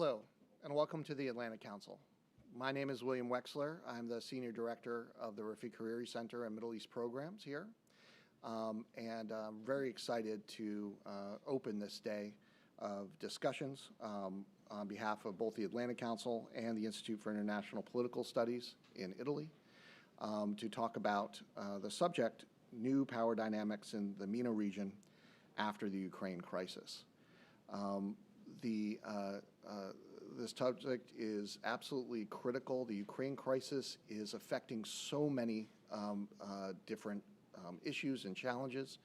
Hello, and welcome to the Atlantic Council. My name is William Wexler. I'm the Senior Director of the Rafik Hariri Center and Middle East Programs here. And I'm very excited to open this day of discussions on behalf of both the Atlantic Council and the Institute for International Political Studies in Italy to talk about the subject, new power dynamics in the MENA region after the Ukraine crisis. This subject is absolutely critical. The Ukraine crisis is affecting so many different issues and challenges,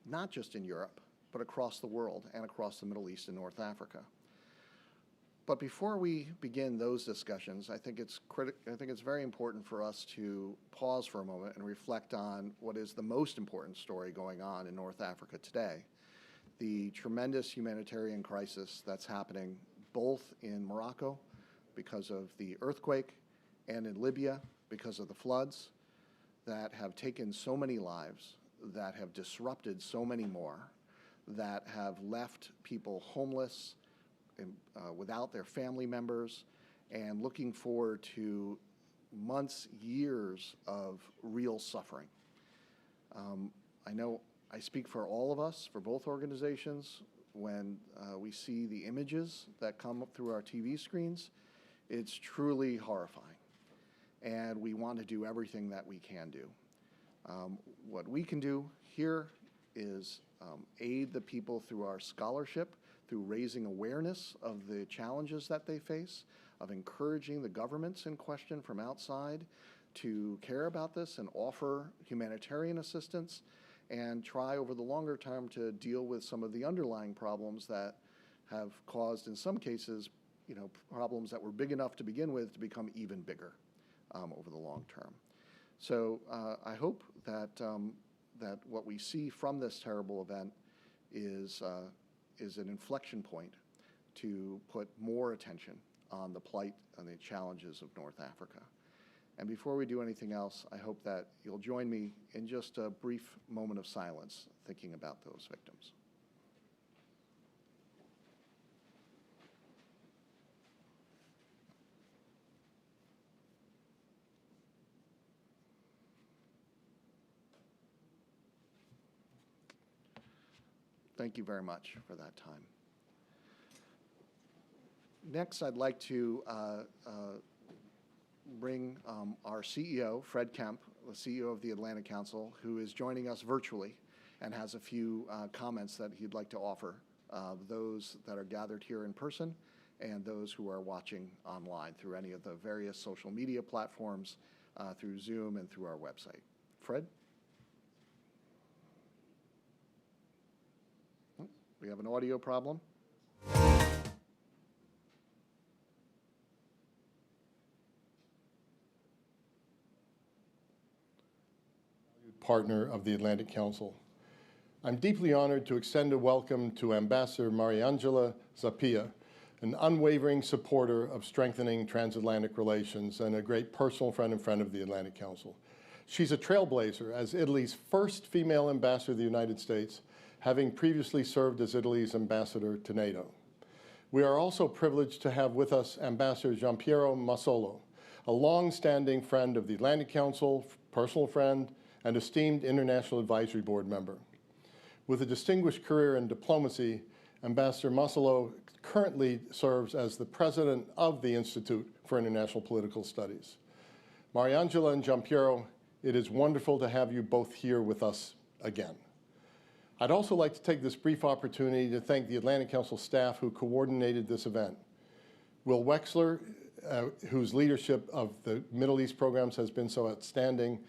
not just in Europe, but across the world and across the Middle East and North Africa. But before we begin those discussions, I think it's very important for us to pause for a moment and reflect on what is the most important story going on in North Africa today. The tremendous humanitarian crisis that's happening both in Morocco because of the earthquake and in Libya because of the floods that have taken so many lives, that have disrupted so many more, that have left people homeless, without their family members, and looking forward to months, years of real suffering. I know I speak for all of us, for both organizations, when we see the images that come up through our TV screens. It's truly horrifying, and we want to do everything that we can do. What we can do here is aid the people through our scholarship, through raising awareness of the challenges that they face, of encouraging the governments in question from outside to care about this and offer humanitarian assistance, and try over the longer term to deal with some of the underlying problems that have caused, in some cases, problems that were big enough to begin with to become even bigger over the long term. So I hope that that what we see from this terrible event is an inflection point to put more attention on the plight and the challenges of North Africa. And before we do anything else, I hope that you'll join me in just a brief moment of silence thinking about those victims. Thank you very much for that time. Next, I'd like to bring our CEO, Fred Kemp, the CEO of the Atlantic Council, who is joining us virtually and has a few comments that he'd like to offer, those that are gathered here in person and those who are watching online through any of the various social media platforms, through Zoom and through our website. Fred? We have an audio problem. Partner of the Atlantic Council. I'm deeply honored to extend a welcome to Ambassador Mariangela Zappia, an unwavering supporter of strengthening transatlantic relations and a great personal friend and friend of the Atlantic Council. She's a trailblazer as Italy's first female ambassador to the United States, having previously served as Italy's ambassador to NATO. We are also privileged to have with us Ambassador Giampiero Massolo, a long-standing friend of the Atlantic Council, personal friend, and esteemed International Advisory Board member. With a distinguished career in diplomacy, Ambassador Massolo currently serves as the president of the Institute for International Political Studies. Mariangela and Giampiero, it is wonderful to have you both here with us again. I'd also like to take this brief opportunity to thank the Atlantic Council staff who coordinated this event. Will Wexler, whose leadership of the Middle East programs has been so outstanding,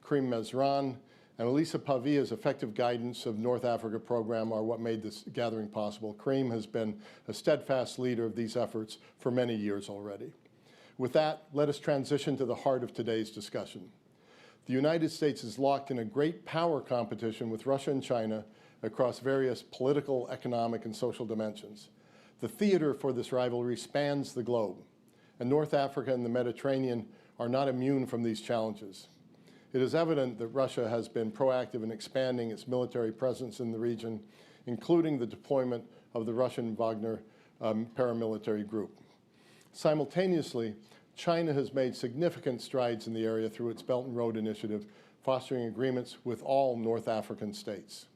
Karim Mezran, and Elisa Pavia's effective guidance of North Africa program are what made this gathering possible. Karim has been a steadfast leader of these efforts for many years already. With that, let us transition to the heart of today's discussion. The United States is locked in a great power competition with Russia and China across various political, economic, and social dimensions. The theater for this rivalry spans the globe, and North Africa and the Mediterranean are not immune from these challenges. It is evident that Russia has been proactive in expanding its military presence in the region, including the deployment of the Russian Wagner paramilitary group. Simultaneously, China has made significant strides in the area through its Belt and Road Initiative, fostering agreements with all North African states.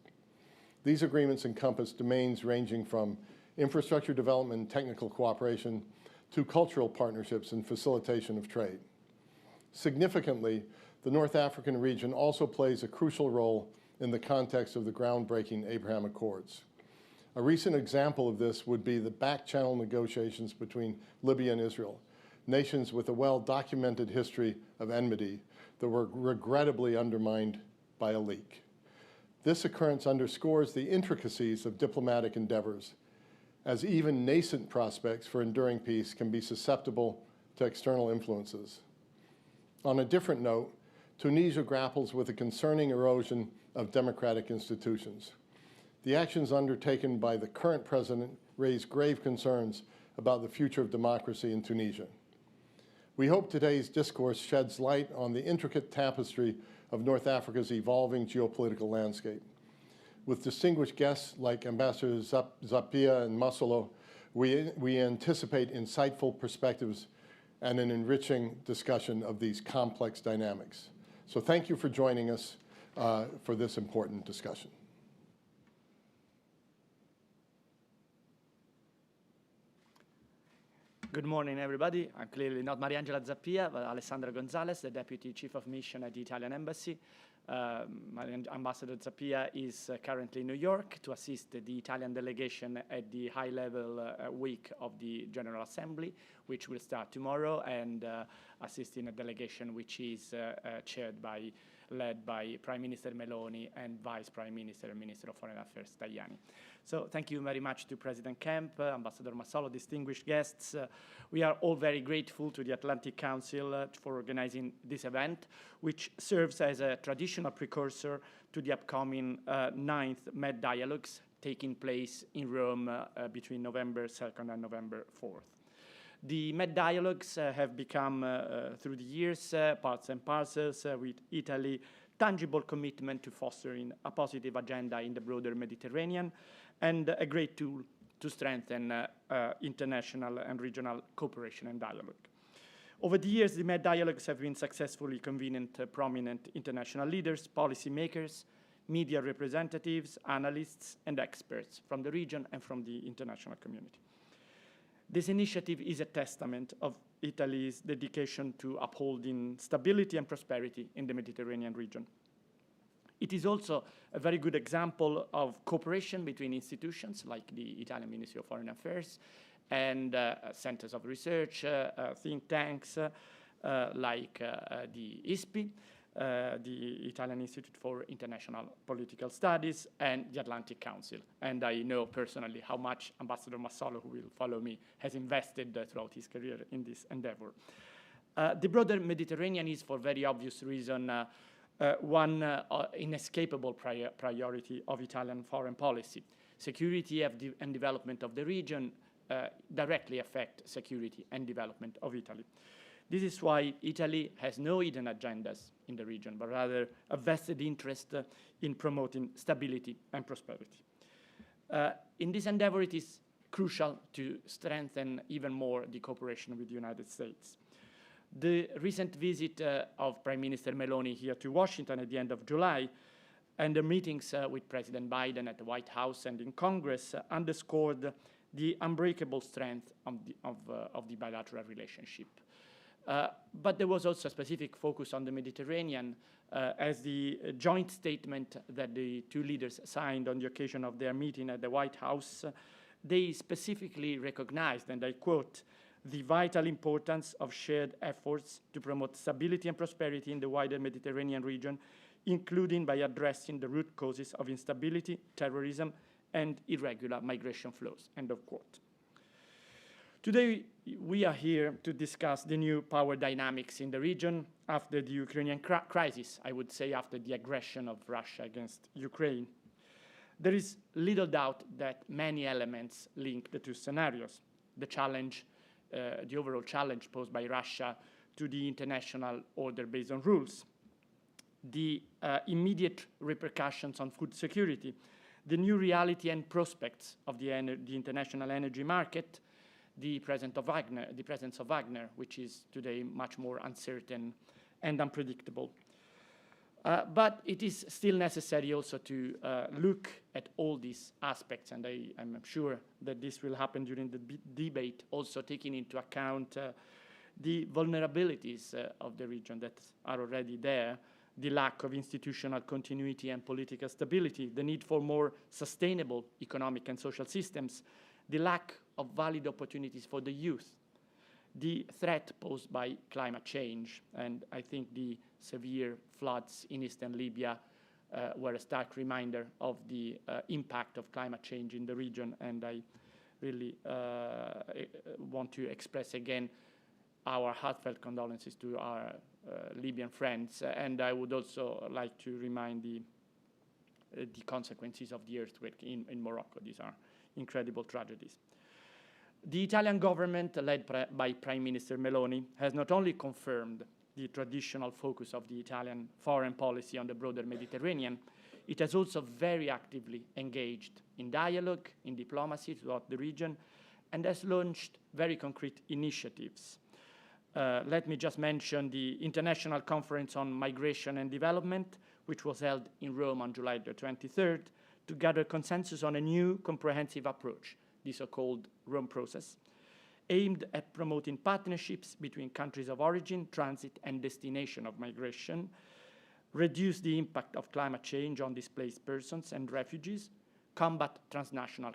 These agreements encompass domains ranging from infrastructure development and technical cooperation to cultural partnerships and facilitation of trade. Significantly, the North African region also plays a crucial role in the context of the groundbreaking Abraham Accords. A recent example of this would be the back-channel negotiations between Libya and Israel, nations with a well-documented history of enmity that were regrettably undermined by a leak. This occurrence underscores the intricacies of diplomatic endeavors, as even nascent prospects for enduring peace can be susceptible to external influences. On a different note, Tunisia grapples with a concerning erosion of democratic institutions. The actions undertaken by the current president raise grave concerns about the future of democracy in Tunisia. We hope today's discourse sheds light on the intricate tapestry of North Africa's evolving geopolitical landscape. With distinguished guests like Ambassadors Zapia and Masolo, we anticipate insightful perspectives and an enriching discussion of these complex dynamics. So thank you for joining us for this important discussion. Good morning, everybody. I'm clearly not Mariangela Zappia, but Alessandra Gonzalez, the Deputy Chief of Mission at the Italian Embassy. Ambassador Zappia is currently in New York to assist the Italian delegation at the high-level week of the General Assembly, which will start tomorrow, and assisting a delegation which is led by Prime Minister Meloni and Vice Prime Minister and Minister of Foreign Affairs Tajani. So thank you very much to President Kemp, Ambassador Masolo, distinguished guests. We are all very grateful to the Atlantic Council for organizing this event, which serves as a traditional precursor to the upcoming 9th Med Dialogues taking place in Rome between November 2nd and November 4th. The Med Dialogues have become, through the years, parts and parcels with Italy, tangible commitment to fostering a positive agenda in the broader Mediterranean, and a great tool to strengthen international and regional cooperation and dialogue. Over the years, the Med Dialogues have been successfully convening prominent international leaders, policymakers, media representatives, analysts, and experts from the region and from the international community. This initiative is a testament of Italy's dedication to upholding stability and prosperity in the Mediterranean region. It is also a very good example of cooperation between institutions like the Italian Ministry of Foreign Affairs and centers of research, think tanks like the ISPI, the Italian Institute for International Political Studies, and the Atlantic Council. And I know personally how much Ambassador Masolo, who will follow me, has invested throughout his career in this endeavor. The broader Mediterranean is, for very obvious reason, one inescapable priority of Italian foreign policy. Security and development of the region directly affect security and development of Italy. This is why Italy has no hidden agendas in the region, but rather a vested interest in promoting stability and prosperity. In this endeavor, it is crucial to strengthen even more the cooperation with the United States. The recent visit of Prime Minister Meloni here to Washington at the end of July and the meetings with President Biden at the White House and in Congress underscored the unbreakable strength of the bilateral relationship. But there was also a specific focus on the Mediterranean as the joint statement that the two leaders signed on the occasion of their meeting at the White House, they specifically recognized, and I quote, the vital importance of shared efforts to promote stability and prosperity in the wider Mediterranean region, including by addressing the root causes of instability, terrorism, and irregular migration flows, end of quote. Today, we are here to discuss the new power dynamics in the region after the Ukrainian crisis, I would say after the aggression of Russia against Ukraine. There is little doubt that many elements link the two scenarios. The challenge, the overall challenge posed by Russia to the international order based on rules, the immediate repercussions on food security, the new reality and prospects of the international energy market, the presence of Wagner, which is today much more uncertain and unpredictable. But it is still necessary also to look at all these aspects, and I'm sure that this will happen during the debate, also taking into account the vulnerabilities of the region that are already there, the lack of institutional continuity and political stability, the need for more sustainable economic and social systems, the lack of valid opportunities for the youth, the threat posed by climate change, and I think the severe floods in eastern Libya were a stark reminder of the impact of climate change in the region, and I really want to express again our heartfelt condolences to our Libyan friends, and I would also like to remind the consequences of the earthquake in Morocco. These are incredible tragedies. The Italian government, led by Prime Minister Meloni, has not only confirmed the traditional focus of the Italian foreign policy on the broader Mediterranean, it has also very actively engaged in dialogue, in diplomacy throughout the region, and has launched very concrete initiatives. Let me just mention the International Conference on Migration and Development, which was held in Rome on July the 23rd, to gather consensus on a new comprehensive approach, the so-called Rome process, aimed at promoting partnerships between countries of origin, transit, and destination of migration, reduce the impact of climate change on displaced persons and refugees, combat transnational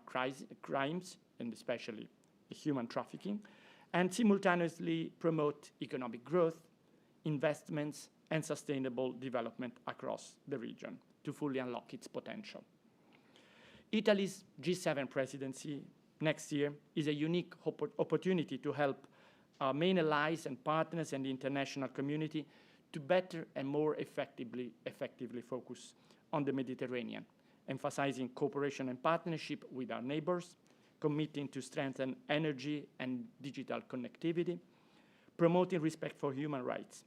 crimes, and especially human trafficking, and simultaneously promote economic growth, investments, and sustainable development across the region to fully unlock its potential. Italy's G7 presidency next year is a unique opportunity to help our main allies and partners and the international community to better and more effectively focus on the Mediterranean, emphasizing cooperation and partnership with our neighbors, committing to strengthen energy and digital connectivity, promoting respect for human rights.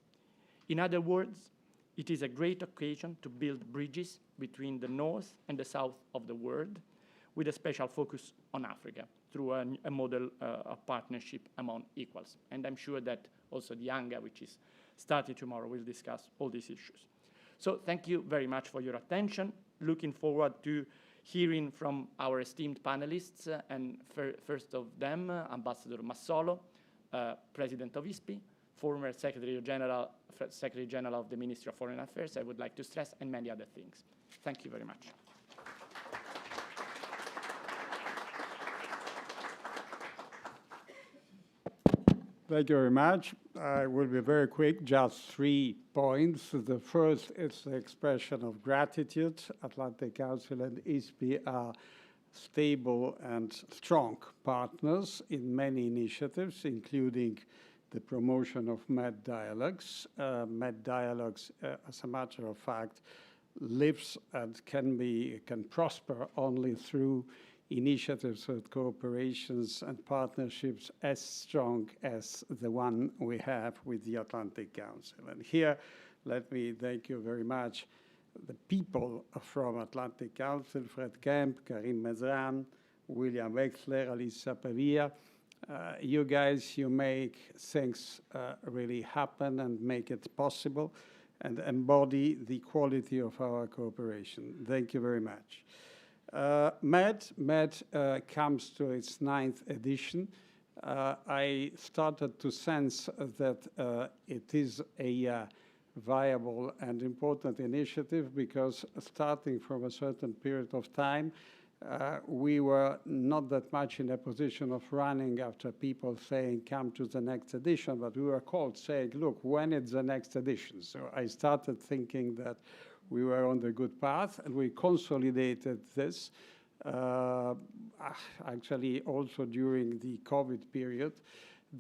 In other words, it is a great occasion to build bridges between the north and the south of the world, with a special focus on Africa through a model of partnership among equals. And I'm sure that also the ANGA, which is starting tomorrow, will discuss all these issues. So thank you very much for your attention. Looking forward to hearing from our esteemed panelists, and first of them, Ambassador Massolo, President of ISPI, former Secretary General of the Ministry of Foreign Affairs, I would like to stress, and many other things. Thank you very much. Thank you very much. I will be very quick, just 3 points. The first is the expression of gratitude. Atlantic Council and ISPI are stable and strong partners in many initiatives, including the promotion of MED dialogues. MED dialogues, as a matter of fact, lives and can prosper only through initiatives with cooperations and partnerships as strong as the one we have with the Atlantic Council. And here, let me thank you very much, the people from Atlantic Council, Fred Kemp, Karim Mezran, William Wexler, Alisa Pavia. You guys, you make things really happen and make it possible and embody the quality of our cooperation. Thank you very much. MED comes to its 9th edition. I started to sense that it is a viable and important initiative because starting from a certain period of time, we were not that much in a position of running after people saying, come to the next edition, but we were called saying, look, when is the next edition? So I started thinking that we were on the good path, and we consolidated this, actually also during the COVID period.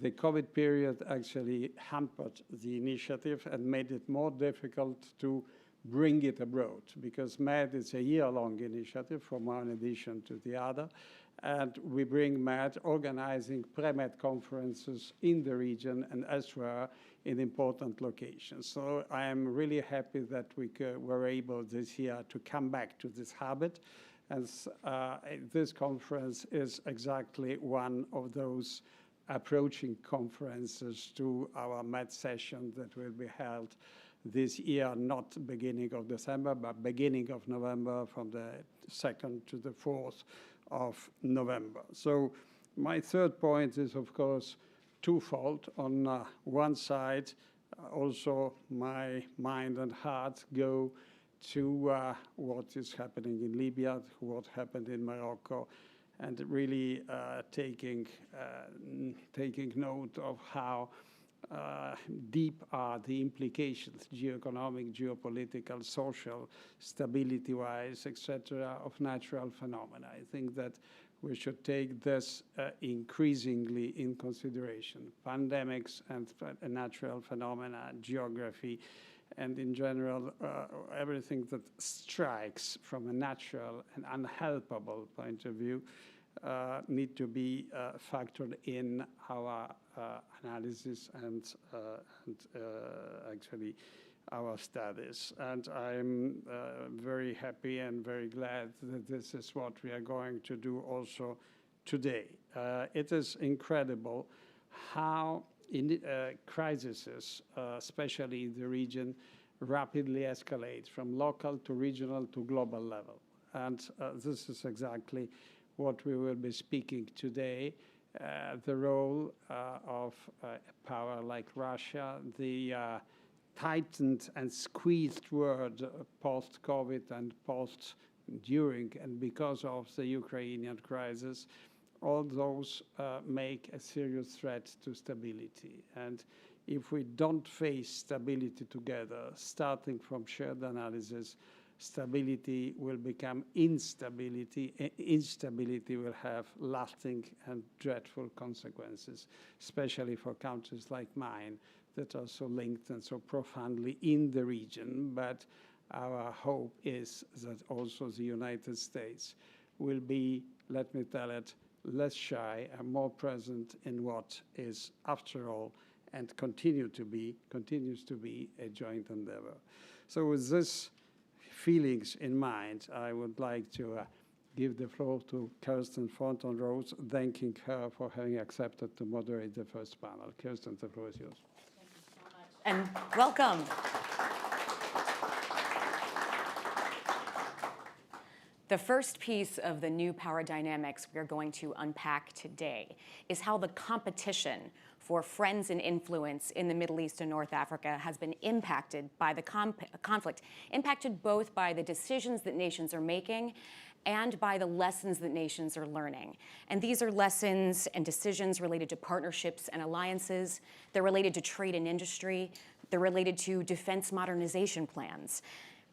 The COVID period actually hampered the initiative and made it more difficult to bring it abroad, because MED is a year-long initiative from one edition to the other, and we bring MED organizing pre-MED conferences in the region and elsewhere in important locations. So I am really happy that we were able this year to come back to this habit And this conference is exactly one of those approaching conferences to our Med session that will be held this year, not beginning of December, but beginning of November, from the 2nd to the 4th of November. So my third point is, of course, twofold. On one side, also my mind and heart go to what is happening in Libya, what happened in Morocco, and really taking note of how deep are the implications, geoeconomic, geopolitical, social, stability-wise, etc., of natural phenomena. I think that we should take this increasingly in consideration. Pandemics and natural phenomena, geography, and in general, everything that strikes from a natural and unhelpable point of view need to be factored in our analysis and actually our studies. And I'm very happy and very glad that this is what we are going to do also today. It is incredible how crises, especially in the region, rapidly escalate from local to regional to global level. And this is exactly what we will be speaking today, the role of a power like Russia, the tightened and squeezed world post-COVID and during and because of the Ukrainian crisis. All those make a serious threat to stability. And if we don't face stability together, starting from shared analysis, stability will become instability. Instability will have lasting and dreadful consequences, especially for countries like mine that are so linked and so profoundly in the region. But our hope is that also the United States will be, let me tell it, less shy and more present in what is, after all, and continues to be a joint endeavor. So with this feelings in mind, I would like to give the floor to Kirsten Thornton-Rose, thanking her for having accepted to moderate the first panel. Kirsten, the floor is yours. Thank you so much. And welcome. The first piece of the new power dynamics we are going to unpack today is how the competition for friends and influence in the Middle East and North Africa has been impacted by the conflict, impacted both by the decisions that nations are making and by the lessons that nations are learning. And these are lessons and decisions related to partnerships and alliances. They're related to trade and industry. They're related to defense modernization plans.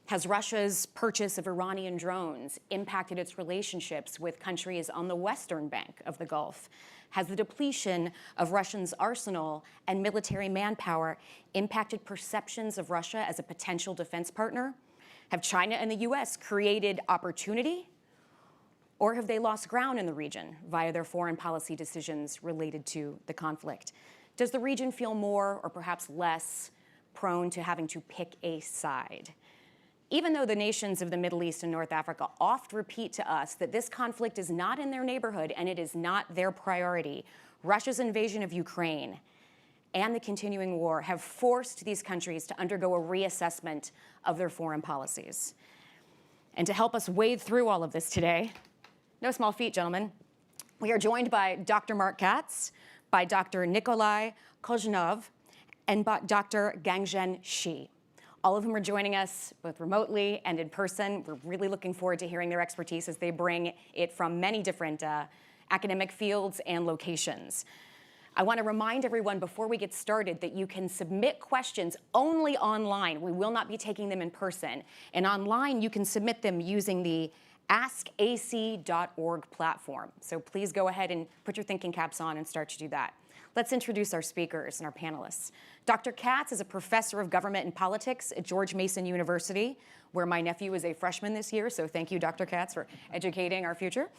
Has Russia's purchase of Iranian drones impacted its relationships with countries on the western bank of the Gulf? Has the depletion of Russia's arsenal and military manpower impacted perceptions of Russia as a potential defense partner? Have China and the U.S. created opportunity? Or have they lost ground in the region via their foreign policy decisions related to the conflict? Does the region feel more or perhaps less prone to having to pick a side? Even though the nations of the Middle East and North Africa oft repeat to us that this conflict is not in their neighborhood and it is not their priority, Russia's invasion of Ukraine and the continuing war have forced these countries to undergo a reassessment of their foreign policies. And to help us wade through all of this today, no small feat, gentlemen, we are joined by Dr. Mark Katz, by Dr. Nikolai Kozhnov, and by Dr. Gangzhen Shi. All of whom are joining us both remotely and in person. We're really looking forward to hearing their expertise as they bring it from many different academic fields and locations. I want to remind everyone before we get started that you can submit questions only online. We will not be taking them in person. And online, you can submit them using the askac.org platform. So please go ahead and put your thinking caps on and start to do that. Let's introduce our speakers and our panelists. Dr. Katz is a professor of government and politics at George Mason University, where my nephew is a freshman this year, so thank you, Dr. Katz, for educating our future.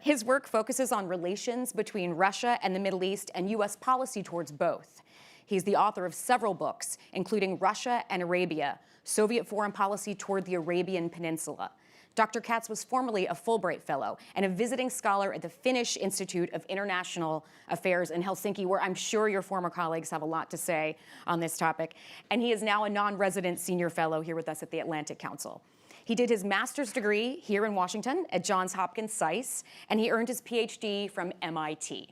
His work focuses on relations between Russia and the Middle East and U.S. policy towards both. He's the author of several books, including Russia and Arabia, Soviet Foreign Policy Toward the Arabian Peninsula, Dr. Katz was formerly a Fulbright Fellow and a visiting scholar at the Finnish Institute of International Affairs in Helsinki, where I'm sure your former colleagues have a lot to say on this topic. And he is now a non-resident senior fellow here with us at the Atlantic Council. He did his master's degree here in Washington at Johns Hopkins SAIS, and he earned his PhD from MIT.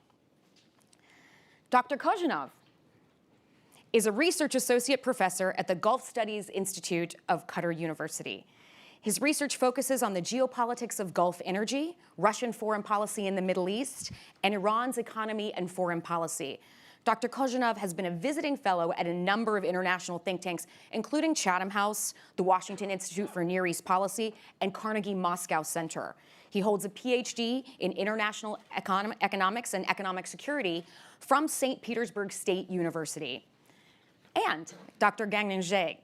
Dr. Kozhanov is a research associate professor at the Gulf Studies Institute of Qatar University. His research focuses on the geopolitics of Gulf energy, Russian foreign policy in the Middle East, and Iran's economy and foreign policy. Dr. Kozhanov has been a visiting fellow at a number of international think tanks, including Chatham House, the Washington Institute for Near East Policy, and Carnegie Moscow Center. He holds a PhD in international economics and economic security from St. Petersburg State University. And Dr. Gangneung Jae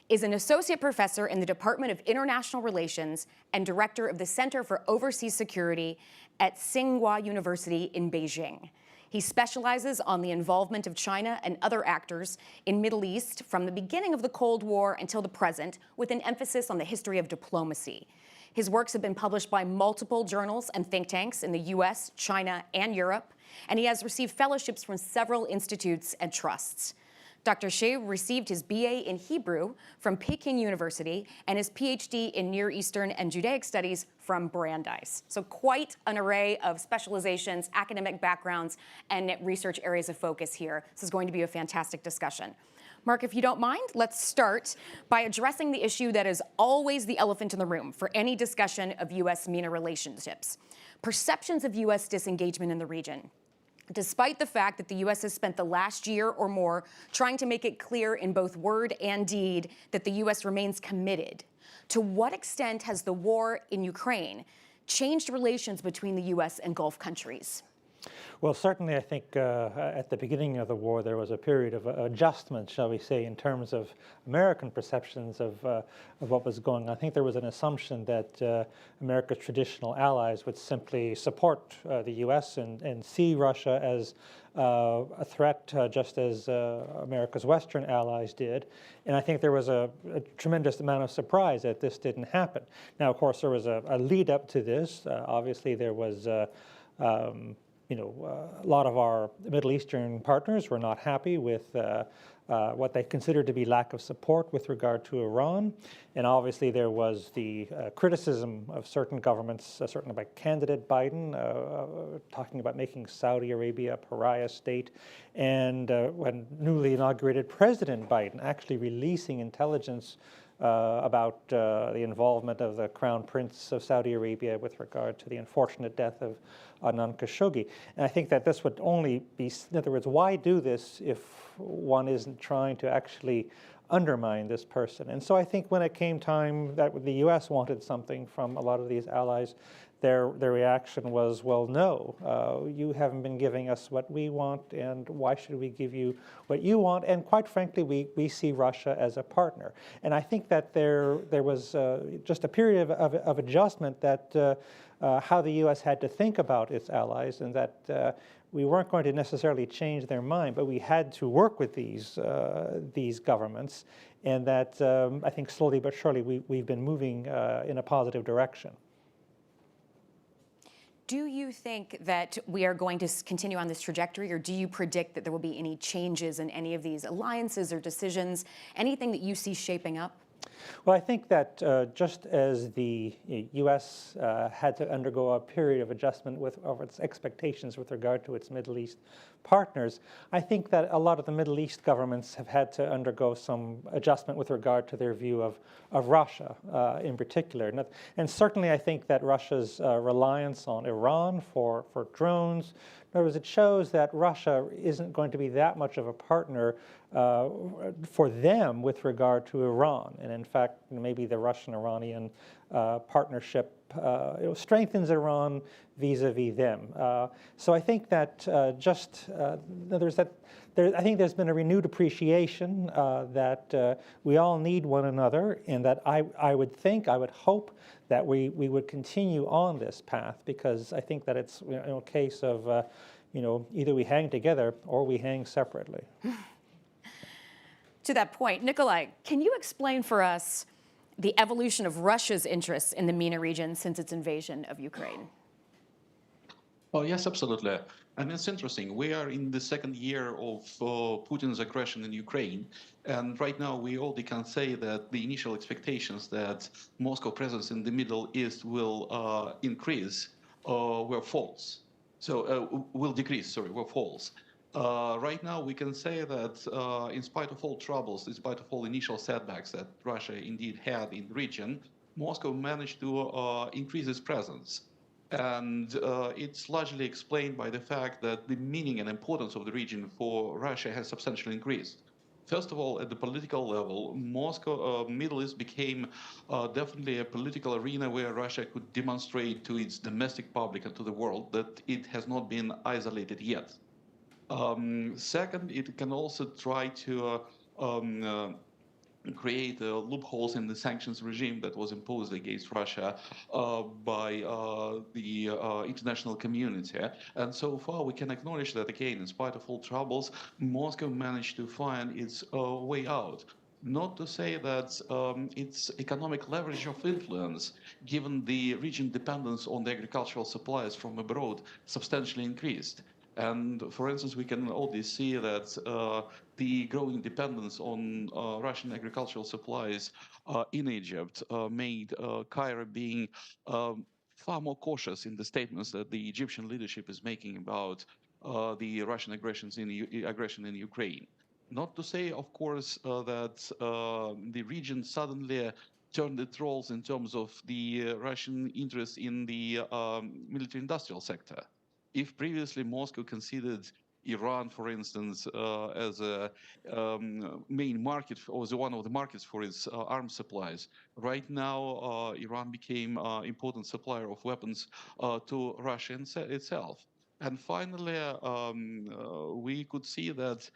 is an associate professor in the Department of International Relations and director of the Center for Overseas Security at Tsinghua University in Beijing. He specializes on the involvement of China and other actors in Middle East from the beginning of the Cold War until the present, with an emphasis on the history of diplomacy. His works have been published by multiple journals and think tanks in the US, China, and Europe, and he has received fellowships from several institutes and trusts. Dr. Shea received his BA in Hebrew from Peking University and his PhD in Near Eastern and Judaic Studies from Brandeis. So quite an array of specializations, academic backgrounds, and research areas of focus here. This is going to be a fantastic discussion. Mark, if you don't mind, let's start by addressing the issue that is always the elephant in the room for any discussion of U.S.-MENA relationships: perceptions of U.S. disengagement in the region. Despite the fact that the U.S. has spent the last year or more trying to make it clear in both word and deed that the U.S. remains committed, to what extent has the war in Ukraine changed relations between the U.S. and Gulf countries? Well, certainly I think at the beginning of the war there was a period of adjustment, shall we say, in terms of American perceptions of what was going on. I think there was an assumption that America's traditional allies would simply support the U.S. and see Russia as a threat, just as America's Western allies did. And I think there was a tremendous amount of surprise that this didn't happen. Now, of course, there was a lead up to this. Obviously, there was a lot of our Middle Eastern partners were not happy with what they considered to be lack of support with regard to Iran. And obviously there was the criticism of certain governments, certainly by candidate Biden, talking about making Saudi Arabia a pariah state, and when newly inaugurated President Biden actually releasing intelligence about the involvement of the Crown Prince of Saudi Arabia with regard to the unfortunate death of Adnan Khashoggi. And I think that this would only be, in other words, why do this if one isn't trying to actually undermine this person? And so I think when it came time that the U.S. wanted something from a lot of these allies, their reaction was, well, no, you haven't been giving us what we want, and why should we give you what you want? And quite frankly, we see Russia as a partner. And I think that there was just a period of adjustment that how the U.S. had to think about its allies, and that we weren't going to necessarily change their mind, but we had to work with these governments, and that I think slowly but surely we've been moving in a positive direction. Do you think that we are going to continue on this trajectory, or do you predict that there will be any changes in any of these alliances or decisions, anything that you see shaping up? Well, I think that just as the U.S. Had to undergo a period of adjustment of its expectations with regard to its Middle East partners, I think that a lot of the Middle East governments have had to undergo some adjustment with regard to their view of Russia in particular. And certainly I think that Russia's reliance on Iran for drones, in other words, it shows that Russia isn't going to be that much of a partner for them with regard to Iran. And in fact, maybe the Russian-Iranian partnership strengthens Iran vis-a-vis them. So I think that I think there's been a renewed appreciation that we all need one another, and that I would hope that we would continue on this path, because I think that it's a case of either we hang together or we hang separately. To that point, Nikolai, can you explain for us the evolution of Russia's interests in the MENA region since its invasion of Ukraine? Oh, yes, absolutely. And it's interesting. We are in the second year of Putin's aggression in Ukraine. And right now, we already can say that the initial expectations that Moscow presence in the Middle East will increase were false. So, will decrease, sorry, were false. Right now, we can say that in spite of all troubles, in spite of all initial setbacks that Russia indeed had in the region, Moscow managed to increase its presence. And it's largely explained by the fact that the meaning and importance of the region for Russia has substantially increased. First of all, at the political level, Moscow, Middle East became definitely a political arena where Russia could demonstrate to its domestic public and to the world that it has not been isolated yet. Second, it can also try to create loopholes in the sanctions regime that was imposed against Russia by the international community. And so far, we can acknowledge that, again, in spite of all troubles, Moscow managed to find its way out. Not to say that its economic leverage of influence, given the region dependence on the agricultural supplies from abroad, substantially increased. And for instance, we can already see that the growing dependence on Russian agricultural supplies in Egypt made Cairo being far more cautious in the statements that the Egyptian leadership is making about the Russian aggression in Ukraine. Not to say, of course, that the region suddenly turned its roles in terms of the Russian interest in the military-industrial sector. If previously Moscow considered Iran, for instance, as a main market or as one of the markets for its arms supplies, right now Iran became an important supplier of weapons to Russia itself. And finally, we could see that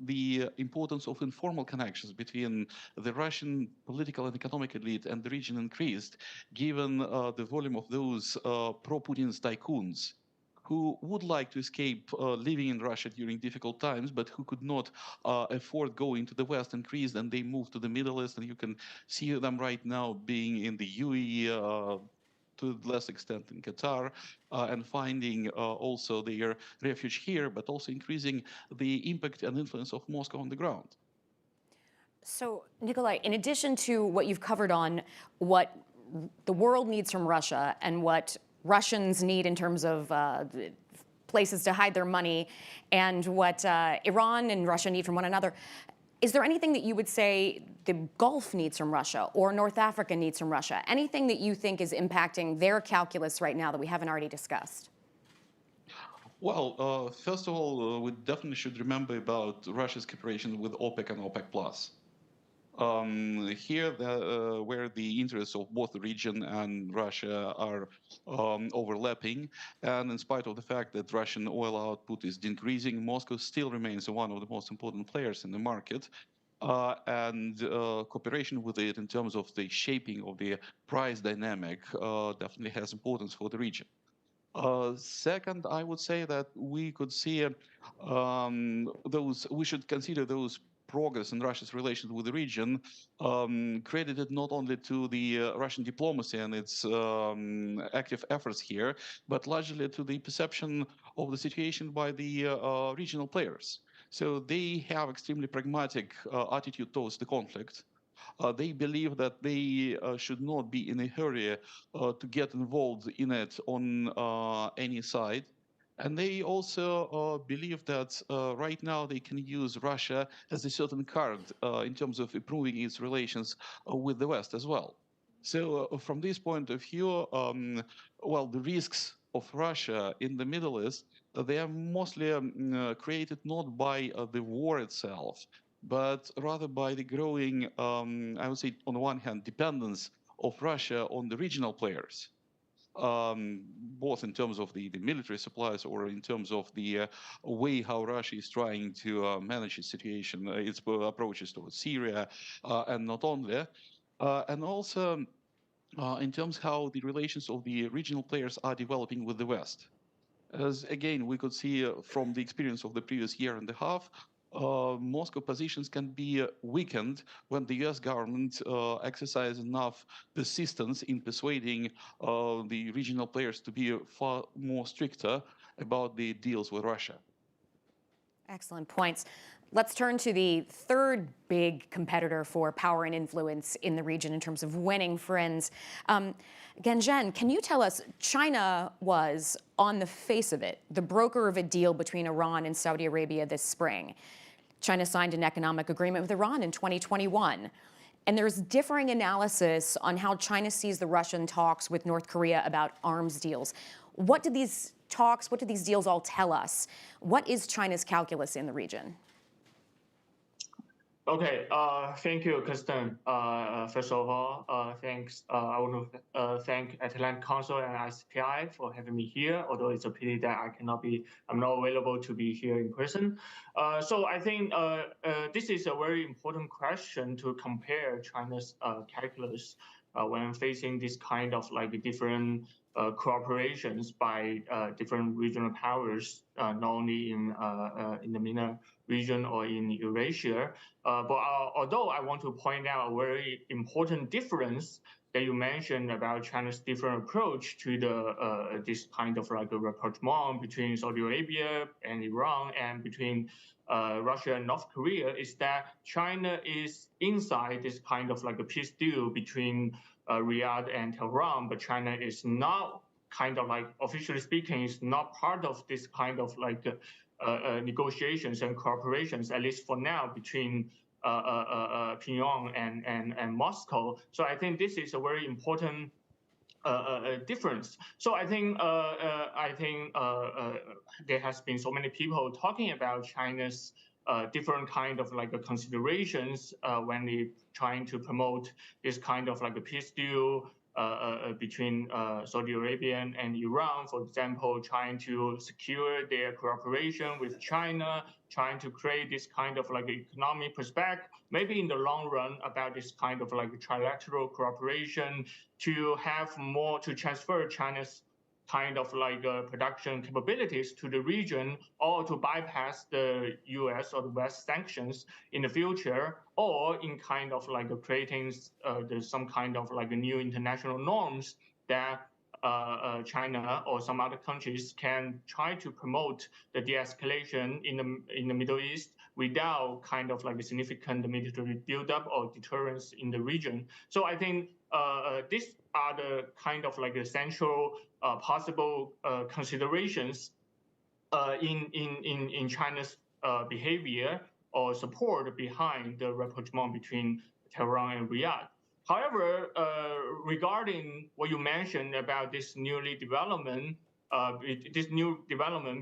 the importance of informal connections between the Russian political and economic elite and the region increased, given the volume of those pro-Putin's tycoons who would like to escape living in Russia during difficult times, but who could not afford going to the West increased, and they moved to the Middle East, and you can see them right now being in the UAE, to a less extent in Qatar, and finding also their refuge here, but also increasing the impact and influence of Moscow on the ground. So, Nikolai, in addition to what you've covered on what the world needs from Russia and what Russians need in terms of places to hide their money and what Iran and Russia need from one another, is there anything that you would say the Gulf needs from Russia or North Africa needs from Russia? Anything that you think is impacting their calculus right now that we haven't already discussed? Well, first of all, we definitely should remember about Russia's cooperation with OPEC and OPEC+. Here, where the interests of both the region and Russia are overlapping, and in spite of the fact that Russian oil output is decreasing, Moscow still remains one of the most important players in the market. And cooperation with it in terms of the shaping of the price dynamic definitely has importance for the region. Second, I would say that we could see we should consider those progress in Russia's relations with the region credited not only to the Russian diplomacy and its active efforts here, but largely to the perception of the situation by the regional players. So they have extremely pragmatic attitude towards the conflict. They believe that they should not be in a hurry to get involved in it on any side. And they also believe that right now they can use Russia as a certain card in terms of improving its relations with the West as well. So from this point of view, well, the risks of Russia in the Middle East, they are mostly created not by the war itself, but rather by the growing, I would say, on the one hand, dependence of Russia on the regional players, both in terms of the military supplies or in terms of the way how Russia is trying to manage its situation, its approaches towards Syria, and not only, and also in terms how the relations of the regional players are developing with the West. As again, we could see from the experience of the previous year and a half, Moscow positions can be weakened when the U.S. government exercises enough persistence in persuading the regional players to be far more stricter about the deals with Russia. Excellent points. Let's turn to the third big competitor for power and influence in the region in terms of winning friends. Genzhen, can you tell us, China was, on the face of it, the broker of a deal between Iran and Saudi Arabia this spring. China signed an economic agreement with Iran in 2021. And there's differing analysis on how China sees the Russian talks with North Korea about arms deals. What do these talks, what do these deals all tell us? What is China's calculus in the region? Okay, thank you, Kirsten. First of all, thanks. I want to thank Atlantic Council and ISPI for having me here, although it's a pity that I'm not available to be here in person. So I think this is a very important question to compare China's calculus when facing this kind of like different cooperations by different regional powers, not only in the MENA region or in Eurasia. But although I want to point out a very important difference that you mentioned about China's different approach to the this kind of like a rapprochement between Saudi Arabia and Iran and between Russia and North Korea, is that China is inside this kind of like a peace deal between Riyadh and Tehran, but China is not kind of like, officially speaking, is not part of this kind of like negotiations and cooperations, at least for now, between Pyongyang and Moscow. So I think this is a very important difference. So I think there has been so many people talking about China's different kind of like considerations when they trying to promote this kind of like a peace deal between Saudi Arabia and Iran, for example, trying to secure their cooperation with China, trying to create this kind of like economic perspective, maybe in the long run about this kind of like trilateral cooperation to have more, to transfer China's kind of like production capabilities to the region, or to bypass the US or the West sanctions in the future, or in kind of like creating some kind of like new international norms that China or some other countries can try to promote the de-escalation in the Middle East without kind of like a significant military buildup or deterrence in the region. So I think these are the kind of like essential possible considerations in China's behavior or support behind the rapprochement between Tehran and Riyadh. However, regarding what you mentioned about this new development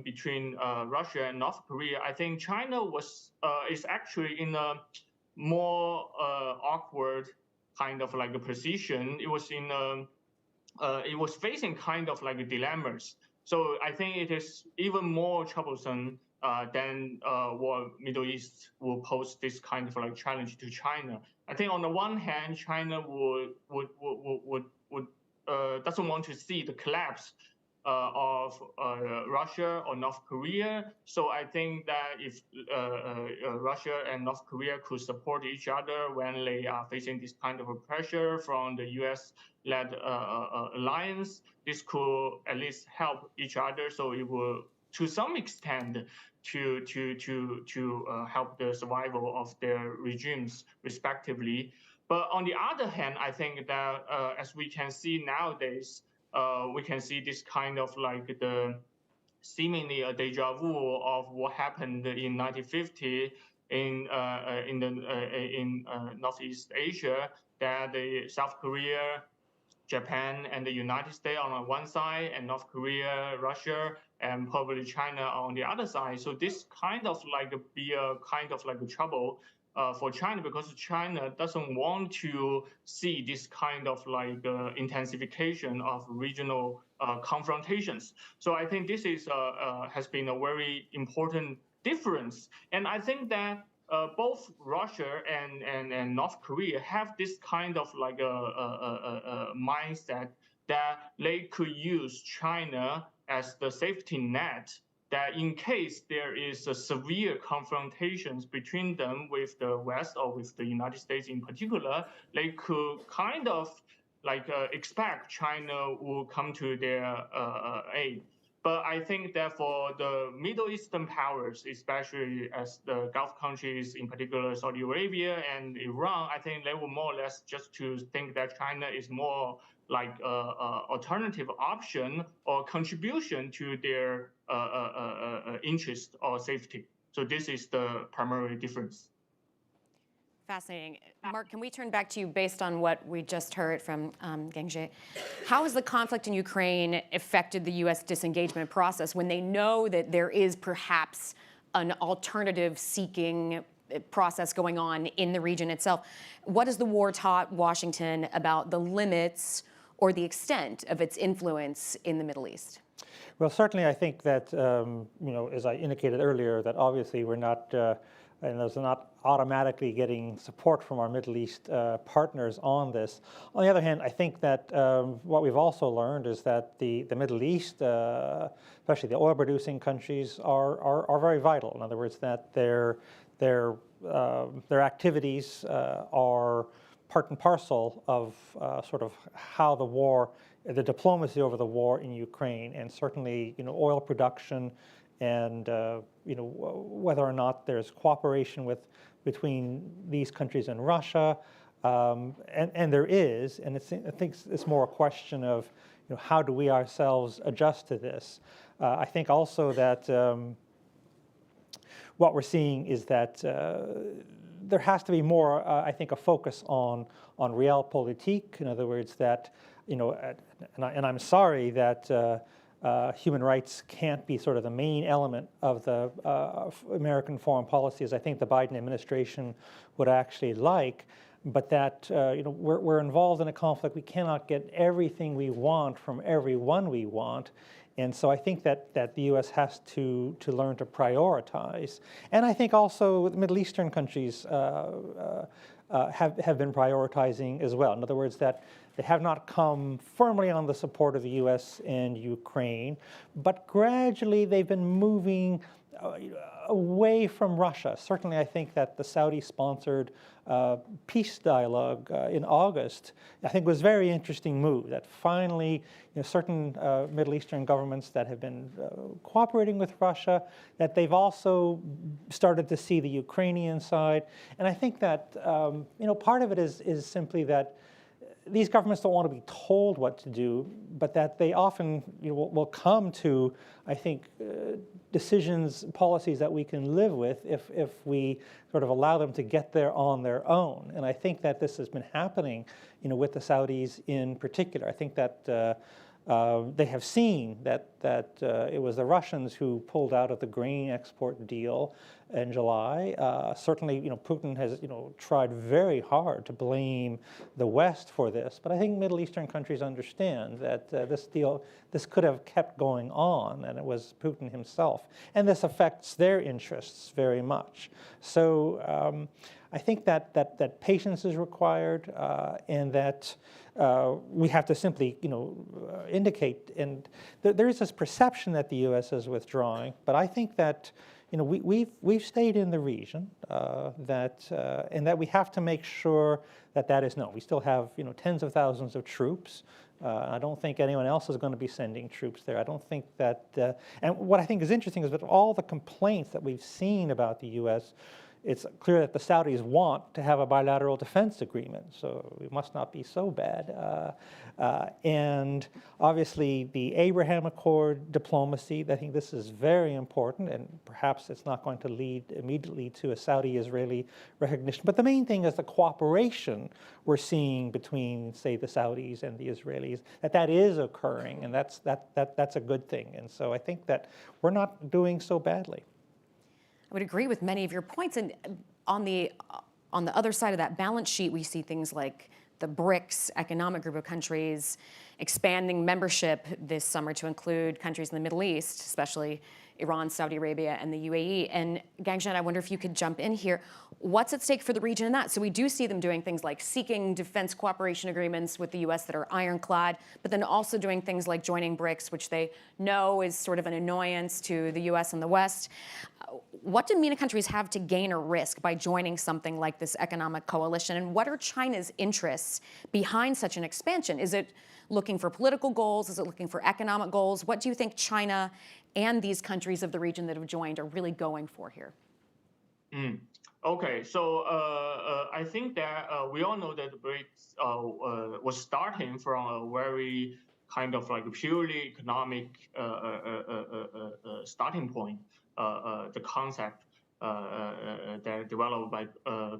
between Russia and North Korea, I think China is actually in a more awkward kind of like a position. It was facing kind of like dilemmas. So I think it is even more troublesome than what Middle East will pose this kind of like challenge to China. I think on the one hand, China doesn't want to see the collapse of Russia or North Korea. So I think that if Russia and North Korea could support each other when they are facing this kind of a pressure from the US-led alliance, this could at least help each other. So it will, to some extent, to help the survival of their regimes respectively. But on the other hand, I think that as we can see nowadays, we can see this kind of like the seemingly a deja vu of what happened in 1950 in Northeast Asia, that the South Korea, Japan, and the United States on one side, and North Korea, Russia, and probably China on the other side. So this kind of like be a kind of like a trouble for China, because China doesn't want to see this kind of like intensification of regional confrontations. So I think this is has been a very important difference. And I think that both Russia and North Korea have this kind of like a mindset that they could use China as the safety net that in case there is a severe confrontations between them with the West or with the United States in particular, they could kind of expect China will come to their aid. But I think that for the Middle Eastern powers, especially as the Gulf countries, in particular Saudi Arabia and Iran, I think they will more or less just to think that China is more like alternative option or contribution to their interest or safety. So this is the primary difference. Fascinating. Mark, can we turn back to you based on what we just heard from Gengjie? How has the conflict in Ukraine affected the U.S. disengagement process when they know that there is perhaps an alternative seeking process going on in the region itself? What has the war taught Washington about the limits or the extent of its influence in the Middle East? Well, certainly I think that, as I indicated earlier, that obviously we're not, and there's not automatically getting support from our Middle East partners on this. On the other hand, I think that what we've also learned is that the Middle East, especially the oil-producing countries, are very vital. In other words, that their activities are part and parcel of sort of how the diplomacy over the war in Ukraine, and certainly, oil production, and whether or not there's cooperation between these countries and Russia, and there is, and I think it's more a question of how do we ourselves adjust to this. I think also that what we're seeing is that there has to be more, I think, a focus on realpolitik. In other words, that and I'm sorry that human rights can't be sort of the main element of the American foreign policy, as I think the Biden administration would actually like, but that we're involved in a conflict. We cannot get everything we want from everyone we want. And so I think that the U.S. has to learn to prioritize. And I think also the Middle Eastern countries have been prioritizing as well. In other words, that they have not come firmly on the support of the U.S. and Ukraine, but gradually they've been moving away from Russia. Certainly, I think that the Saudi-sponsored peace dialogue in August, I think, was a very interesting move. That finally, certain Middle Eastern governments that have been cooperating with Russia, that they've also started to see the Ukrainian side. And I think that part of it is simply that these governments don't want to be told what to do, but that they often will come to, I think, decisions, policies that we can live with if we sort of allow them to get there on their own. And I think that this has been happening, with the Saudis in particular. I think that they have seen that it was the Russians who pulled out of the grain export deal in July. Certainly, Putin has, tried very hard to blame the West for this. But I think Middle Eastern countries understand that this could have kept going on, and it was Putin himself. And this affects their interests very much. So I think that patience is required, and that we have to simply, indicate. And there is this perception that the U.S. is withdrawing, but I think that we've stayed in the region, and that we have to make sure that is known. We still have tens of thousands of troops. I don't think anyone else is going to be sending troops there. I don't think that. And what I think is interesting is that all the complaints that we've seen about the U.S., it's clear that the Saudis want to have a bilateral defense agreement, so it must not be so bad. And obviously, the Abraham Accord diplomacy, I think this is very important, and perhaps it's not going to lead immediately to a Saudi-Israeli recognition. But the main thing is the cooperation we're seeing between, say, the Saudis and the Israelis, that is occurring, and that's a good thing. And so I think that we're not doing so badly. I would agree with many of your points. And on the other side of that balance sheet, we see things like the BRICS economic group of countries expanding membership this summer to include countries in the Middle East, especially Iran, Saudi Arabia, and the UAE. And Gangjan, I wonder if you could jump in here. What's at stake for the region in that? So we do see them doing things like seeking defense cooperation agreements with the U.S. that are ironclad, but then also doing things like joining BRICS, which they know is sort of an annoyance to the U.S. and the West. What do MENA countries have to gain or risk by joining something like this economic coalition? And what are China's interests behind such an expansion? Is it looking for political goals? Is it looking for economic goals? What do you think China and these countries of the region that have joined are really going for here? Okay, so I think that we all know that the BRICS was starting from a very kind of like purely economic starting point. The concept that developed by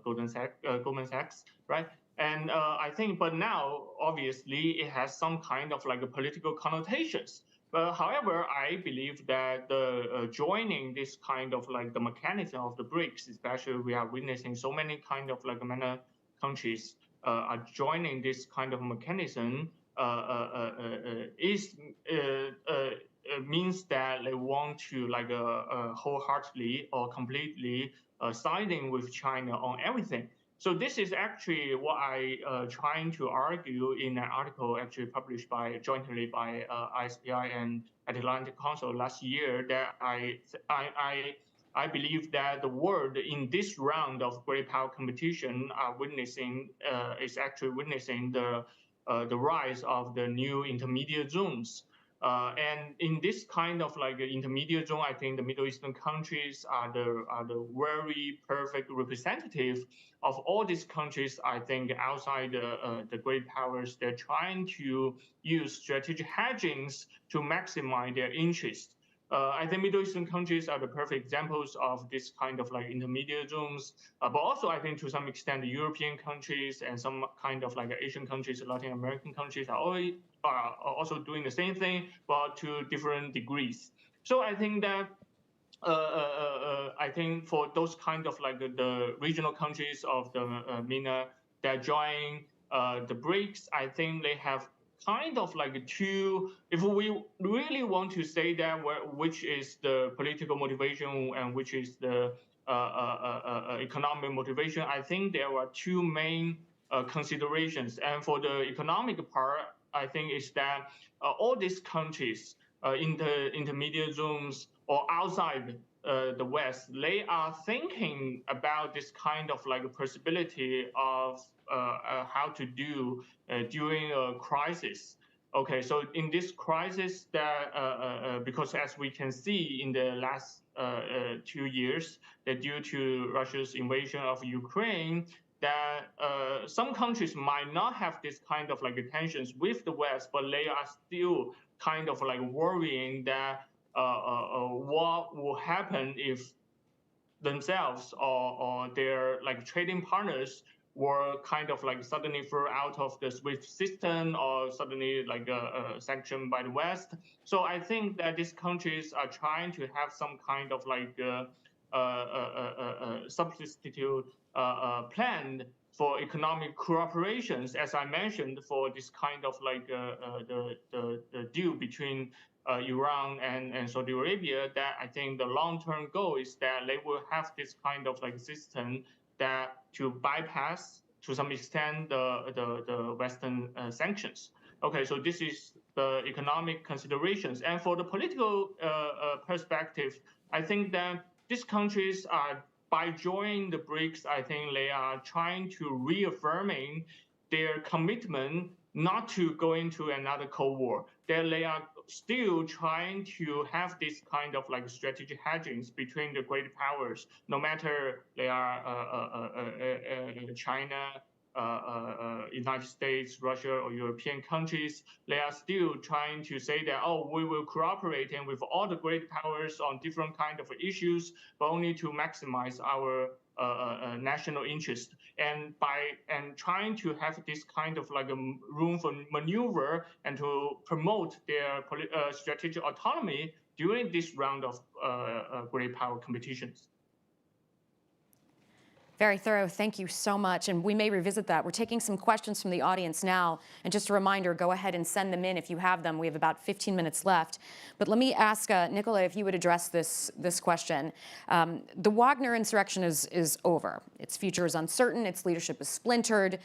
Goldman Sachs, right? And I think, but now obviously it has some kind of like a political connotations. But however, I believe that the joining this kind of like the mechanism of the BRICS, especially we are witnessing so many kind of like MENA countries are joining this kind of mechanism, means that they want to like wholeheartedly or completely siding with China on everything. So this is actually what I trying to argue in an article actually published by jointly by ISPI and Atlantic Council last year, that I believe that the world in this round of great power competition are witnessing is actually witnessing the rise of the new intermediate zones. And in this kind of like intermediate zone, I think the Middle Eastern countries are the very perfect representative of all these countries. I think outside the great powers, they're trying to use strategic hedgings to maximize their interest. I think Middle Eastern countries are the perfect examples of this kind of like intermediate zones, but also I think to some extent the European countries and some kind of like Asian countries, Latin American countries are also doing the same thing, but to different degrees. So I think that I think for those kind of like the regional countries of the MENA that join the BRICS, I think they have kind of like two, if we really want to say that which is the political motivation and which is the economic motivation, I think there are two main considerations. And for the economic part, I think is that all these countries in the intermediate zones or outside the West, they are thinking about this kind of like a possibility of how to do during a crisis. Okay, so in this crisis, that because as we can see in the last 2 years, that due to Russia's invasion of Ukraine, that some countries might not have this kind of like tensions with the West, but they are still kind of like worrying that what will happen if themselves or their like trading partners were kind of like suddenly thrown out of the SWIFT system or suddenly like sanctioned by the West. So I think that these countries are trying to have some kind of like substitute plan for economic cooperations, as I mentioned, for this kind of like the deal between Iran and Saudi Arabia, that I think the long-term goal is that they will have this kind of like system that to bypass to some extent the Western sanctions. Okay, so this is the economic considerations. And for the political perspective, I think that these countries are, by joining the BRICS, I think they are trying to reaffirming their commitment not to go into another Cold War. That they are still trying to have this kind of like strategic hedgings between the great powers, no matter they are China, United States, Russia, or European countries. They are still trying to say that, oh, we will cooperate and with all the great powers on different kind of issues, but only to maximize our national interest, and trying to have this kind of like a room for maneuver and to promote their strategic autonomy during this round of great power competitions. Very thorough. Thank you so much. And we may revisit that. We're taking some questions from the audience now. And just a reminder, go ahead and send them in if you have them. We have about 15 minutes left. But let me ask Nikolai if you would address this question. The Wagner insurrection is over. Its future is uncertain. Its leadership is splintered.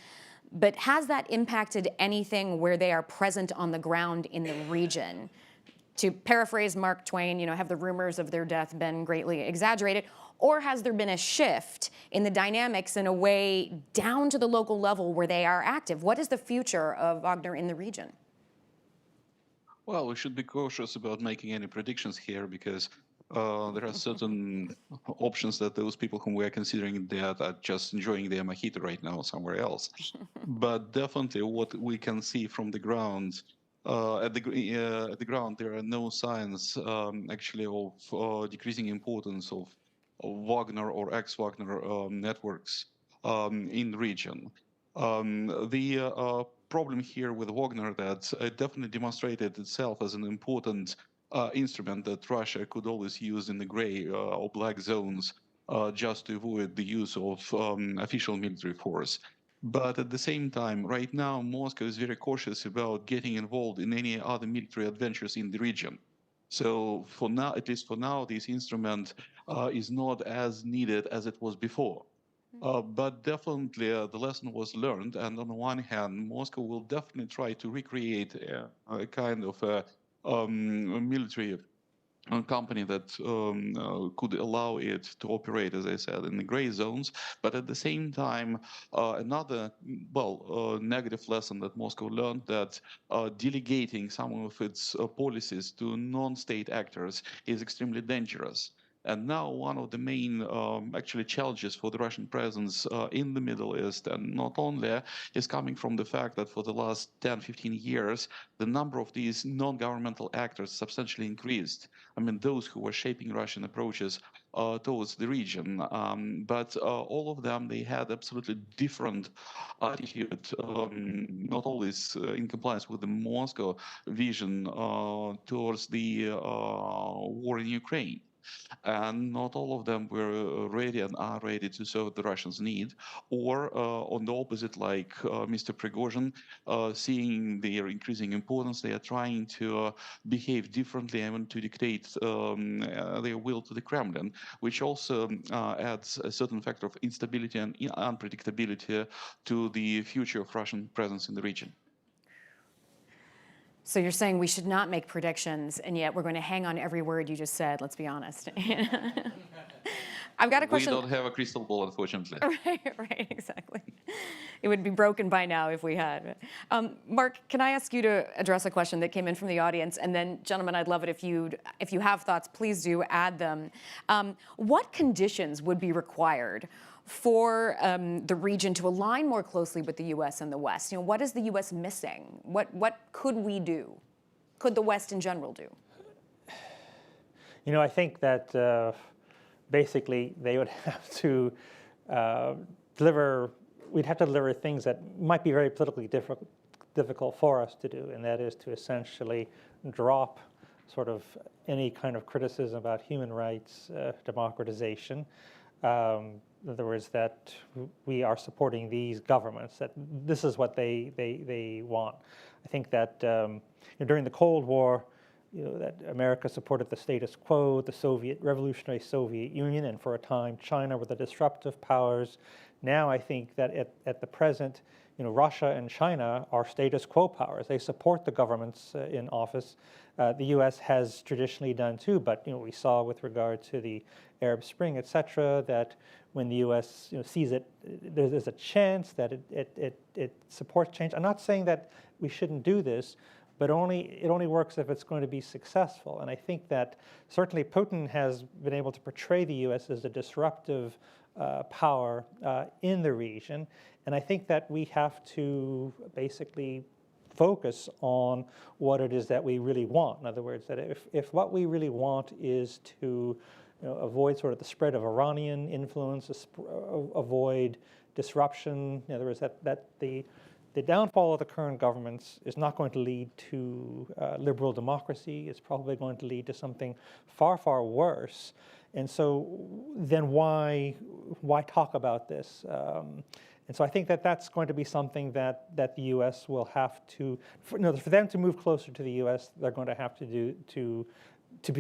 But has that impacted anything where they are present on the ground in the region? To paraphrase Mark Twain, have the rumors of their death been greatly exaggerated? Or has there been a shift in the dynamics in a way down to the local level where they are active? What is the future of Wagner in the region? Well, we should be cautious about making any predictions here because there are certain options that those people whom we are considering dead are just enjoying their mojito right now somewhere else. But definitely what we can see from the ground, at the ground, there are no signs actually of decreasing importance of Wagner or ex-Wagner networks in the region. The problem here with Wagner that it definitely demonstrated itself as an important instrument that Russia could always use in the gray or black zones just to avoid the use of official military force. But at the same time, right now, Moscow is very cautious about getting involved in any other military adventures in the region. So for now, at least for now, this instrument is not as needed as it was before. But definitely the lesson was learned. And on the one hand, Moscow will definitely try to recreate a kind of a military company that could allow it to operate, as I said, in the gray zones. But at the same time, another, negative lesson that Moscow learned that delegating some of its policies to non-state actors is extremely dangerous. And now one of the main actually challenges for the Russian presence in the Middle East, and not only, is coming from the fact that for the last 10, 15 years, the number of these non-governmental actors substantially increased. I mean, those who were shaping Russian approaches towards the region. But all of them, they had absolutely different attitude, not always in compliance with the Moscow vision towards the war in Ukraine. And not all of them were ready and are ready to serve the Russians' need, or on the opposite, like Mr. Prigozhin, seeing their increasing importance, they are trying to behave differently and to dictate their will to the Kremlin, which also adds a certain factor of instability and unpredictability to the future of Russian presence in the region. So you're saying we should not make predictions, and yet we're going to hang on every word you just said, let's be honest. I've got a question. We don't have a crystal ball, unfortunately. Right, exactly. It would be broken by now if we had. Mark, can I ask you to address a question that came in from the audience? And then, gentlemen, I'd love it if you have thoughts, please do add them. What conditions would be required for the region to align more closely with the U.S. and the West? What is the U.S. missing? What could we do? Could the West in general do? I think that basically they would have to we'd have to deliver things that might be very politically difficult for us to do, and that is to essentially drop sort of any kind of criticism about human rights, democratization. In other words, that we are supporting these governments, that this is what they want. I think that during the Cold War, that America supported the status quo, the revolutionary Soviet Union, and for a time China were the disruptive powers. Now I think that at the present, Russia and China are status quo powers. They support the governments in office. The U.S. has traditionally done too, but we saw with regard to the Arab Spring, et cetera, that when the U.S. sees it, there's a chance that it supports change. I'm not saying that we shouldn't do this, but it only works if it's going to be successful. And I think that certainly Putin has been able to portray the U.S. as a disruptive power in the region. And I think that we have to basically focus on what it is that we really want. In other words, that if what we really want is to avoid sort of the spread of Iranian influence, avoid disruption, in other words, that the downfall of the current governments is not going to lead to liberal democracy. It's probably going to lead to something far, far worse. And so then why talk about this? And so I think that that's going to be something that the U.S. will have to, for them to move closer to the U.S., they're going to have to do to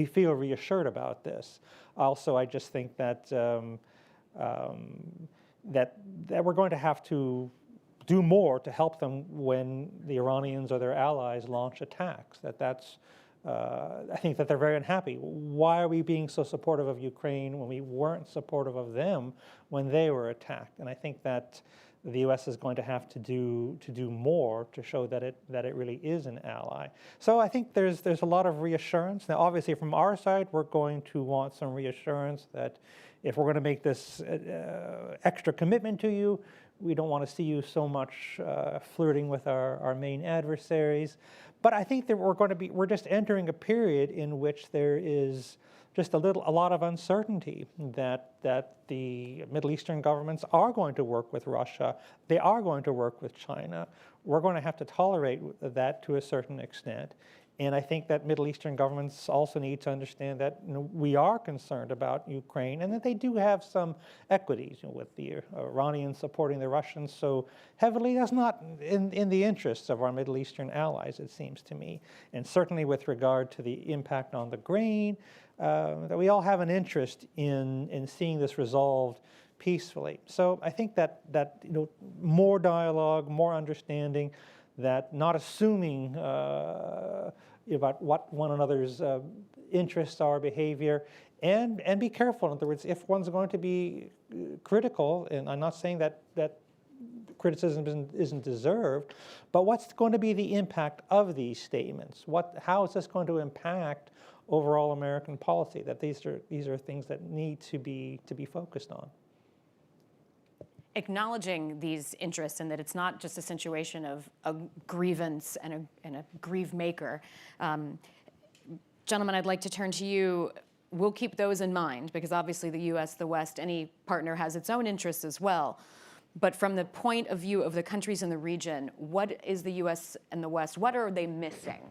feel reassured about this. Also, I just think that that we're going to have to do more to help them when the Iranians or their allies launch attacks. I think that they're very unhappy. Why are we being so supportive of Ukraine when we weren't supportive of them when they were attacked? And I think that the U.S. is going to have to do more to show that it really is an ally. So I think there's a lot of reassurance. Now, obviously, from our side, we're going to want some reassurance that if we're going to make this extra commitment to you, we don't want to see you so much flirting with our main adversaries. But I think that we're just entering a period in which there is just a lot of uncertainty that the Middle Eastern governments are going to work with Russia. They are going to work with China. We're going to have to tolerate that to a certain extent. And I think that Middle Eastern governments also need to understand that we are concerned about Ukraine and that they do have some equities with the Iranians supporting the Russians so heavily. That's not in the interests of our Middle Eastern allies, it seems to me. And certainly with regard to the impact on the grain, that we all have an interest in seeing this resolved peacefully. So I think that more dialogue, more understanding, that not assuming about what one another's interests are, behavior, and be careful. In other words, if one's going to be critical, and I'm not saying that criticism isn't deserved, but what's going to be the impact of these statements? How is this going to impact overall American policy? That these are things that need to be focused on. Acknowledging these interests and that it's not just a situation of a grievance and a grieve maker. Gentlemen, I'd like to turn to you. We'll keep those in mind because obviously the U.S., the West, any partner has its own interests as well. But from the point of view of the countries in the region, what is the U.S. and the West, what are they missing?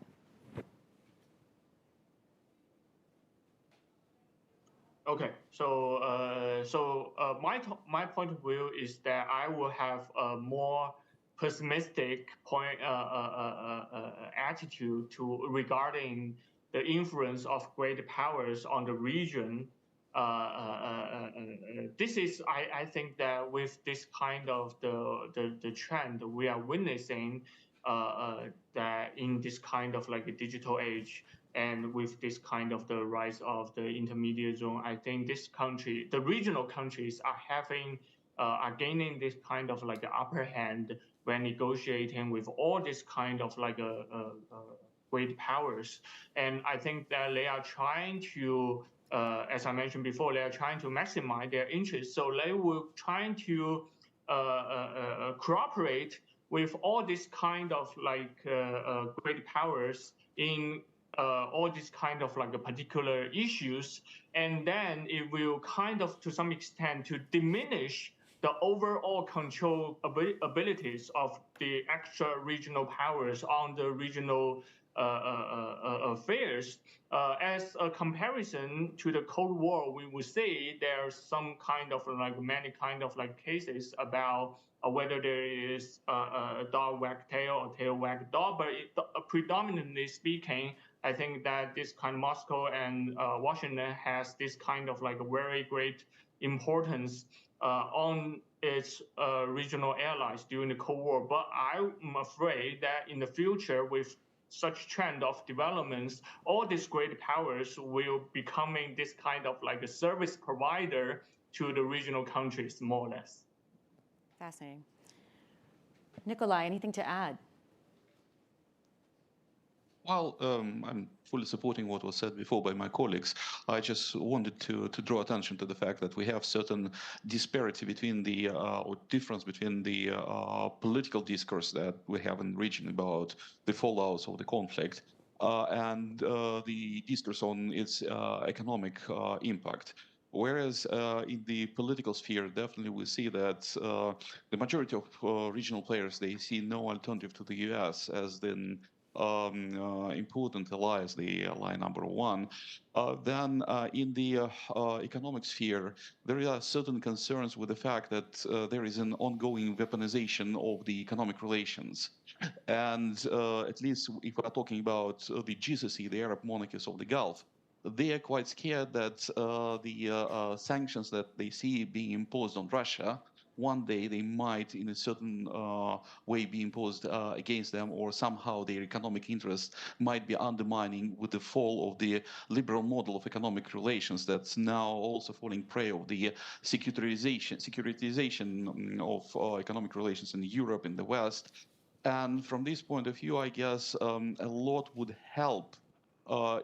Okay, so my point of view is that I will have a more pessimistic attitude regarding the influence of great powers on the region. This is, I think that with this kind of the trend we are witnessing, that in this kind of like a digital age, and with this kind of the rise of the intermediate zone, I think the regional countries are gaining this kind of like upper hand when negotiating with all this kind of like great powers. And I think that they are trying to, as I mentioned before, they are trying to maximize their interests. So they will trying to cooperate with all this kind of like great powers in all these kind of like particular issues, and then it will kind of to some extent to diminish the overall control abilities of the extra regional powers on the regional affairs. As a comparison to the Cold War, we would say there's some kind of like many kind of like cases about whether there is a dog wag tail or tail wag dog, but predominantly speaking, I think that this kind of Moscow and Washington has this kind of like a very great importance on its regional allies during the Cold War. But I'm afraid that in the future, with such trend of developments, all these great powers will becoming this kind of like a service provider to the regional countries, more or less. Fascinating. Nikolai, anything to add? Well, I'm fully supporting what was said before by my colleagues. I just wanted to draw attention to the fact that we have certain disparity between the, or difference between the political discourse that we have in the region about the fallouts of the conflict and the discourse on its economic impact. Whereas in the political sphere, definitely we see that the majority of regional players, they see no alternative to the U.S. as the important allies, the ally number one. Then in the economic sphere, there are certain concerns with the fact that there is an ongoing weaponization of the economic relations. And at least if we're talking about the GCC, the Arab monarchies of the Gulf, they are quite scared that the sanctions that they see being imposed on Russia, one day they might in a certain way be imposed against them, or somehow their economic interests might be undermining with the fall of the liberal model of economic relations that's now also falling prey of the securitization of economic relations in Europe, in the West. And from this point of view, I guess a lot would help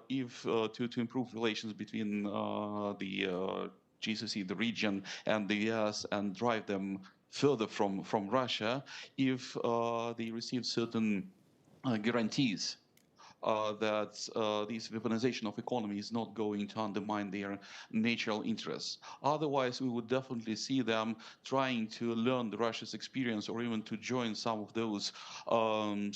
if to improve relations between the GCC, the region, and the U.S. and drive them further from Russia if they receive certain guarantees that this weaponization of economy is not going to undermine their natural interests. Otherwise, we would definitely see them trying to learn Russia's experience or even to join some of those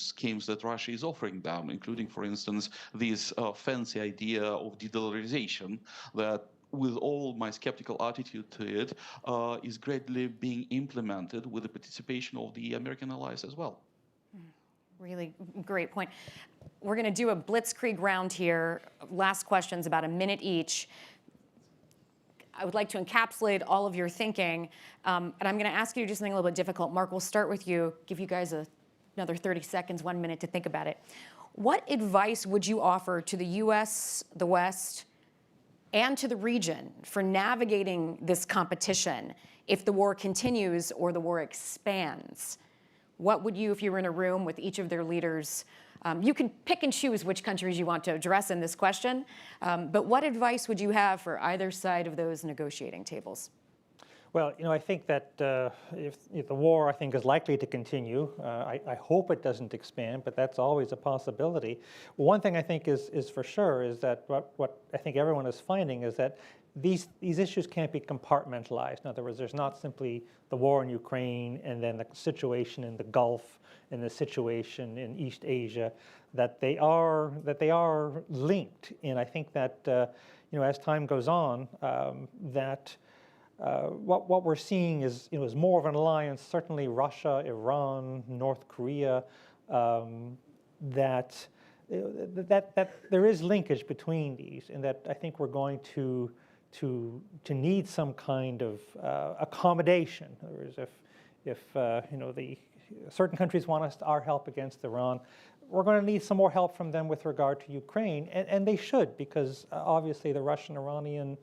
schemes that Russia is offering them, including, for instance, this fancy idea of de-dollarization that, with all my skeptical attitude to it, is greatly being implemented with the participation of the American allies as well. Really great point. We're going to do a blitzkrieg round here. Last questions, about a minute each. I would like to encapsulate all of your thinking, and I'm going to ask you to do something a little bit difficult. Mark, we'll start with you, give you guys another 30 seconds, 1 minute to think about it. What advice would you offer to the U.S., the West, and to the region for navigating this competition if the war continues or the war expands? What would you, if you were in a room with each of their leaders, you can pick and choose which countries you want to address in this question, but what advice would you have for either side of those negotiating tables? Well, I think that if the war, I think, is likely to continue. I hope it doesn't expand, but that's always a possibility. One thing I think is for sure is that what I think everyone is finding is that these issues can't be compartmentalized. In other words, there's not simply the war in Ukraine and then the situation in the Gulf and the situation in East Asia, that they are linked. And I think that as time goes on, that what we're seeing is more of an alliance. Certainly, Russia, Iran, North Korea, that there is linkage between these, and that I think we're going to need some kind of accommodation. In other words, if the certain countries want our help against Iran, we're going to need some more help from them with regard to Ukraine, and they should, because obviously the Russian-Iranian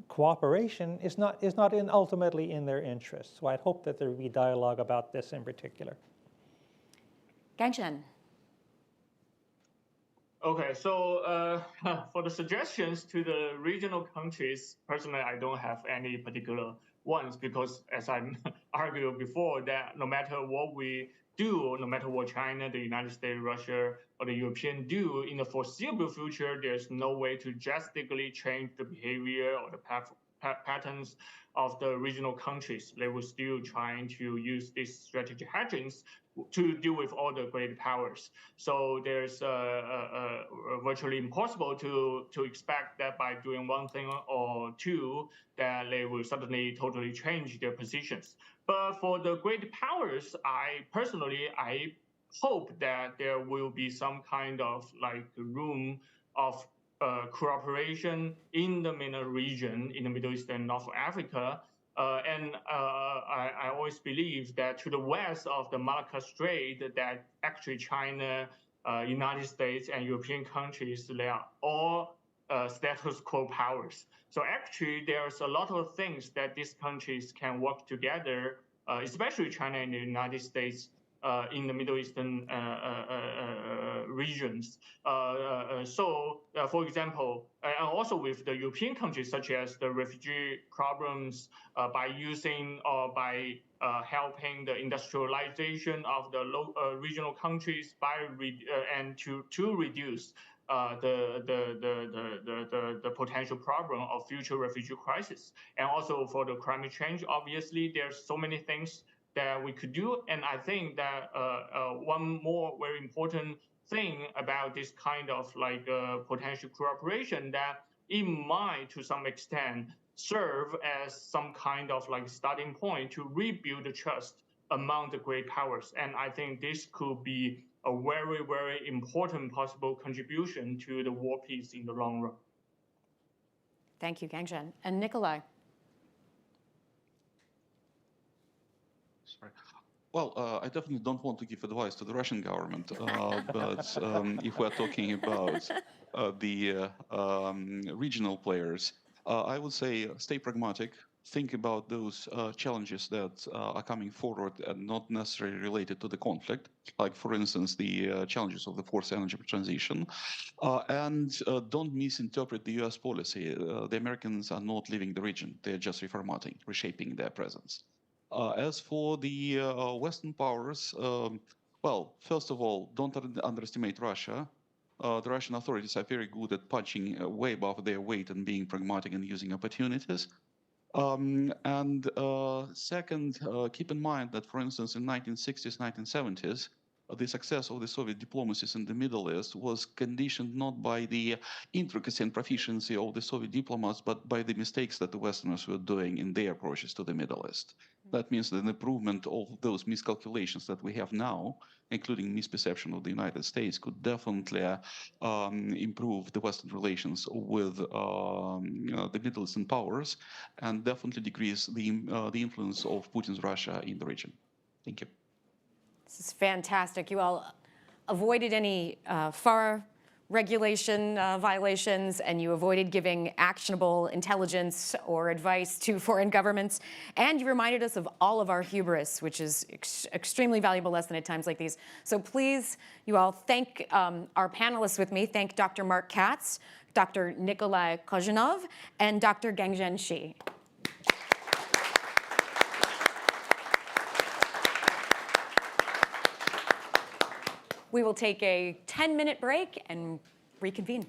cooperation is not ultimately in their interests. So I'd hope that there would be dialogue about this in particular. Gangshan. Okay, so for the suggestions to the regional countries, personally, I don't have any particular ones, because as I argued before, that no matter what we do, no matter what China, the United States, Russia, or the European do, in the foreseeable future, there's no way to drastically change the behavior or the patterns of the regional countries. They will still trying to use these strategic hedgings to deal with all the great powers. So there's virtually impossible to expect that by doing one thing or two, that they will suddenly totally change their positions. But for the great powers, I hope that there will be some kind of room of cooperation in the MENA region, in the Middle East and North Africa. And I always believe that to the west of the Malacca Strait, that actually China, United States, and European countries, they are all status quo powers. So actually, there's a lot of things that these countries can work together, especially China and the United States, in the Middle Eastern regions. For example, and also with the European countries, such as the refugee problems, by using or by helping the industrialization of the regional countries and to reduce the potential problem of future refugee crisis. And also for the climate change, obviously, there's so many things that we could do. And I think that one more very important thing about this kind of like potential cooperation, that it might to some extent serve as some kind of like starting point to rebuild the trust among the great powers. And I think this could be a very, very important possible contribution to the war peace in the long run. Thank you, Gangzhen. And Nikolai. Sorry. Well, I definitely don't want to give advice to the Russian government, but if we're talking about the regional players, I would say stay pragmatic. Think about those challenges that are coming forward and not necessarily related to the conflict, like, for instance, the challenges of the forced energy transition. And don't misinterpret the US policy. The Americans are not leaving the region. They're just reformatting, reshaping their presence. As for the Western powers, well, first of all, don't underestimate Russia. The Russian authorities are very good at punching way above their weight and being pragmatic and using opportunities. And second, keep in mind that, for instance, in 1960s, 1970s, the success of the Soviet diplomacies in the Middle East was conditioned not by the intricacy and proficiency of the Soviet diplomats, but by the mistakes that the Westerners were doing in their approaches to the Middle East. That means that an improvement of those miscalculations that we have now, including misperception of the United States, could definitely improve the Western relations with the Middle Eastern powers, and definitely decrease the influence of Putin's Russia in the region. Thank you. This is fantastic. You all avoided any FAR regulation violations, and you avoided giving actionable intelligence or advice to foreign governments. And you reminded us of all of our hubris, which is extremely valuable lesson at times like these. So please, you all, thank our panelists with me. Thank Dr. Mark Katz, Dr. Nikolai Kozhinov, and Dr. Gangzhen Shi. We will take a 10-minute break and reconvene.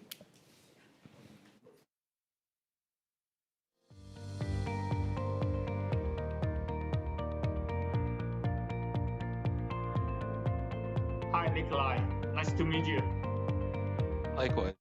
Hi, Nikolai. Nice to meet you. Likewise.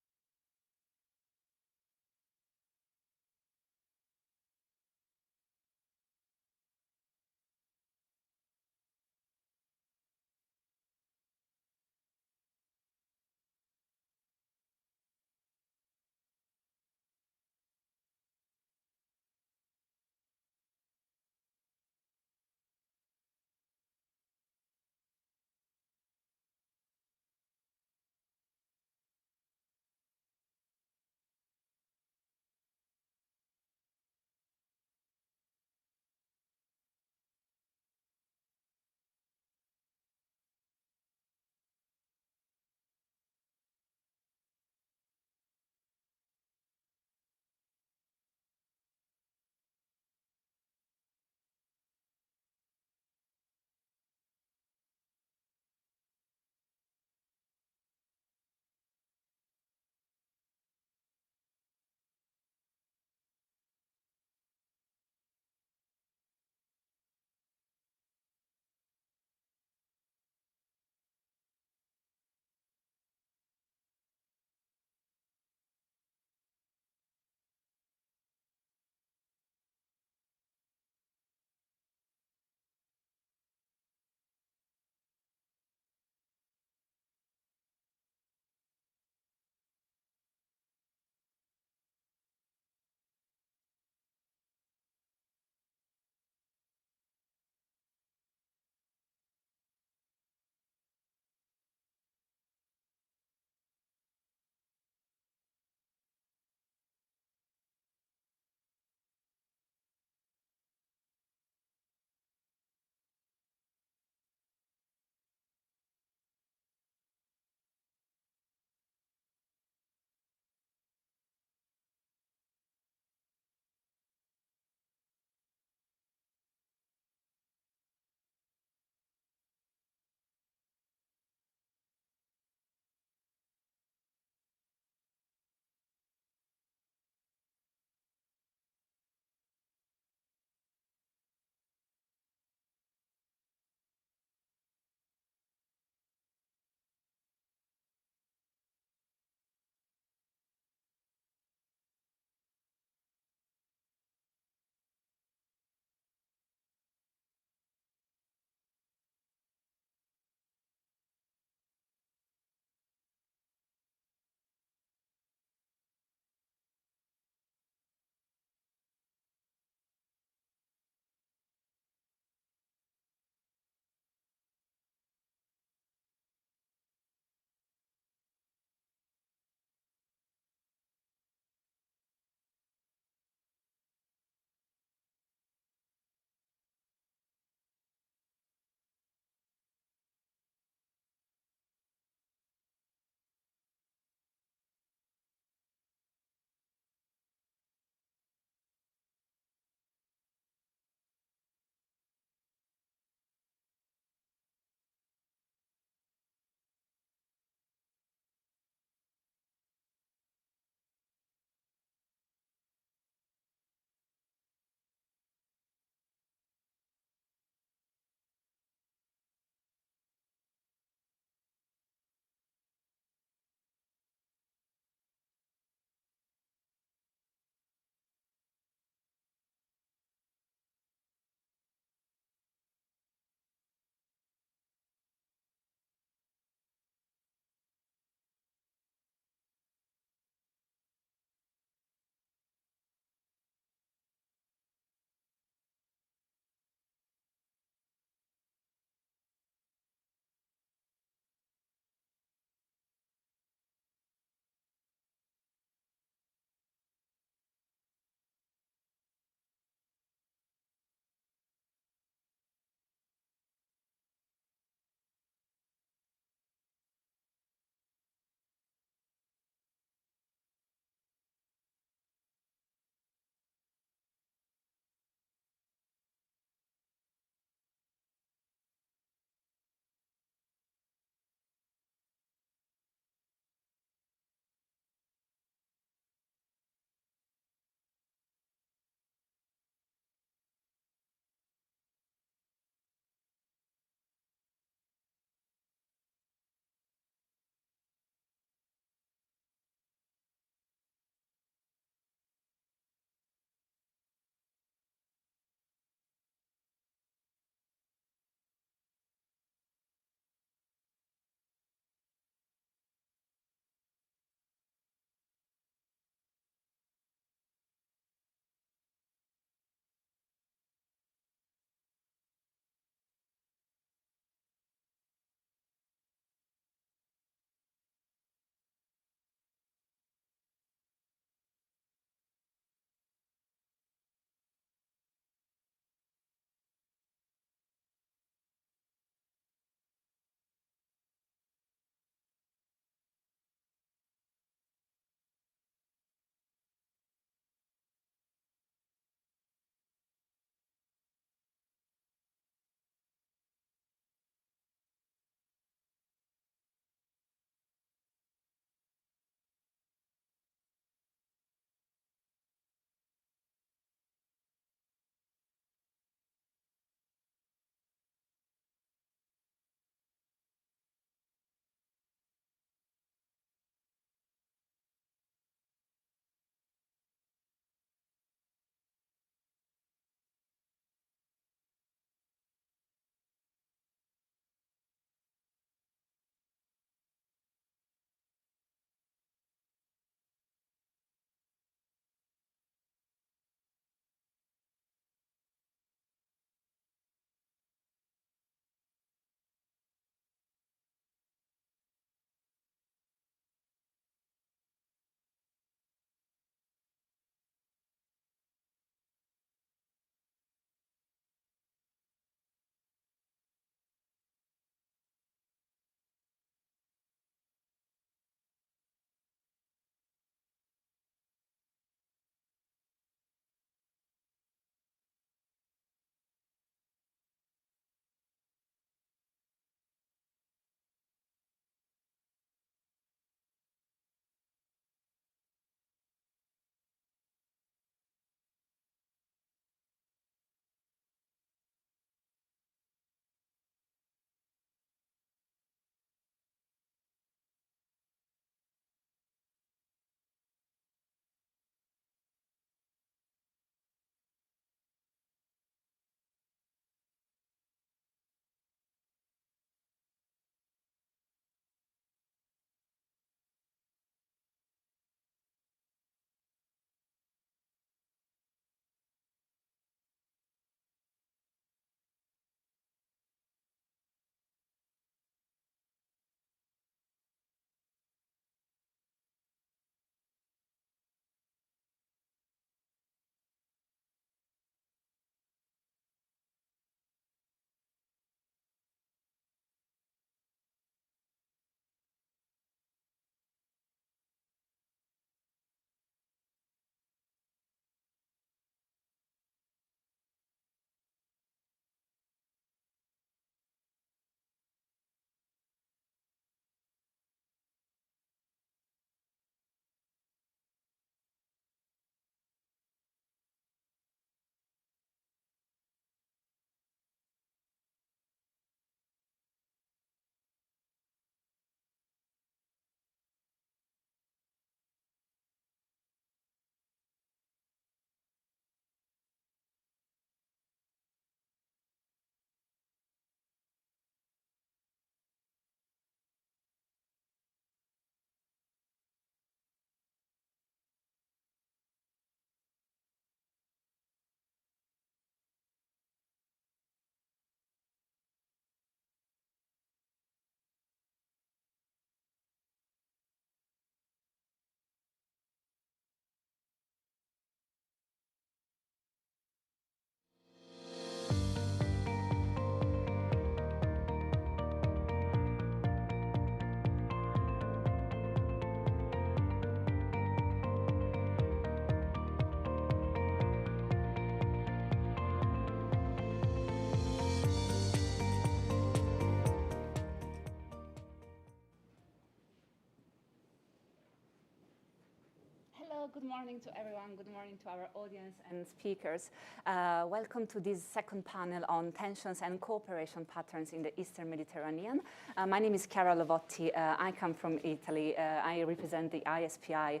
good morning to everyone. Good morning to our audience and speakers. Welcome to this second panel on tensions and cooperation patterns in the Eastern Mediterranean. My name is Chiara Lovotti. I come from Italy. I represent the ISPI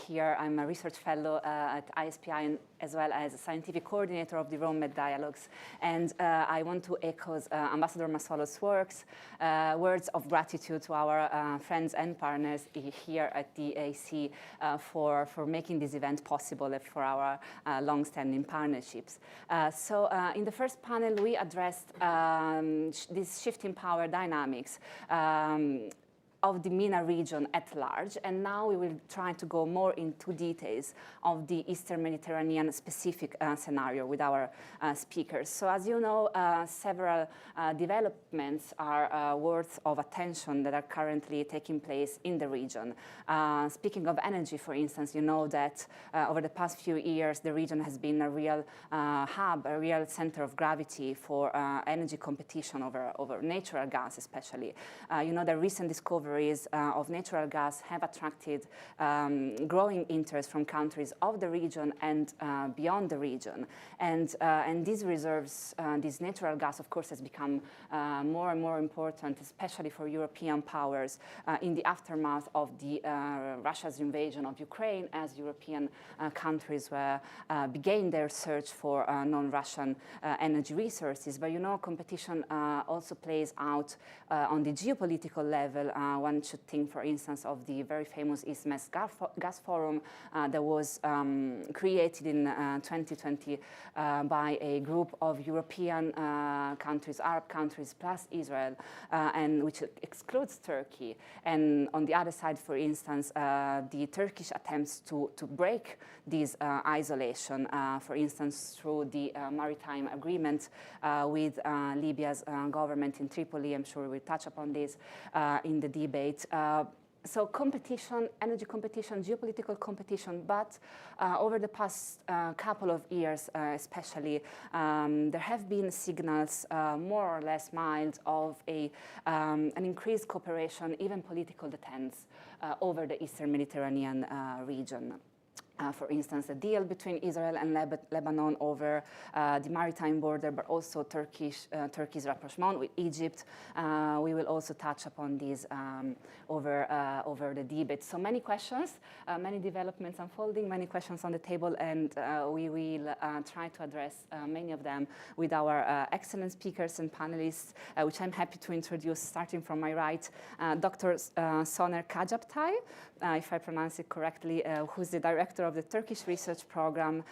here. I'm a research fellow at ISPI and as well as a scientific coordinator of the Rome Med Dialogues. And I want to echo Ambassador Massolo's words of gratitude to our friends and partners here at the AC for making this event possible and for our long-standing partnerships. So in the first panel, we addressed this shifting power dynamics of the MENA region at large, and now we will try to go more into details of the Eastern Mediterranean specific scenario with our speakers. So as you know, several developments are worth of attention that are currently taking place in the region. Speaking of energy, for instance, you know that over the past few years, the region has been a real hub, a real center of gravity for energy competition over natural gas, especially. You know, the recent discoveries of natural gas have attracted growing interest from countries of the region and beyond the region. And these reserves, this natural gas, of course, has become more and more important, especially for European powers in the aftermath of Russia's invasion of Ukraine, as European countries began their search for non-Russian energy resources. But you know, competition also plays out on the geopolitical level. One should think, for instance, of the very famous East-Med Gas Forum that was created in 2020 by a group of European countries, Arab countries, plus Israel, and which excludes Turkey. And on the other side, for instance, the Turkish attempts to break this isolation, for instance, through the maritime agreement with Libya's government in Tripoli. I'm sure we'll touch upon this in the debate. So competition, energy competition, geopolitical competition, but over the past couple of years especially, there have been signals, more or less mild, of an increased cooperation, even political detente, over the Eastern Mediterranean region. For instance, a deal between Israel and Lebanon over the maritime border, but also Turkey's rapprochement with Egypt. We will also touch upon these over the debate. So many questions, many developments unfolding, many questions on the table, and we will try to address many of them with our excellent speakers and panelists, which I'm happy to introduce, starting from my right, Dr. Soner Kajaptai, if I pronounce it correctly, who's the director of the Turkish Research Program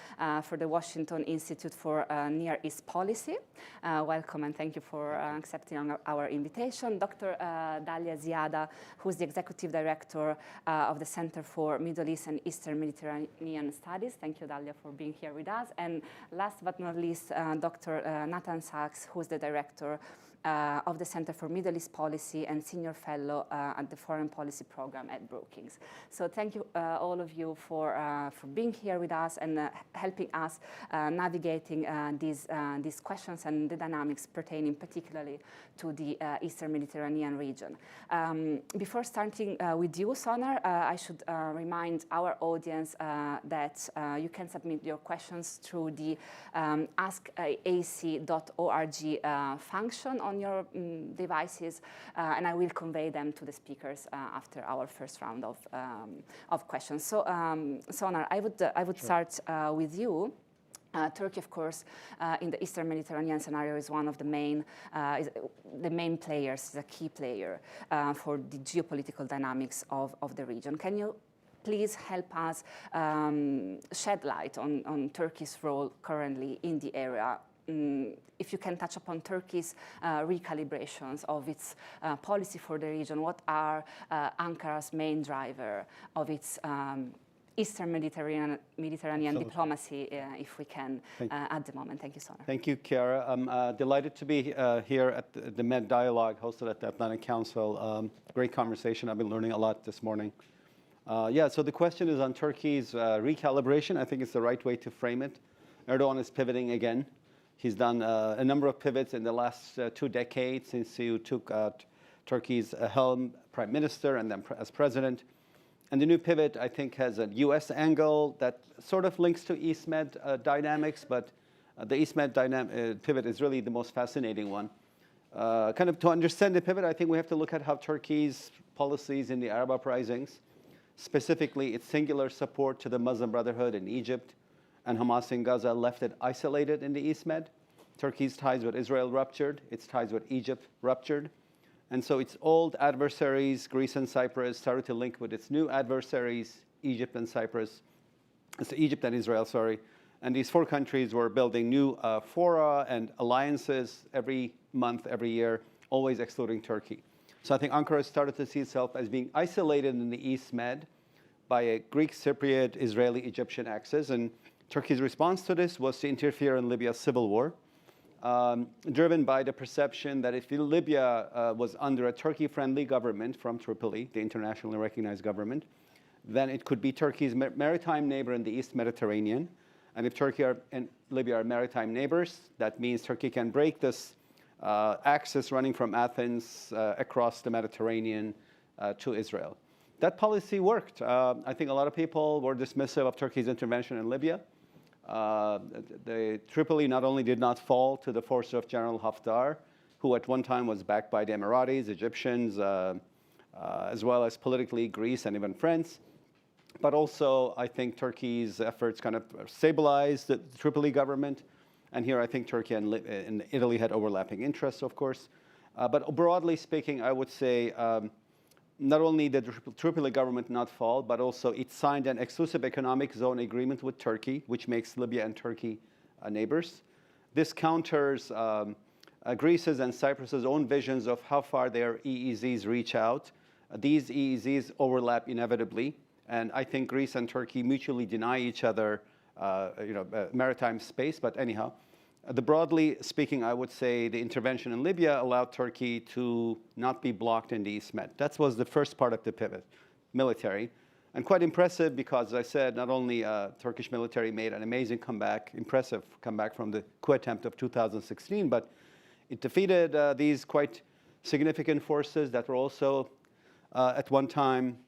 for the Washington Institute for Near East Policy. Welcome and thank you for accepting our invitation. Dr. Dalia Ziada, who's the Executive Director of the Center for Middle East and Eastern Mediterranean Studies. Thank you, Dalia, for being here with us. And last but not least, Dr. Nathan Sachs, who's the Director of the Center for Middle East Policy and Senior Fellow at the Foreign Policy Program at Brookings. So thank you, all of you, for being here with us and helping us navigating these questions and the dynamics pertaining particularly to the Eastern Mediterranean region. Before starting with you, Soner, I should remind our audience that you can submit your questions through the askac.org function on your devices, and I will convey them to the speakers after our first round of questions. So, Soner, I would start with you. Turkey, of course, in the Eastern Mediterranean scenario is one of the main players, the key player for the geopolitical dynamics of the region. Can you please help us shed light on Turkey's role currently in the area? If you can touch upon Turkey's recalibrations of its policy for the region, what are Ankara's main driver of its Eastern Mediterranean diplomacy, if we can, at the moment? Thank you, Soner. Thank you, Chiara. I'm delighted to be here at the Med Dialogue hosted at the Atlantic Council. Great conversation. I've been learning a lot this morning. So the question is on Turkey's recalibration. I think it's the right way to frame it. Erdogan is pivoting again. He's done a number of pivots in the last 2 decades since he took Turkey's helm prime minister and then as president. And the new pivot, I think, has a U.S. angle that sort of links to East-Med dynamics, but the East-Med pivot is really the most fascinating one. Kind of to understand the pivot, I think we have to look at how Turkey's policies in the Arab uprisings, specifically its singular support to the Muslim Brotherhood in Egypt and Hamas in Gaza, left it isolated in the East-Med. Turkey's ties with Israel ruptured, its ties with Egypt ruptured. And so its old adversaries, Greece and Cyprus, started to link with its new adversaries, Egypt and Israel, sorry. And these four countries were building new fora and alliances every month, every year, always excluding Turkey. So I think Ankara started to see itself as being isolated in the East-Med by a Greek, Cypriot, Israeli, Egyptian axis. And Turkey's response to this was to interfere in Libya's civil war, driven by the perception that if Libya was under a Turkey-friendly government from Tripoli, the internationally recognized government, then it could be Turkey's maritime neighbor in the East Mediterranean. And if Turkey and Libya are maritime neighbors, that means Turkey can break this axis running from Athens across the Mediterranean to Israel. That policy worked. I think a lot of people were dismissive of Turkey's intervention in Libya. Tripoli not only did not fall to the force of General Haftar, who at one time was backed by the Emiratis, Egyptians, as well as politically Greece and even France, but also I think Turkey's efforts kind of stabilized the Tripoli government. And here I think Turkey and Italy had overlapping interests, of course. But broadly speaking, I would say not only did the Tripoli government not fall, but also it signed an exclusive economic zone agreement with Turkey, which makes Libya and Turkey neighbors. This counters Greece's and Cyprus's own visions of how far their EEZs reach out. These EEZs overlap inevitably, and I think Greece and Turkey mutually deny each other maritime space. But anyhow, broadly speaking, I would say the intervention in Libya allowed Turkey to not be blocked in the East-Med. That was the first part of the pivot, military. And quite impressive because, as I said, not only Turkish military made an amazing comeback, impressive comeback from the coup attempt of 2016, but it defeated these quite significant forces that were also at one time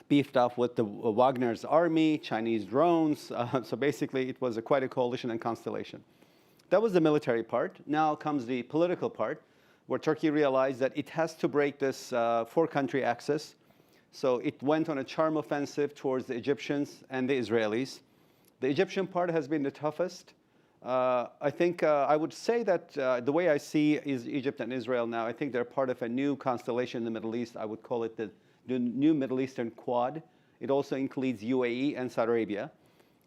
beefed up with the Wagner's army, Chinese drones. So basically, it was quite a coalition and constellation. That was the military part. Now comes the political part, where Turkey realized that it has to break this four-country axis. So it went on a charm offensive towards the Egyptians and the Israelis. The Egyptian part has been the toughest. I think I would say that the way I see is Egypt and Israel now, I think they're part of a new constellation in the Middle East. I would call it the new Middle Eastern Quad. It also includes U.A.E. and Saudi Arabia.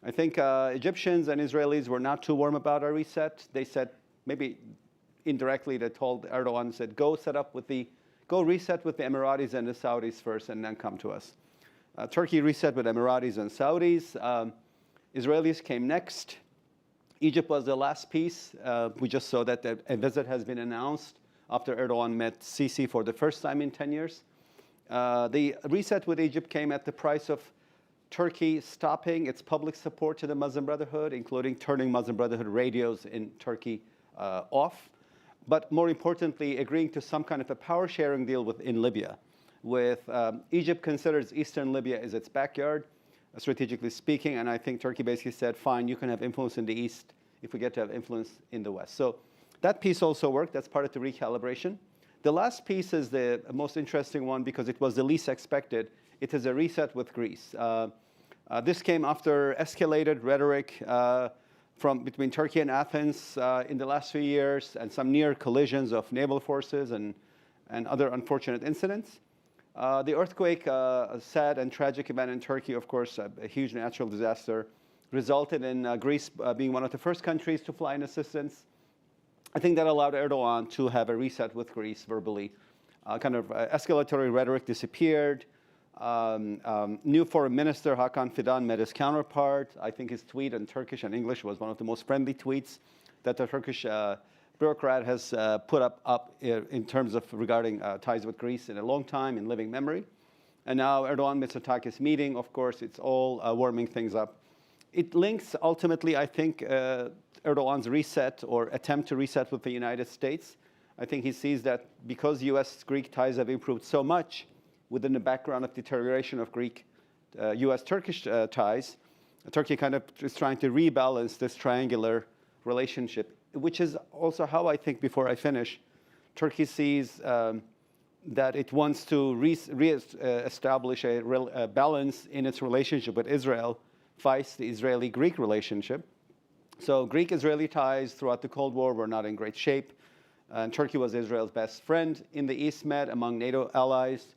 I think Egyptians and Israelis were not too warm about our reset. They said, maybe indirectly, they told Erdogan, said, go reset with the Emiratis and the Saudis first and then come to us. Turkey reset with Emiratis and Saudis. Israelis came next. Egypt was the last piece. We just saw that a visit has been announced after Erdogan met Sisi for the first time in 10 years. The reset with Egypt came at the price of Turkey stopping its public support to the Muslim Brotherhood, including turning Muslim Brotherhood radios in Turkey off. But more importantly, agreeing to some kind of a power sharing deal in Libya. With Egypt considers Eastern Libya as its backyard, strategically speaking, and I think Turkey basically said, fine, you can have influence in the East if we get to have influence in the West. So that piece also worked. That's part of the recalibration. The last piece is the most interesting one because it was the least expected. It is a reset with Greece. This came after escalated rhetoric between Turkey and Athens in the last few years and some near collisions of naval forces and other unfortunate incidents. The earthquake, a sad and tragic event in Turkey, of course, a huge natural disaster, resulted in Greece being one of the first countries to fly in assistance. I think that allowed Erdogan to have a reset with Greece verbally. Escalatory rhetoric disappeared. New foreign minister Hakan Fidan met his counterpart. I think his tweet in Turkish and English was one of the most friendly tweets that the Turkish bureaucrat has put up in terms of regarding ties with Greece in a long time, in living memory. And now Erdogan Mitsotakis meeting, of course, it's all warming things up. It links ultimately, I think, Erdogan's reset or attempt to reset with the United States. I think he sees that because U.S.-Greek ties have improved so much within the background of deterioration of Greek U.S.-Turkish ties, Turkey kind of is trying to rebalance this triangular relationship, which is also how I think, before I finish, Turkey sees that it wants to re-establish a real balance in its relationship with Israel, vice the Israeli-Greek relationship. So Greek-Israeli ties throughout the Cold War were not in great shape. And Turkey was Israel's best friend in the East Med among NATO allies.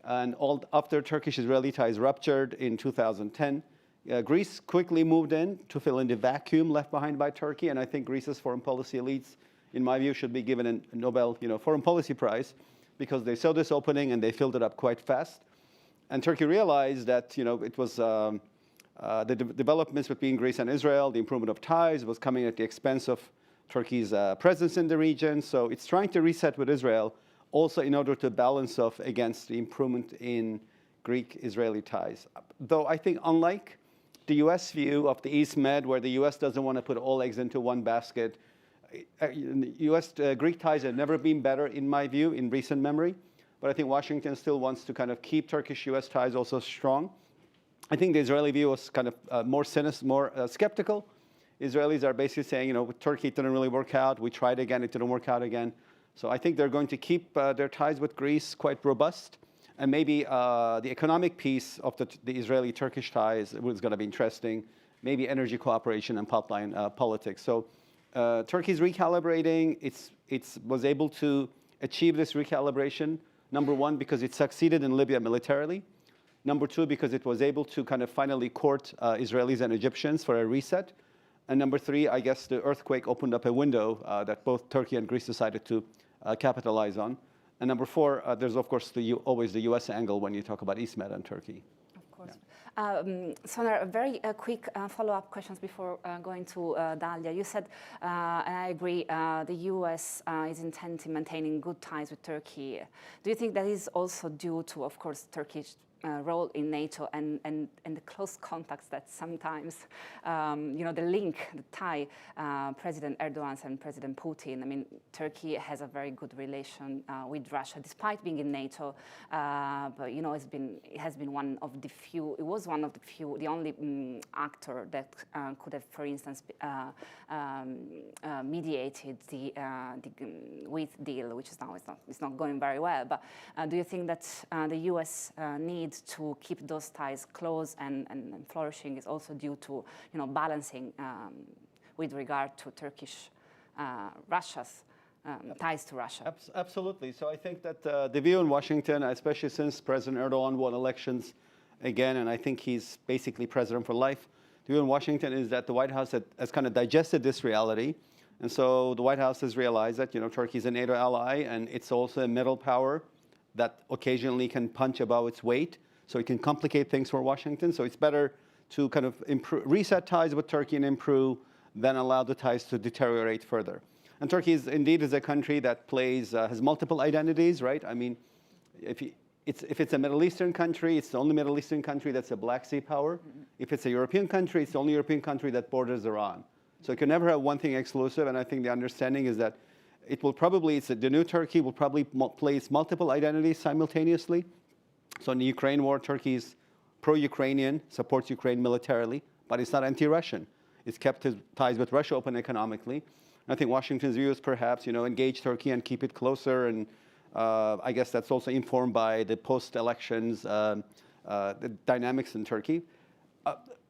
And after Turkish-Israeli ties ruptured in 2010, Greece quickly moved in to fill in the vacuum left behind by Turkey. And I think Greece's foreign policy elites, in my view, should be given a Nobel Foreign Policy Prize, because they saw this opening and they filled it up quite fast. And Turkey realized that it was the developments between Greece and Israel, the improvement of ties, was coming at the expense of Turkey's presence in the region. So it's trying to reset with Israel, also in order to balance off against the improvement in Greek-Israeli ties. Though I think, unlike the U.S. view of the East Med, where the U.S. doesn't want to put all eggs into one basket, U.S.-Greek ties have never been better, in my view, in recent memory. But I think Washington still wants to kind of keep Turkish-U.S. ties also strong. I think the Israeli view was kind of more skeptical. Israelis are basically saying, with Turkey, it didn't really work out. We tried again, it didn't work out again. So I think they're going to keep their ties with Greece quite robust. And maybe the economic piece of the Israeli-Turkish ties was going to be interesting. Maybe energy cooperation and pipeline politics. So Turkey's recalibrating. It was able to achieve this recalibration, number one, because it succeeded in Libya militarily. Number two, because it was able to kind of finally court Israelis and Egyptians for a reset. And number three, I guess the earthquake opened up a window that both Turkey and Greece decided to capitalize on. And number four, there's, of course, always the U.S. angle when you talk about East Med and Turkey. Of course. Soner, very quick follow-up questions before going to Dalia. You said, and I agree, the U.S. Is intent in maintaining good ties with Turkey. Do you think that is also due to, of course, Turkish role in NATO and the close contacts that sometimes, the link, the tie, President Erdogan and President Putin. I mean, Turkey has a very good relation with Russia, despite being in NATO. But it has been one of the few. It was one of the few, the only actor that could have, for instance, mediated the wheat deal, which is now it's not going very well. But do you think that the U.S. needs to keep those ties close and flourishing is also due to balancing with regard to Russia's ties to Russia? Absolutely. So I think that the view in Washington, especially since President Erdogan won elections again, and I think he's basically president for life, the view in Washington is that the White House has kind of digested this reality. And so the White House has realized that Turkey is a NATO ally, and it's also a middle power that occasionally can punch above its weight. So it can complicate things for Washington. So it's better to kind of reset ties with Turkey and improve than allow the ties to deteriorate further. And Turkey is indeed a country that has multiple identities, right? I mean, if it's a Middle Eastern country, it's the only Middle Eastern country that's a Black Sea power. If it's a European country, it's the only European country that borders Iran. So it can never have one thing exclusive. And I think the understanding is that the new Turkey will probably place multiple identities simultaneously. So in the Ukraine war, Turkey is pro-Ukrainian, supports Ukraine militarily, but it's not anti-Russian. It's kept his ties with Russia open economically. I think Washington's view is perhaps, engage Turkey and keep it closer. And I guess that's also informed by the post-elections the dynamics in Turkey.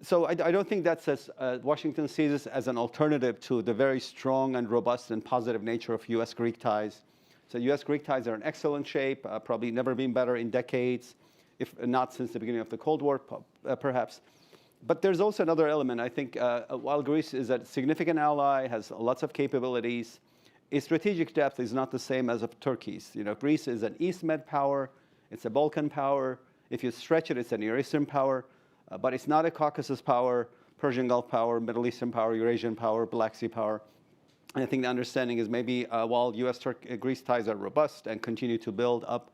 So I don't think that's Washington sees this as an alternative to the very strong and robust and positive nature of U.S.-Greek ties. So U.S.-Greek ties are in excellent shape, probably never been better in decades, if not since the beginning of the Cold War, perhaps. But there's also another element. I think while Greece is a significant ally, has lots of capabilities, its strategic depth is not the same as of Turkey's. Greece is an East Med power. It's a Balkan power. If you stretch it, it's a Near Eastern power. But it's not a Caucasus power, Persian Gulf power, Middle Eastern power, Eurasian power, Black Sea power. And I think the understanding is maybe while U.S.-Greece ties are robust and continue to build up,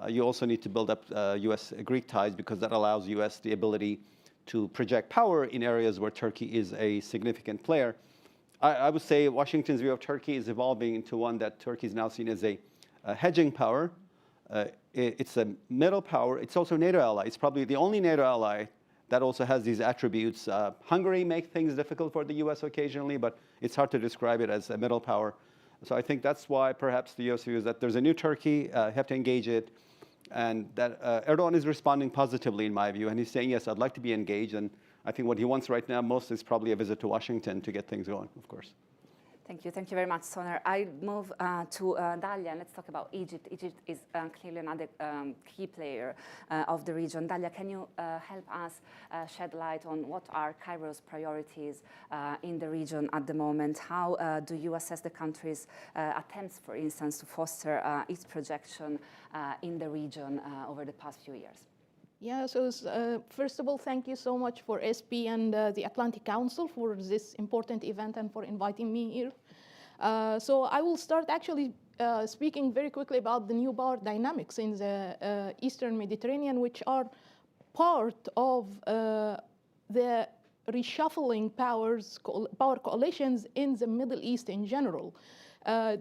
you also need to build up U.S.-Greek ties, because that allows U.S. the ability to project power in areas where Turkey is a significant player. I would say Washington's view of Turkey is evolving into one that Turkey is now seen as a hedging power, It's a middle power. It's also a NATO ally. It's probably the only NATO ally that also has these attributes. Hungary makes things difficult for the U.S. occasionally, but it's hard to describe it as a middle power. So I think that's why perhaps the U.S. views that there's a new Turkey, have to engage it, and that Erdogan is responding positively in my view, and he's saying, yes, I'd like to be engaged, and I think what he wants right now most is probably a visit to Washington to get things going, of course. Thank you very much, Soner. I move to Dalia, and let's talk about Egypt. Egypt is clearly another key player of the region. Dalia, can you help us shed light on what are Cairo's priorities in the region at the moment? How do you assess the country's attempts, for instance, to foster its projection in the region over the past few years? Yeah, so first of all, thank you so much for ISPI and the Atlantic Council for this important event and for inviting me here. So I will start actually speaking very quickly about the new power dynamics in the Eastern Mediterranean, which are part of the reshuffling power coalitions in the Middle East in general,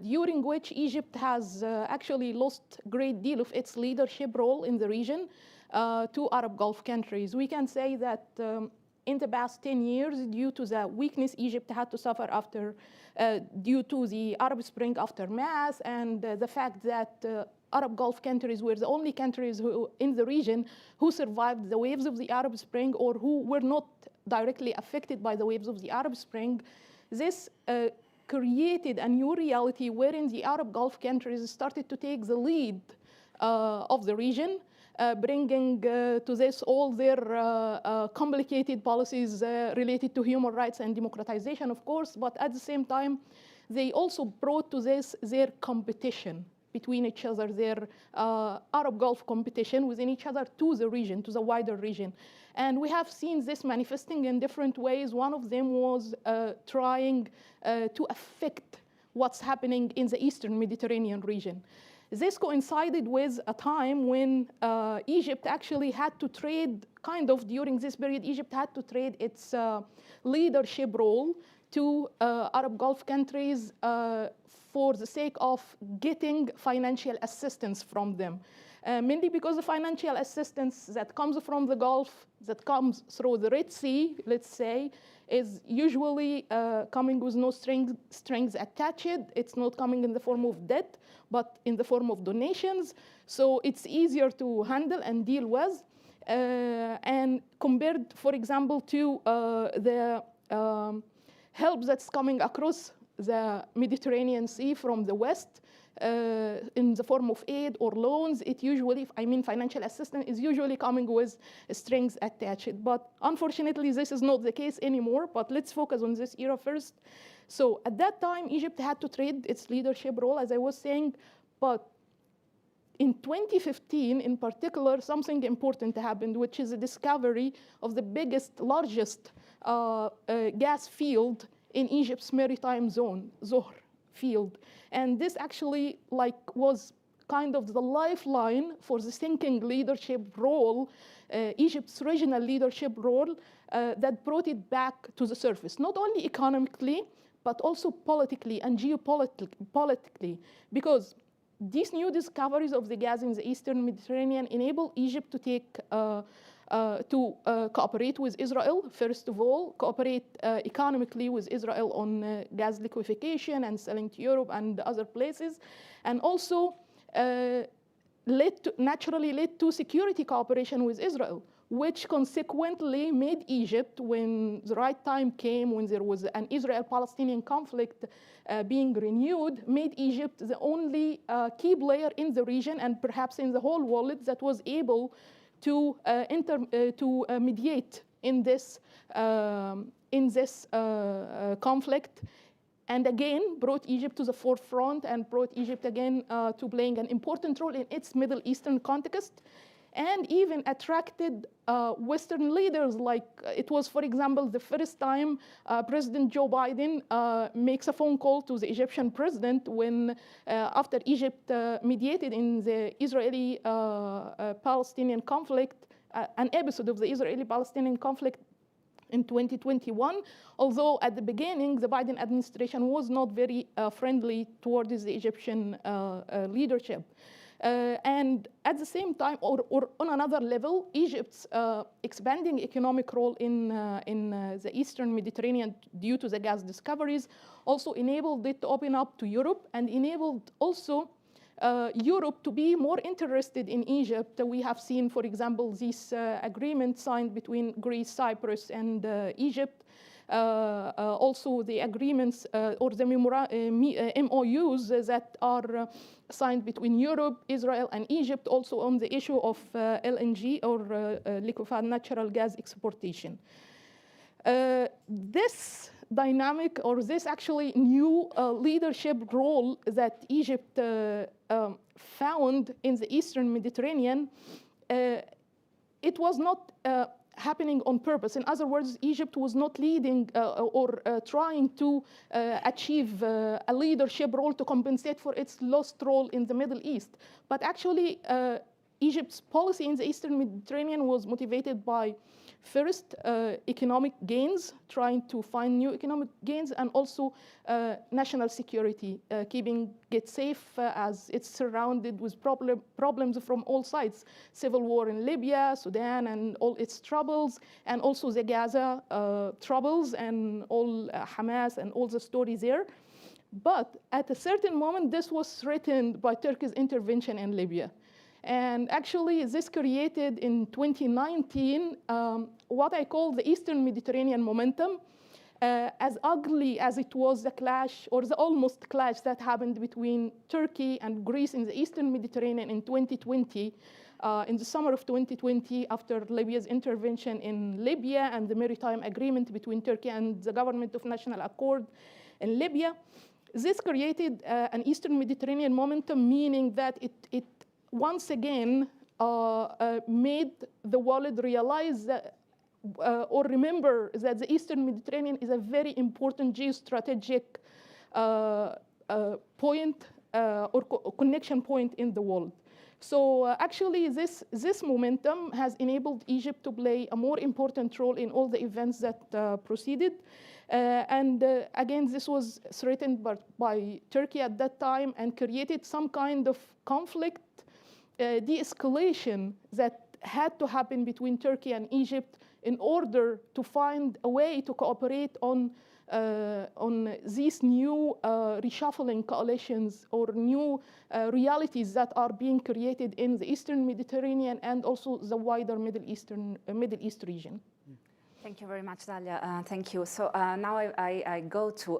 during which Egypt has actually lost a great deal of its leadership role in the region to Arab Gulf countries. We can say that in the past 10 years, due to the weakness Egypt had to suffer after, due to the Arab Spring aftermath, and the fact that Arab Gulf countries were the only countries in the region who survived the waves of the Arab Spring or who were not directly affected by the waves of the Arab Spring, this created a new reality wherein the Arab Gulf countries started to take the lead of the region, bringing to this all their complicated policies related to human rights and democratization, of course, but at the same time, they also brought to this their competition between each other, their Arab Gulf competition within each other to the region, to the wider region. And we have seen this manifesting in different ways. One of them was trying to affect what's happening in the Eastern Mediterranean region. This coincided with a time when Egypt actually had to trade, during this period, Egypt had to trade its leadership role to Arab Gulf countries for the sake of getting financial assistance from them. Mainly because the financial assistance that comes from the Gulf, that comes through the Red Sea, let's say, is usually coming with no strings attached. It's not coming in the form of debt, but in the form of donations. So it's easier to handle and deal with. And compared, for example, to the help that's coming across the Mediterranean Sea from the West, in the form of aid or loans, it usually, financial assistance is usually coming with strings attached. But unfortunately, this is not the case anymore, but let's focus on this era first. So at that time, Egypt had to trade its leadership role, as I was saying, but in 2015, in particular, something important happened, which is the discovery of the largest gas field in Egypt's maritime zone, Zohr field. And this actually was kind of the lifeline for the sinking leadership role, Egypt's regional leadership role, that brought it back to the surface, not only economically, but also politically and geopolitically, because these new discoveries of the gas in the Eastern Mediterranean enable Egypt to take cooperate with Israel, first of all, cooperate economically with Israel on gas liquefaction and selling to Europe and other places, and also naturally led to security cooperation with Israel, which consequently made Egypt, when the right time came, when there was an Israel-Palestinian conflict being renewed, made Egypt the only key player in the region and perhaps in the whole world that was able to mediate in this conflict, and again brought Egypt to the forefront and brought Egypt again to playing an important role in its Middle Eastern context, and even attracted Western leaders. Like it was, for example, the first time President Joe Biden makes a phone call to the Egyptian president when, after Egypt mediated in the Israeli-Palestinian conflict, an episode of the Israeli-Palestinian conflict in 2021, although at the beginning, the Biden administration was not very friendly towards the Egyptian leadership. And at the same time, or on another level, Egypt's expanding economic role in the Eastern Mediterranean due to the gas discoveries also enabled it to open up to Europe and enabled also Europe to be more interested in Egypt. We have seen, for example, this agreement signed between Greece, Cyprus, and Egypt. Also the agreements or the MOUs that are signed between Europe, Israel, and Egypt, also on the issue of LNG or liquefied natural gas exportation. This dynamic, or this actually new leadership role that Egypt found in the Eastern Mediterranean, it was not happening on purpose. In other words, Egypt was not leading or trying to achieve a leadership role to compensate for its lost role in the Middle East. But actually, Egypt's policy in the Eastern Mediterranean was motivated by, first, economic gains, trying to find new economic gains, and also national security, keeping it safe as it's surrounded with problems from all sides. Civil war in Libya, Sudan, and all its troubles, and also the Gaza troubles, and all Hamas and all the stories there. But at a certain moment, this was threatened by Turkey's intervention in Libya. And actually, this created in 2019 what I call the Eastern Mediterranean momentum. As ugly as it was the clash, or the almost clash that happened between Turkey and Greece in the Eastern Mediterranean in 2020, in the summer of 2020, after Libya's intervention in Libya and the maritime agreement between Turkey and the government of national accord in Libya, this created an Eastern Mediterranean momentum, meaning that it once again made the world realize that, or remember that the Eastern Mediterranean is a very important geostrategic point or connection point in the world. So actually, this momentum has enabled Egypt to play a more important role in all the events that proceeded. And again, this was threatened by Turkey at that time and created some kind of conflict, de-escalation that had to happen between Turkey and Egypt in order to find a way to cooperate on these new reshuffling coalitions or new realities that are being created in the Eastern Mediterranean and also the wider Middle East region. Thank you very much, Dalia. Thank you. So now I go to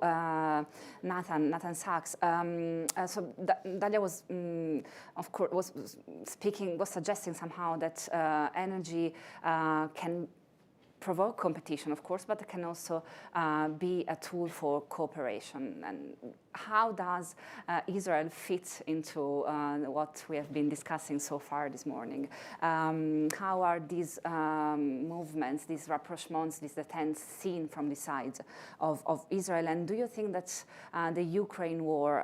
Nathan Sachs. So Dalia was, of course, was suggesting somehow that energy can provoke competition, of course, but it can also be a tool for cooperation. And how does Israel fit into what we have been discussing so far this morning? How are these movements, these rapprochements, these attempts seen from the side of Israel? And do you think that the Ukraine war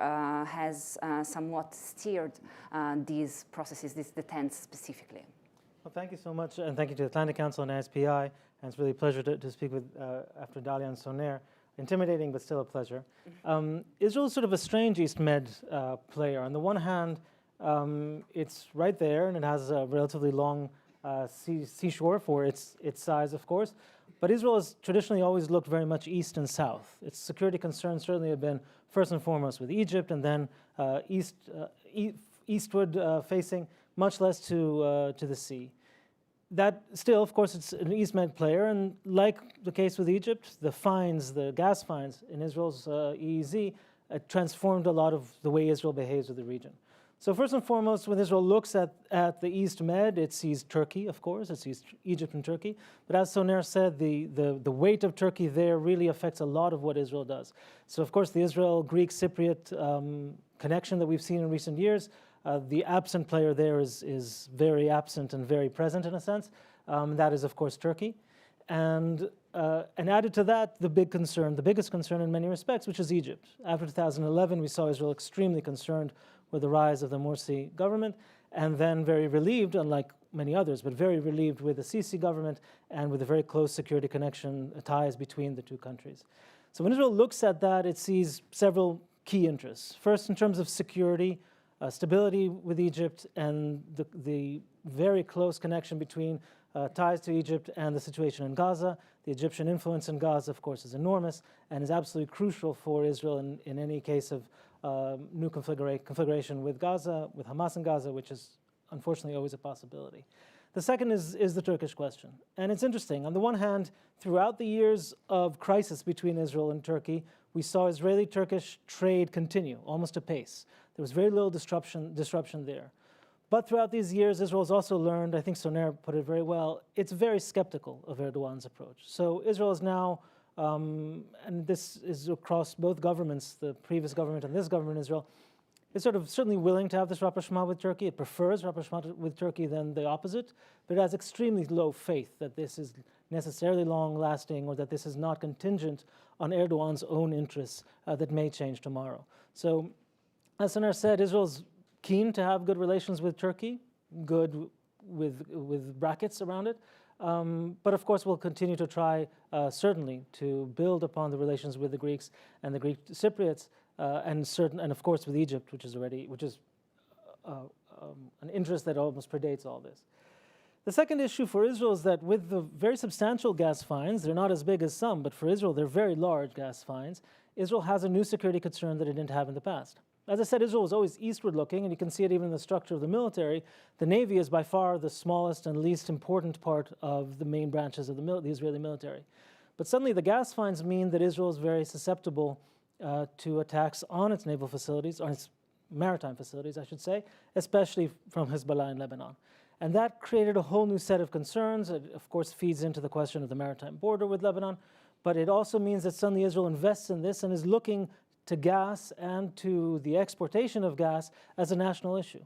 has somewhat steered these processes, these attempts specifically? Well, thank you so much, and thank you to the Atlantic Council and ISPI. And it's really a pleasure to speak with after Dalia and Soner. Intimidating, but still a pleasure. Israel is sort of a strange East Med player. On the one hand, it's right there, and it has a relatively long seashore for its size, of course. But Israel has traditionally always looked very much east and south. Its security concerns certainly have been first and foremost with Egypt, and then eastward facing, much less to the sea. That still, of course, it's an East Med player, and like the case with Egypt, the fines, the gas fines in Israel's EEZ transformed a lot of the way Israel behaves with the region. So first and foremost, when Israel looks at the East Med, it sees Turkey, of course, it sees Egypt and Turkey. But as Soner said, the weight of Turkey there really affects a lot of what Israel does. So of course, the Israel-Greek Cypriot connection that we've seen in recent years, the absent player there is very absent and very present in a sense. That is, of course, Turkey. And added to that, the biggest concern in many respects, which is Egypt. After 2011, we saw Israel extremely concerned with the rise of the Morsi government, and then very relieved, unlike many others, but very relieved with the Sisi government and with a very close security connection, ties between the two countries. So when Israel looks at that, it sees several key interests. First, in terms of security, stability with Egypt and the very close connection between ties to Egypt and the situation in Gaza. The Egyptian influence in Gaza, of course, is enormous and is absolutely crucial for Israel in any case of new configuration with Gaza, with Hamas in Gaza, which is unfortunately always a possibility. The second is the Turkish question. And it's interesting. On the one hand, throughout the years of crisis between Israel and Turkey, we saw Israeli-Turkish trade continue, almost apace. There was very little disruption there. But throughout these years, Israel has also learned, I think Soner put it very well, it's very skeptical of Erdogan's approach. So Israel is now, and this is across both governments, the previous government and this government in Israel, is sort of certainly willing to have this rapprochement with Turkey. It prefers rapprochement with Turkey than the opposite, but it has extremely low faith that this is necessarily long-lasting or that this is not contingent on Erdogan's own interests that may change tomorrow. So, as Soner said, Israel's keen to have good relations with Turkey, good with brackets around it, but of course we'll continue to try, certainly, to build upon the relations with the Greeks and the Greek Cypriots, and of course with Egypt, which is an interest that almost predates all this. The second issue for Israel is that with the very substantial gas finds, they're not as big as some, but for Israel they're very large gas finds, Israel has a new security concern that it didn't have in the past. As I said, Israel was always eastward looking, and you can see it even in the structure of the military. The Navy is by far the smallest and least important part of the main branches of the Israeli military. But suddenly the gas finds mean that Israel is very susceptible to attacks on its naval facilities, or its maritime facilities, I should say, especially from Hezbollah in Lebanon. And that created a whole new set of concerns. It, of course, feeds into the question of the maritime border with Lebanon, but it also means that suddenly Israel invests in this and is looking to gas and to the exportation of gas as a national issue.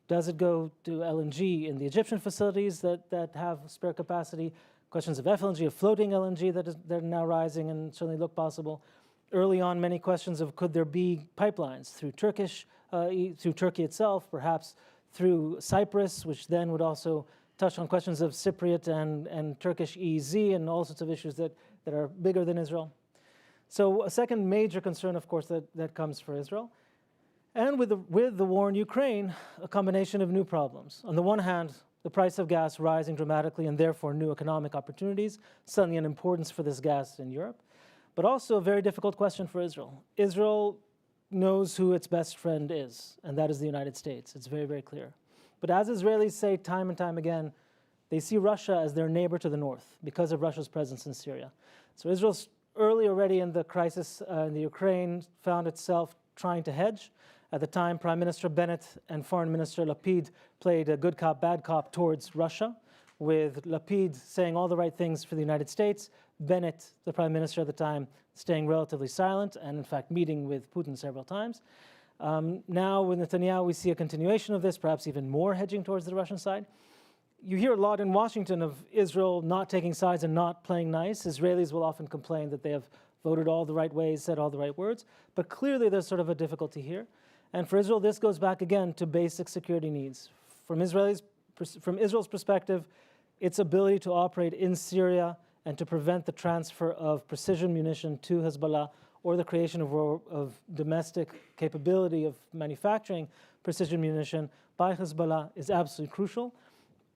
Does it go to LNG in the Egyptian facilities that have spare capacity? Questions of FLNG, of floating LNG that are now rising and certainly look possible. Early on, many questions of could there be pipelines through through Turkey itself, perhaps through Cyprus, which then would also touch on questions of Cypriot and Turkish EEZ and all sorts of issues that are bigger than Israel. So a second major concern, of course, that comes for Israel. And with the war in Ukraine, a combination of new problems. On the one hand, the price of gas rising dramatically and therefore new economic opportunities, suddenly an importance for this gas in Europe. But also a very difficult question for Israel. Israel knows who its best friend is, and that is the United States. It's very, very clear. But as Israelis say time and time again, they see Russia as their neighbor to the north because of Russia's presence in Syria. So Israel's early already in the crisis in the Ukraine found itself trying to hedge. At the time, Prime Minister Bennett and Foreign Minister Lapid played a good cop, bad cop towards Russia, with Lapid saying all the right things for the United States, Bennett, the Prime Minister at the time, staying relatively silent and, in fact, meeting with Putin several times. Now, with Netanyahu, we see a continuation of this, perhaps even more hedging towards the Russian side. You hear a lot in Washington of Israel not taking sides and not playing nice. Israelis will often complain that they have voted all the right ways, said all the right words, but clearly there's sort of a difficulty here. And for Israel, this goes back again to basic security needs. From Israel's perspective, its ability to operate in Syria and to prevent the transfer of precision munition to Hezbollah or the creation of domestic capability of manufacturing precision munition by Hezbollah is absolutely crucial.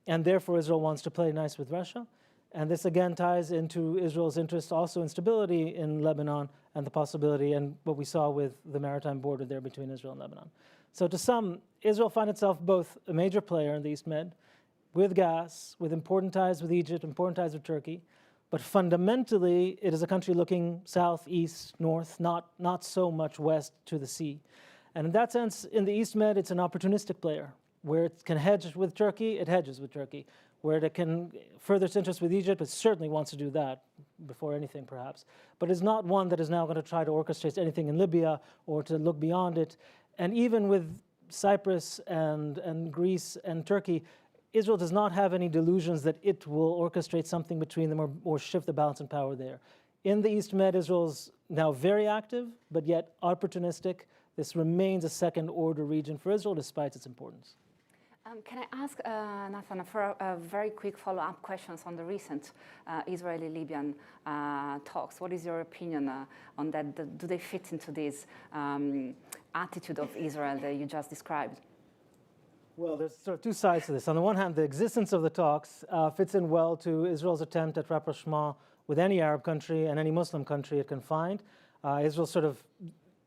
And therefore, Israel wants to play nice with Russia. And this again ties into Israel's interest also in stability in Lebanon and the possibility and what we saw with the maritime border there between Israel and Lebanon. So to sum, Israel finds itself both a major player in the East Med with gas, with important ties with Egypt, important ties with Turkey, but fundamentally it is a country looking south, east, north, not so much west to the sea. And in that sense, in the East Med, it's an opportunistic player. Where it can hedge with Turkey, it hedges with Turkey. Where it can further its interest with Egypt, it certainly wants to do that before anything, perhaps. But it's not one that is now going to try to orchestrate anything in Libya or to look beyond it. And even with Cyprus and Greece and Turkey, Israel does not have any delusions that it will orchestrate something between them or shift the balance in power there. In the East Med, Israel's now very active, but yet opportunistic. This remains a second-order region for Israel, despite its importance. Can I ask Nathan for a very quick follow-up questions on the recent Israeli-Libyan talks? What is your opinion on that? Do they fit into this attitude of Israel that you just described? Well, there's sort of two sides to this. On the one hand, the existence of the talks fits in well to Israel's attempt at rapprochement with any Arab country and any Muslim country it can find. Israel's sort of,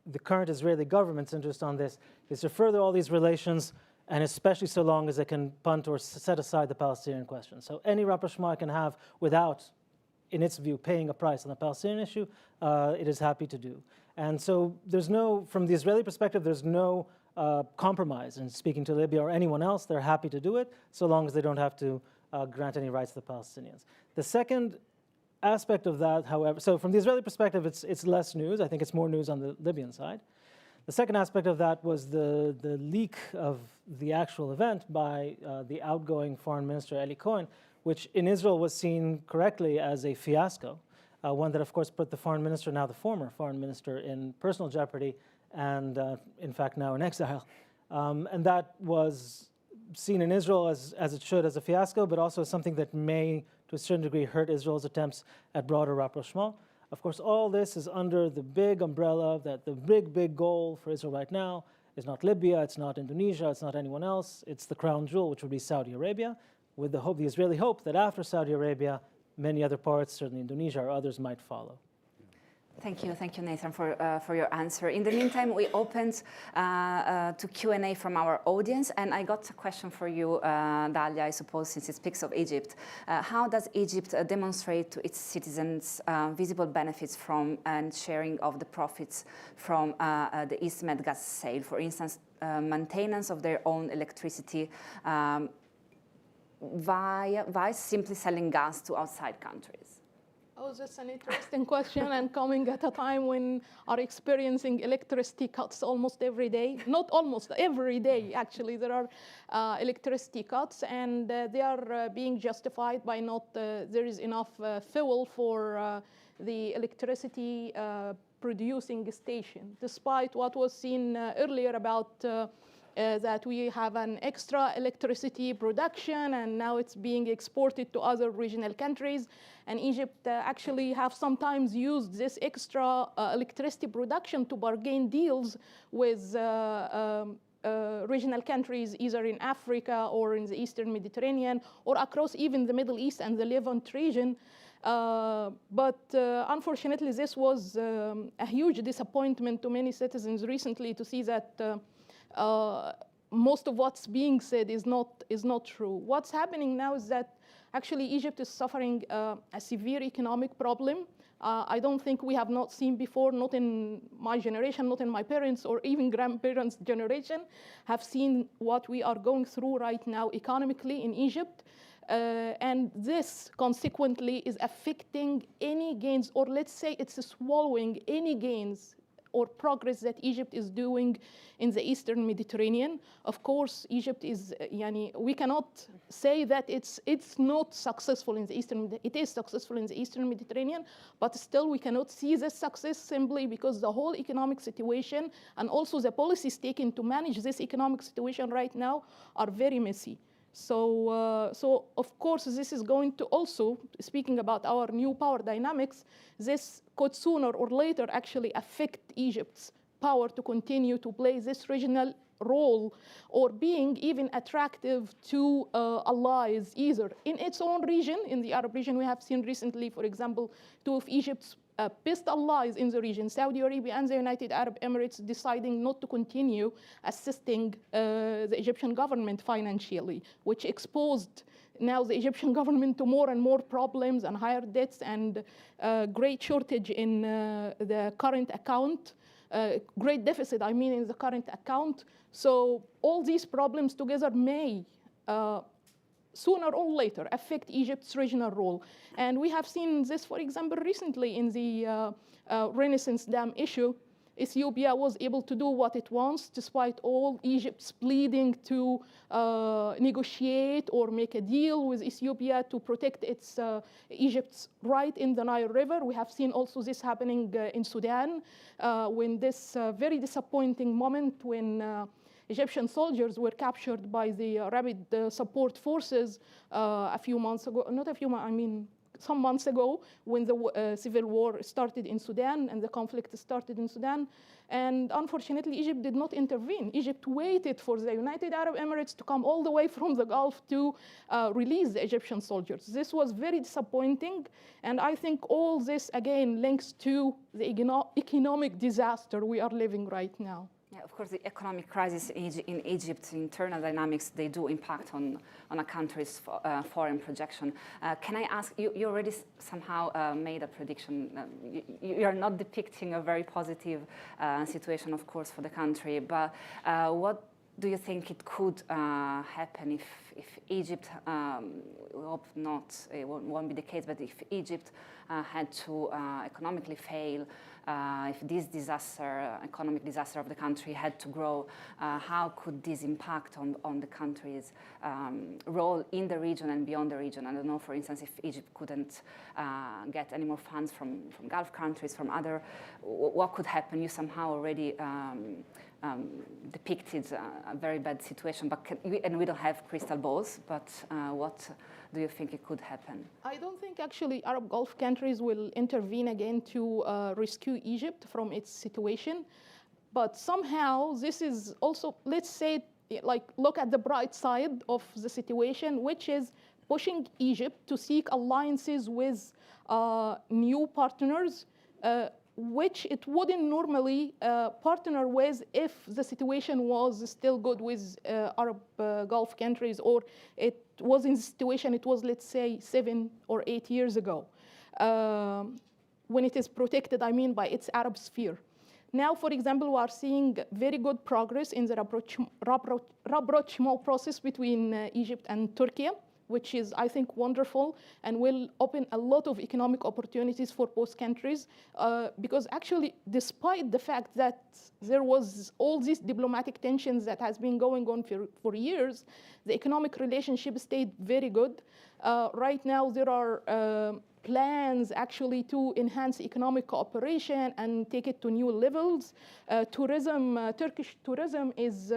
the current Israeli government's interest on this is to further all these relations, and especially so long as it can punt or set aside the Palestinian question. So any rapprochement it can have without, in its view, paying a price on the Palestinian issue, it is happy to do. And so there's no, from the Israeli perspective, there's no compromise in speaking to Libya or anyone else. They're happy to do it so long as they don't have to grant any rights to the Palestinians. The second aspect of that, however, so from the Israeli perspective, it's less news. I think it's more news on the Libyan side. The second aspect of that was the leak of the actual event by the outgoing foreign minister, Eli Cohen, which in Israel was seen correctly as a fiasco, one that, of course, put the foreign minister, now the former foreign minister, in personal jeopardy and, in fact, now in exile. And that was seen in Israel as it should, as a fiasco, but also as something that may, to a certain degree, hurt Israel's attempts at broader rapprochement. Of course, all this is under the big umbrella that the big goal for Israel right now is not Libya, it's not Indonesia, it's not anyone else. It's the crown jewel, which would be Saudi Arabia, with the hope, the Israeli hope that after Saudi Arabia, many other parts, certainly Indonesia or others, might follow. Thank you, Nathan, for your answer. In the meantime, we opened to Q&A from our audience, and I got a question for you, Dalia, I suppose, since it speaks of Egypt. How does Egypt demonstrate to its citizens visible benefits from and sharing of the profits from the East Med gas sale? For instance, maintenance of their own electricity via simply selling gas to outside countries? Oh, that's an interesting question, and coming at a time when are experiencing electricity cuts almost every day. Not almost, every day, actually. There are electricity cuts, and they are being justified by not there is enough fuel for the electricity producing station, despite what was seen earlier about that we have an extra electricity production and now it's being exported to other regional countries. And Egypt actually have sometimes used this extra electricity production to bargain deals with regional countries, either in Africa or in the Eastern Mediterranean or across even the Middle East and the Levant region. But unfortunately, this was a huge disappointment to many citizens recently to see that most of what's being said is not true. What's happening now is that actually Egypt is suffering a severe economic problem. I don't think we have not seen before, not in my generation, not in my parents' or even grandparents' generation, have seen what we are going through right now economically in Egypt. And this consequently is affecting any gains, or let's say it's swallowing any gains or progress that Egypt is doing in the Eastern Mediterranean. Of course, Egypt is, we cannot say that it's not successful in the Eastern, it is successful in the Eastern Mediterranean, but still we cannot see this success simply because the whole economic situation and also the policies taken to manage this economic situation right now are very messy. So of course, this is going to also, speaking about our new power dynamics, this could sooner or later actually affect Egypt's power to continue to play this regional role or being even attractive to allies either in its own region. In the Arab region, we have seen recently, for example, two of Egypt's best allies in the region, Saudi Arabia and the United Arab Emirates, deciding not to continue assisting the Egyptian government financially, which exposed now the Egyptian government to more and more problems and higher debts and great shortage in the current account, great deficit, I mean, in the current account. So all these problems together may sooner or later affect Egypt's regional role. And we have seen this, for example, recently in the Renaissance Dam issue. Ethiopia was able to do what it wants, despite all Egypt's pleading to negotiate or make a deal with Ethiopia to protect Egypt's right in the Nile River. We have seen also this happening in Sudan, when this very disappointing moment when Egyptian soldiers were captured by the Rapid Support Forces a few months ago, not a few months, I mean, some months ago when the civil war started in Sudan and the conflict started in Sudan. And unfortunately, Egypt did not intervene. Egypt waited for the United Arab Emirates to come all the way from the Gulf to release the Egyptian soldiers. This was very disappointing. And I think all this, again, links to the economic disaster we are living right now. Yeah, of course, the economic crisis in Egypt, internal dynamics, they do impact on a country's foreign projection. Can I ask, you already somehow made a prediction. You are not depicting a very positive situation, of course, for the country, but what do you think it could happen if Egypt, we hope not, it won't be the case, but if Egypt had to economically fail, if this disaster, economic disaster of the country had to grow, how could this impact on the country's role in the region and beyond the region? I don't know, for instance, if Egypt couldn't get any more funds from Gulf countries, from other, what could happen? You somehow already depicted a very bad situation, but and we don't have crystal balls, but what do you think it could happen? I don't think actually Arab Gulf countries will intervene again to rescue Egypt from its situation. But somehow this is also, let's say, like look at the bright side of the situation, which is pushing Egypt to seek alliances with new partners, which it wouldn't normally partner with if the situation was still good with Arab Gulf countries, or it was in the situation it was, let's say, 7 or 8 years ago, when it is protected, I mean, by its Arab sphere. Now, for example, we are seeing very good progress in the rapprochement process between Egypt and Turkey, which is, I think, wonderful and will open a lot of economic opportunities for both countries. Because actually, despite the fact that there was all these diplomatic tensions that has been going on for years, the economic relationship stayed very good. Right now, there are plans actually to enhance economic cooperation and take it to new levels. Turkish tourism is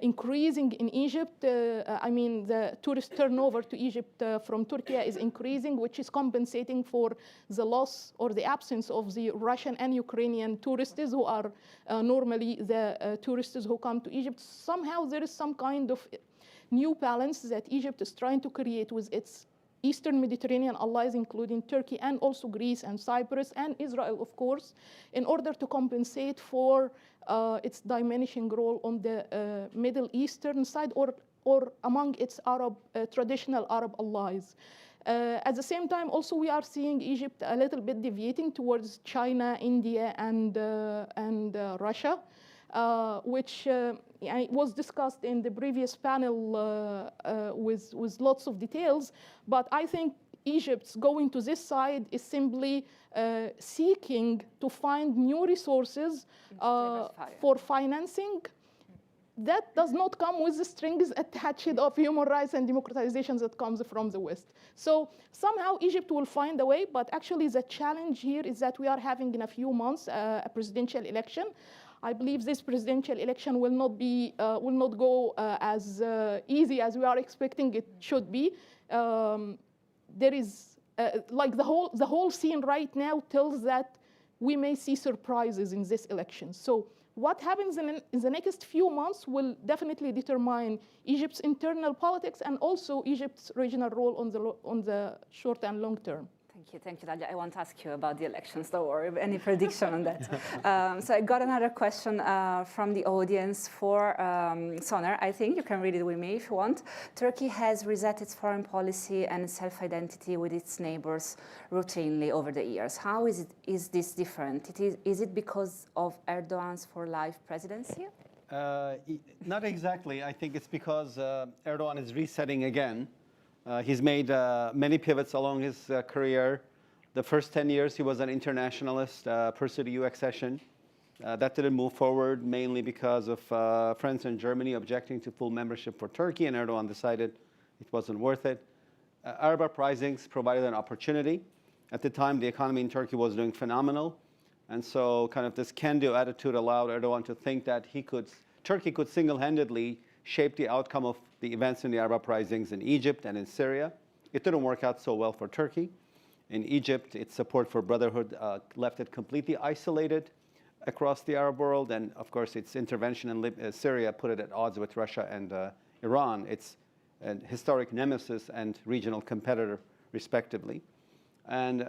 increasing in Egypt. I mean, the tourist turnover to Egypt from Turkey is increasing, which is compensating for the loss or the absence of the Russian and Ukrainian tourists who are normally the tourists who come to Egypt. Somehow there is some kind of new balance that Egypt is trying to create with its Eastern Mediterranean allies, including Turkey and also Greece and Cyprus and Israel, of course, in order to compensate for its diminishing role on the Middle Eastern side or among its traditional Arab allies. At the same time, also, we are seeing Egypt a little bit deviating towards China, India, and Russia, which was discussed in the previous panel with lots of details. But I think Egypt's going to this side is simply seeking to find new resources for financing. That does not come with the strings attached of human rights and democratization that comes from the West. So somehow Egypt will find a way, but actually the challenge here is that we are having in a few months a presidential election. I believe this presidential election will not go as easy as we are expecting it should be. There is like the whole scene right now tells that we may see surprises in this election. So what happens in the next few months will definitely determine Egypt's internal politics and also Egypt's regional role on the short and long term. Thank you, Dalia. I want to ask you about the elections, don't worry, any prediction on that. So I got another question from the audience for Soner. I think you can read it with me if you want. Turkey has reset its foreign policy and self-identity with its neighbors routinely over the years. How is this different? Is it because of Erdogan's for-life presidency? Not exactly. I think it's because Erdogan is resetting again. He's made many pivots along his career. The first 10 years, he was an internationalist, pursued EU accession. That didn't move forward, mainly because of France and Germany objecting to full membership for Turkey, and Erdogan decided it wasn't worth it. Arab uprisings provided an opportunity. At the time, the economy in Turkey was doing phenomenal. And so kind of this can-do attitude allowed Erdogan to think that he could Turkey could single-handedly shape the outcome of the events in the Arab uprisings in Egypt and in Syria. It didn't work out so well for Turkey. In Egypt, its support for brotherhood left it completely isolated across the Arab world. And of course, its intervention in Syria put it at odds with Russia and Iran, its historic nemesis and regional competitor, respectively. And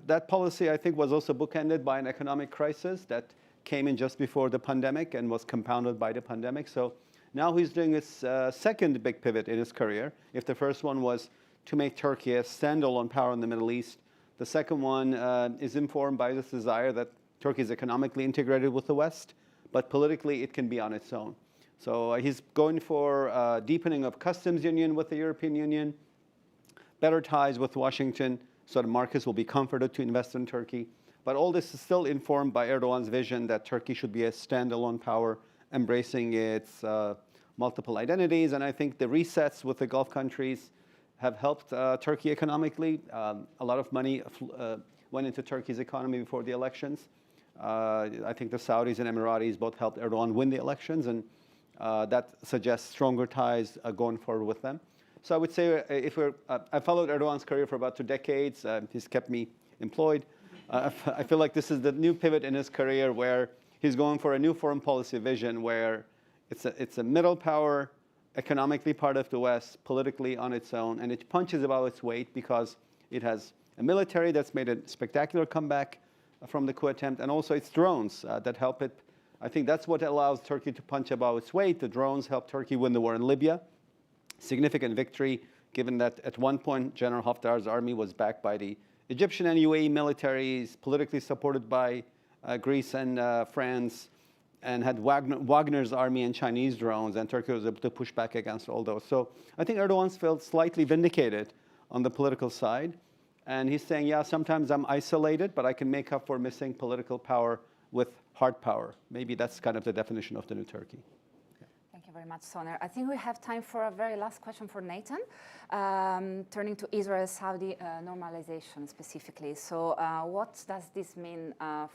that policy, I think, was also bookended by an economic crisis that came in just before the pandemic and was compounded by the pandemic. So now he's doing his second big pivot in his career. If the first one was to make Turkey a standalone power in the Middle East, the second one is informed by this desire that Turkey is economically integrated with the West, but politically it can be on its own. So he's going for deepening of customs union with the European Union, better ties with Washington, so the markets will be comforted to invest in Turkey. But all this is still informed by Erdogan's vision that Turkey should be a standalone power, embracing its multiple identities. And I think the resets with the Gulf countries have helped Turkey economically. A lot of money went into Turkey's economy before the elections. I think the Saudis and Emiratis both helped Erdogan win the elections, and that suggests stronger ties going forward with them. So I would say I followed Erdogan's career for about 2 decades. He's kept me employed. I feel like this is the new pivot in his career where he's going for a new foreign policy vision where it's a middle power, economically part of the West, politically on its own, and it punches above its weight because it has a military that's made a spectacular comeback from the coup attempt, and also its drones that help it. I think that's what allows Turkey to punch above its weight. The drones helped Turkey win the war in Libya. Significant victory, given that at one point General Haftar's army was backed by the Egyptian and UAE militaries, politically supported by Greece and France, and had Wagner's army and Chinese drones, and Turkey was able to push back against all those. So I think Erdogan's felt slightly vindicated on the political side, and he's saying, yeah, sometimes I'm isolated, but I can make up for missing political power with hard power. Maybe that's kind of the definition of the new Turkey. Thank you very much, Soner. I think we have time for a very last question for Nathan, turning to Israel-Saudi normalization specifically. So what does this mean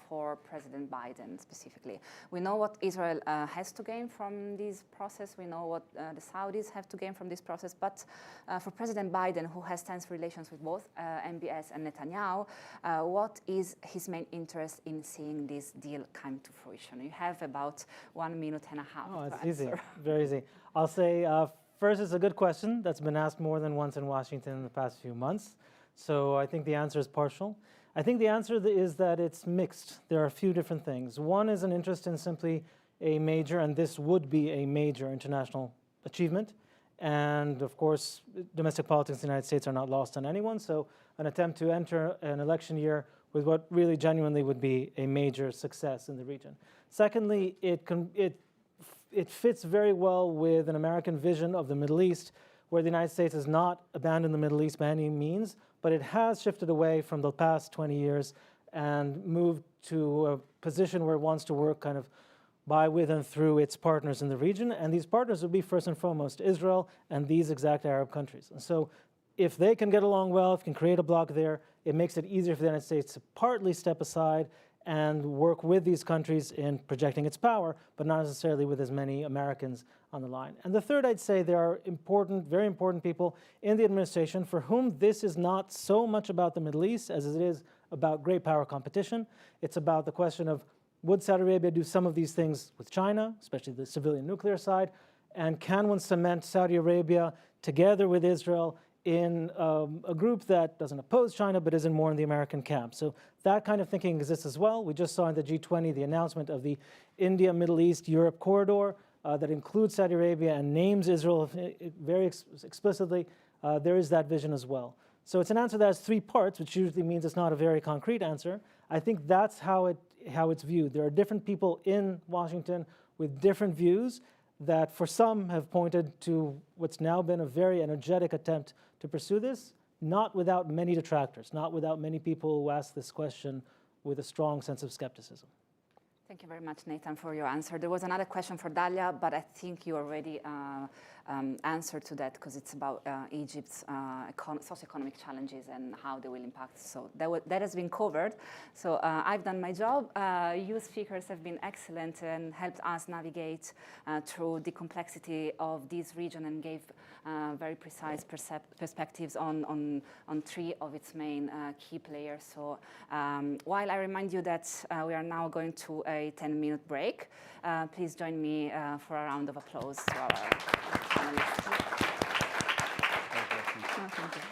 for President Biden specifically? We know what Israel has to gain from this process. We know what the Saudis have to gain from this process. But for President Biden, who has tense relations with both MBS and Netanyahu, what is his main interest in seeing this deal come to fruition? You have about 1.5 minutes to it's answer. easy. Very easy. I'll say first, it's a good question that's been asked more than once in Washington in the past few months. So I think the answer is partial. I think the answer is that it's mixed. There are a few different things. One is an interest in simply a major, and this would be a major international achievement. And of course, domestic politics in the United States are not lost on anyone. So an attempt to enter an election year with what really genuinely would be a major success in the region. Secondly, it fits very well with an American vision of the Middle East, where the United States has not abandoned the Middle East by any means, but it has shifted away from the past 20 years and moved to a position where it wants to work kind of by, with, and through its partners in the region. And these partners would be first and foremost Israel and these exact Arab countries. And so if they can get along well, if they can create a bloc there, it makes it easier for the United States to partly step aside and work with these countries in projecting its power, but not necessarily with as many Americans on the line. And the third, I'd say there are important, very important people in the administration for whom this is not so much about the Middle East as it is about great power competition. It's about the question of, would Saudi Arabia do some of these things with China, especially the civilian nuclear side, and can one cement Saudi Arabia together with Israel in a group that doesn't oppose China but isn't more in the American camp. So that kind of thinking exists as well. We just saw in the G20 the announcement of the India, Middle East, Europe corridor that includes Saudi Arabia and names Israel very explicitly. There is that vision as well. So it's an answer that has 3 parts, which usually means it's not a very concrete answer. I think that's how it's viewed. There are different people in Washington with different views that for some have pointed to what's now been a very energetic attempt to pursue this, not without many detractors, not without many people who ask this question with a strong sense of skepticism. Thank you very much, Nathan, for your answer. There was another question for Dalia, but I think you already answer to that, because it's about Egypt's socioeconomic challenges and how they will impact. So that has been covered. So I've done my job. You speakers have been excellent and helped us navigate through the complexity of this region and gave very precise perspectives on three of its main key players. So while I remind you that we are now going to a 10-minute break, please join me for a round of applause to our panelists. No, thank you.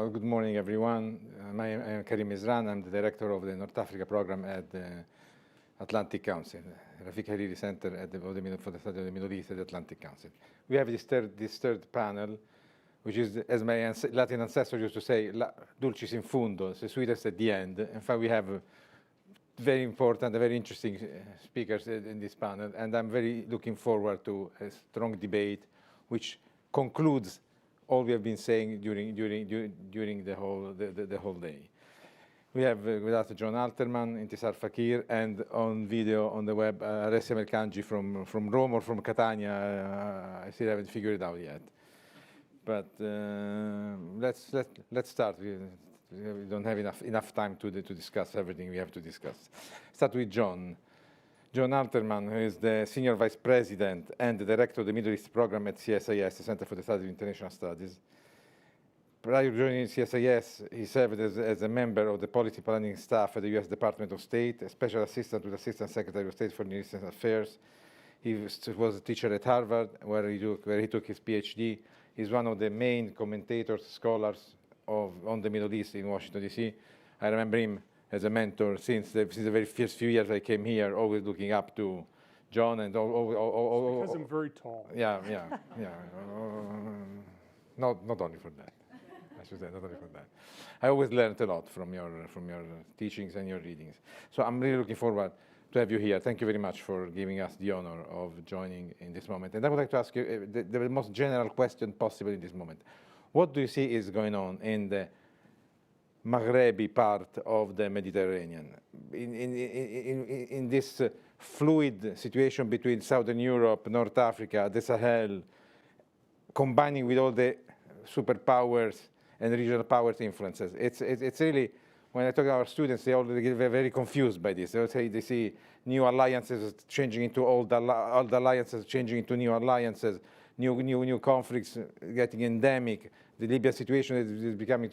Well, good morning, everyone. I am Karim Mizran. I'm the director of the North Africa program at the Atlantic Council, Rafik Hariri Center for the Study of the Middle East at the Atlantic Council. We have this third panel, which is, as my Latin ancestors used to say, dulcis in fundo, the sweetest at the end. In fact, we have very important, very interesting speakers in this panel, and I'm very looking forward to a strong debate, which concludes all we have been saying during the whole day. We have with us John Alterman, Intisar Fakir, and on video on the web, Alessia Melkanji from Rome or from Catania. I still haven't figured it out yet. But let's start. We don't have enough time to discuss everything we have to discuss. Start with John. John Alterman, who is the Senior Vice President and the Director of the Middle East Program at CSIS, the Center for the Study of International Studies. Prior to joining CSIS, he served as a member of the policy planning staff at the U.S. Department of State, a special assistant to the Assistant Secretary of State for Near Eastern Affairs. He was a teacher at Harvard, where he took his PhD. He's one of the main commentators, scholars on the Middle East in Washington, D.C. I remember him as a mentor since the very first few years I came here, always looking up to John and because I'm very tall. Yeah. Not only for that. I should say, not only for that. I always learned a lot from your teachings and your readings. So I'm really looking forward to have you here. Thank you very much for giving us the honor of joining in this moment. And I would like to ask you the most general question possible in this moment. What do you see is going on in the Maghrebi part of the Mediterranean, in this fluid situation between Southern Europe, North Africa, the Sahel, combining with all the superpowers and regional powers influences? It's really, when I talk to our students, they already get very confused by this. They say they see new alliances changing into old alliances, changing into new alliances, new conflicts getting endemic. The Libya situation is becoming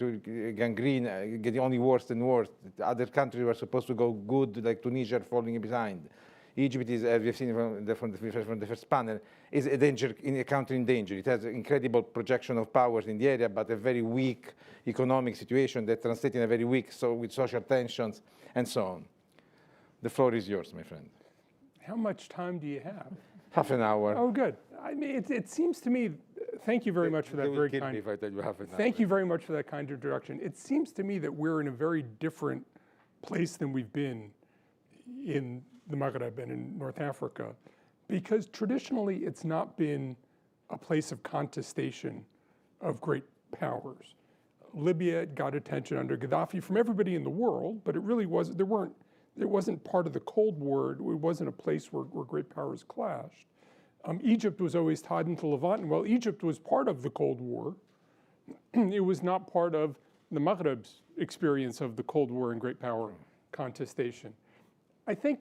gangrene, getting only worse and worse. Other countries were supposed to go good, like Tunisia, falling behind. Egypt is, as we've seen from the first panel, is a country in danger. It has incredible projection of powers in the area, but a very weak economic situation that translates in a very weak, with social tensions and so on. The floor is yours, my friend. How much time do you have? Half an hour. Oh, good. I mean, it seems to me. Thank you very much for that very kind. If I tell you half an hour. Thank you very much for that kind introduction. It seems to me that we're in a very different place than we've been in the Maghreb and in North Africa, because traditionally it's not been a place of contestation of great powers. Libya got attention under Gaddafi from everybody in the world, but it really wasn't. It wasn't part of the Cold War. It wasn't a place where great powers clashed. Egypt was always tied into Levant, and while Egypt was part of the Cold War, it was not part of the Maghreb's experience of the Cold War and great power contestation. I think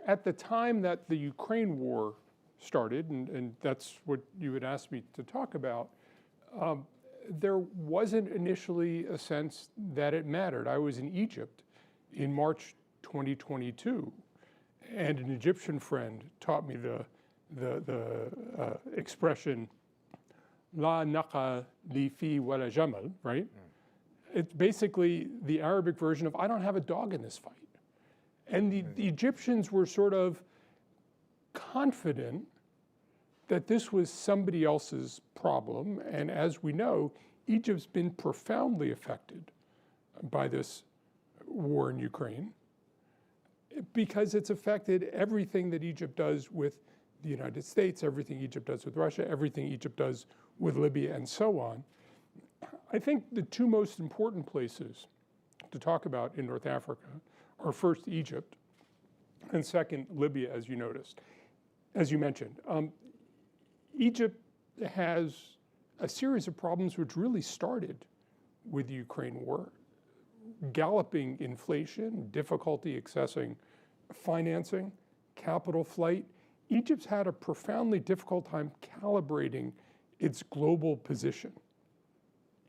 at the time that the Ukraine war started, and that's what you had asked me to talk about, there wasn't initially a sense that it mattered. I was in Egypt in March 2022, and an Egyptian friend taught me the expression "La naqa li fi wala jamal," right? It's basically the Arabic version of "I don't have a dog in this fight." And the Egyptians were sort of confident that this was somebody else's problem. And as we know, Egypt's been profoundly affected by this war in Ukraine because it's affected everything that Egypt does with the United States, everything Egypt does with Russia, everything Egypt does with Libya, and so on. I think the two most important places to talk about in North Africa are first Egypt, and second Libya, as you mentioned. Egypt has a series of problems which really started with the Ukraine war. Galloping inflation, difficulty accessing financing, capital flight. Egypt's had a profoundly difficult time calibrating its global position.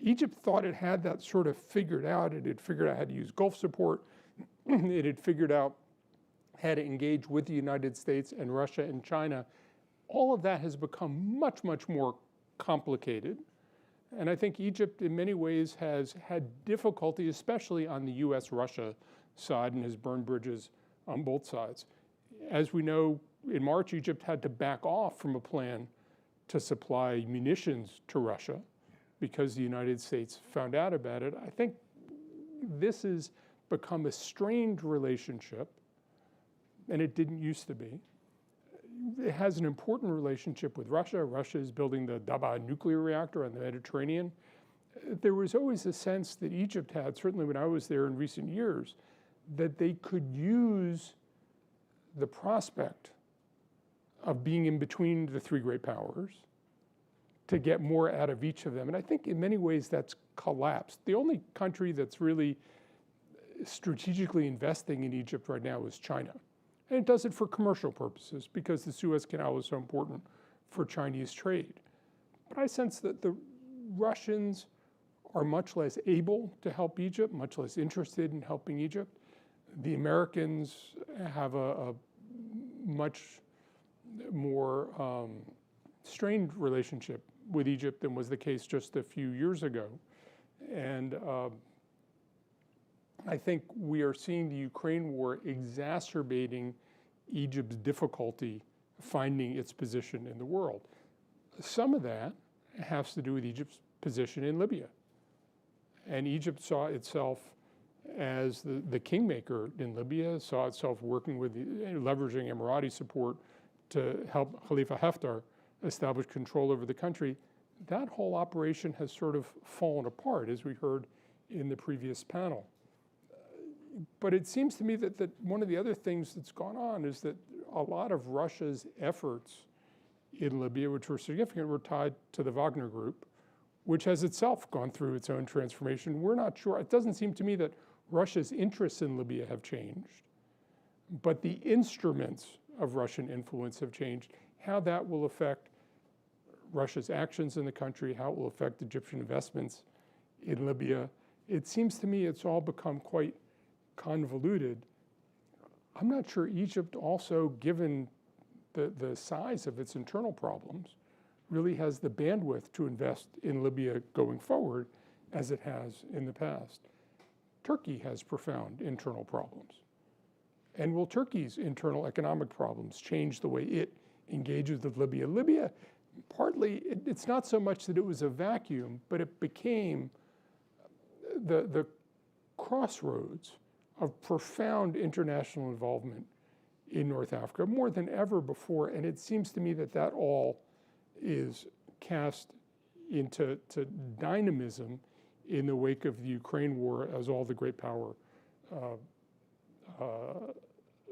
Egypt thought it had that sort of figured out. It had figured out how to use Gulf support. It had figured out how to engage with the United States and Russia and China. All of that has become much, much more complicated. And I think Egypt, in many ways, has had difficulty, especially on the U.S.-Russia side, and has burned bridges on both sides. As we know, in March, Egypt had to back off from a plan to supply munitions to Russia because the United States found out about it. I think this has become a strained relationship, and it didn't used to be. It has an important relationship with Russia. Russia is building the Daba nuclear reactor on the Mediterranean. There was always a sense that Egypt had, certainly when I was there in recent years, that they could use the prospect of being in between the three great powers to get more out of each of them. And I think in many ways that's collapsed. The only country that's really strategically investing in Egypt right now is China. And it does it for commercial purposes because the Suez Canal is so important for Chinese trade. But I sense that the Russians are much less able to help Egypt, much less interested in helping Egypt. The Americans have a much more strained relationship with Egypt than was the case just a few years ago. And I think we are seeing the Ukraine war exacerbating Egypt's difficulty finding its position in the world. Some of that has to do with Egypt's position in Libya. And Egypt saw itself as the kingmaker in Libya, saw itself working with, leveraging Emirati support to help Khalifa Haftar establish control over the country. That whole operation has sort of fallen apart, as we heard in the previous panel. But it seems to me that one of the other things that's gone on is that a lot of Russia's efforts in Libya, which were significant, were tied to the Wagner Group, which has itself gone through its own transformation. We're not sure. It doesn't seem to me that Russia's interests in Libya have changed, but the instruments of Russian influence have changed. How that will affect Russia's actions in the country, how it will affect Egyptian investments in Libya, it seems to me it's all become quite convoluted. I'm not sure Egypt also, given the size of its internal problems, really has the bandwidth to invest in Libya going forward as it has in the past. Turkey has profound internal problems. And will Turkey's internal economic problems change the way it engages with Libya? Libya, partly, it's not so much that it was a vacuum, but it became the crossroads of profound international involvement in North Africa, more than ever before. And it seems to me that all is cast into dynamism in the wake of the Ukraine war as all the great power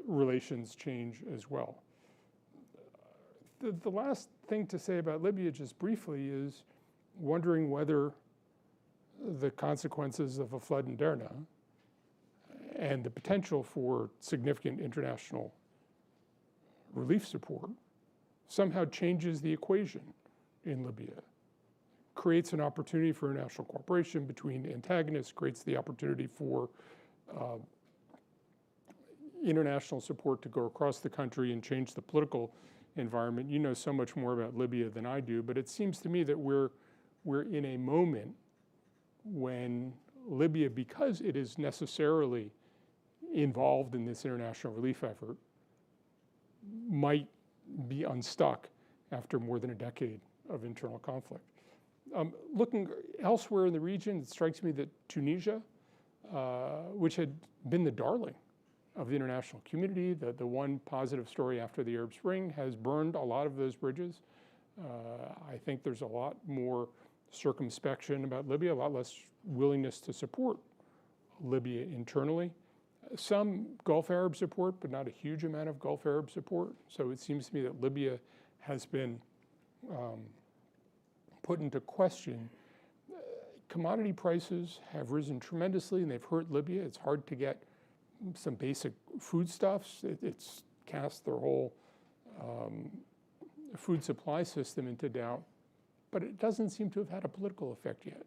relations change as well. The last thing to say about Libya, just briefly, is wondering whether the consequences of a flood in Derna and the potential for significant international relief support somehow changes the equation in Libya, creates an opportunity for international cooperation between antagonists, creates the opportunity for international support to go across the country and change the political environment. You know so much more about Libya than I do, but it seems to me that we're in a moment when Libya, because it is necessarily involved in this international relief effort, might be unstuck after more than a decade of internal conflict. Looking elsewhere in the region, it strikes me that Tunisia, which had been the darling of the international community, the one positive story after the Arab Spring, has burned a lot of those bridges. I think there's a lot more circumspection about Libya, a lot less willingness to support Libya internally. Some Gulf Arab support, but not a huge amount of Gulf Arab support. So it seems to me that Libya has been put into question. Commodity prices have risen tremendously and they've hurt Libya. It's hard to get some basic foodstuffs. It's cast their whole food supply system into doubt, but it doesn't seem to have had a political effect yet.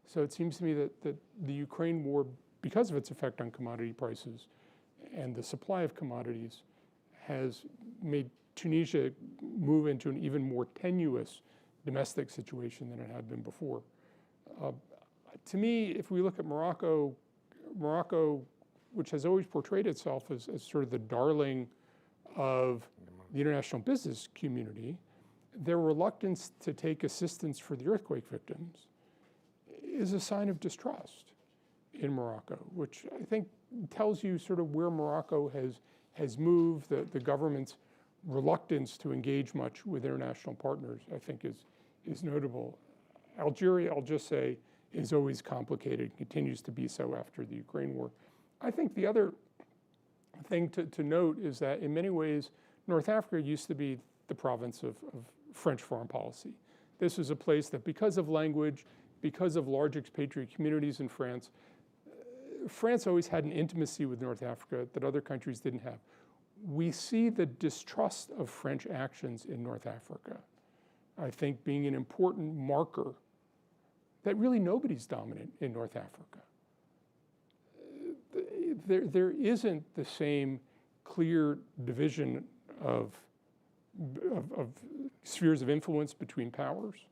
So it seems to me that the Ukraine war, because of its effect on commodity prices and the supply of commodities, has made Tunisia move into an even more tenuous domestic situation than it had been before. To me, if we look at Morocco, which has always portrayed itself as sort of the darling of the international business community, their reluctance to take assistance for the earthquake victims is a sign of distrust in Morocco, which I think tells you sort of where Morocco has moved. The government's reluctance to engage much with international partners, I think, is notable. Algeria, I'll just say, is always complicated, continues to be so after the Ukraine war. I think the other thing to note is that in many ways, North Africa used to be the province of French foreign policy. This was a place that, because of language, because of large expatriate communities in France, France always had an intimacy with North Africa that other countries didn't have. We see the distrust of French actions in North Africa, I think, being an important marker that really nobody's dominant in North Africa. There isn't the same clear division of spheres of influence between powers.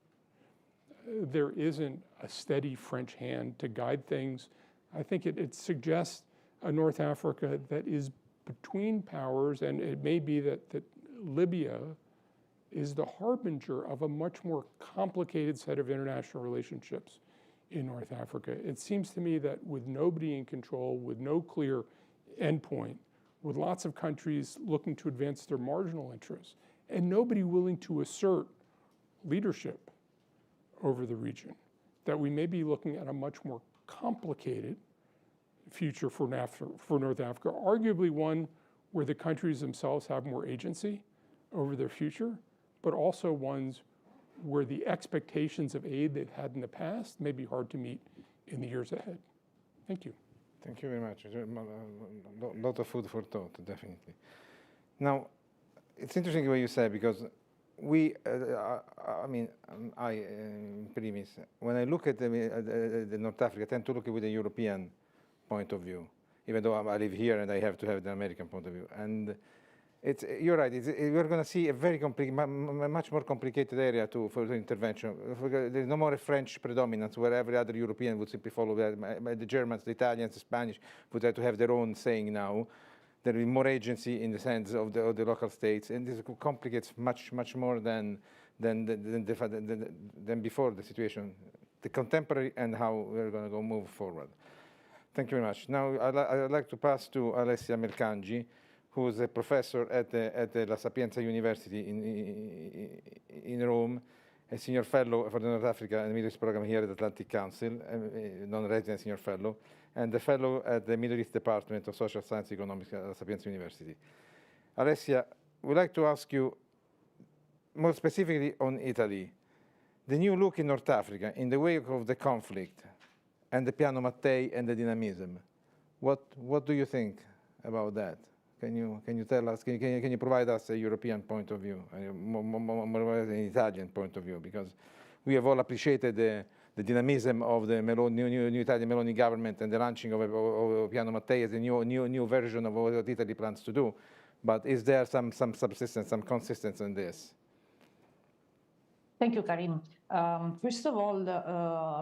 There isn't a steady French hand to guide things. I think it suggests a North Africa that is between powers, and it may be that Libya is the harbinger of a much more complicated set of international relationships in North Africa. It seems to me that with nobody in control, with no clear endpoint, with lots of countries looking to advance their marginal interests, and nobody willing to assert leadership over the region, that we may be looking at a much more complicated future for North Africa, arguably one where the countries themselves have more agency over their future, but also ones where the expectations of aid they've had in the past may be hard to meet in the years ahead. Thank you. Thank you very much. A lot of food for thought, definitely. Now, it's interesting what you said, because we, in premise, when I look at the North Africa, I tend to look at it with a European point of view, even though I live here and I have to have the American point of view. And you're right, we're going to see a very much more complicated area for the intervention. There's no more a French predominance where every other European would simply follow the Germans, the Italians, the Spanish would have to have their own saying now. There will be more agency in the sense of the local states, and this complicates much more than before the situation, the contemporary, and how we're going to go move forward. Thank you very much. Now I'd like to pass to Alessia Mercangi, who is a professor at the La Sapienza University in Rome, a senior fellow for the North Africa and Middle East program here at Atlantic Council, non-resident senior fellow, and a fellow at the Middle East Department of Social Science and Economics at La Sapienza University. Alessia, we'd like to ask you more specifically on Italy. The new look in North Africa, in the wake of the conflict and the Piano Mattei and the dynamism, what do you think about that? Can you tell us, can you provide us a European point of view, more an Italian point of view? Because we have all appreciated the dynamism of the new Italian Meloni government and the launching of Piano Mattei as a new version of what Italy plans to do. But is there some subsistence, some consistency in this? Thank you, Karim. First of all,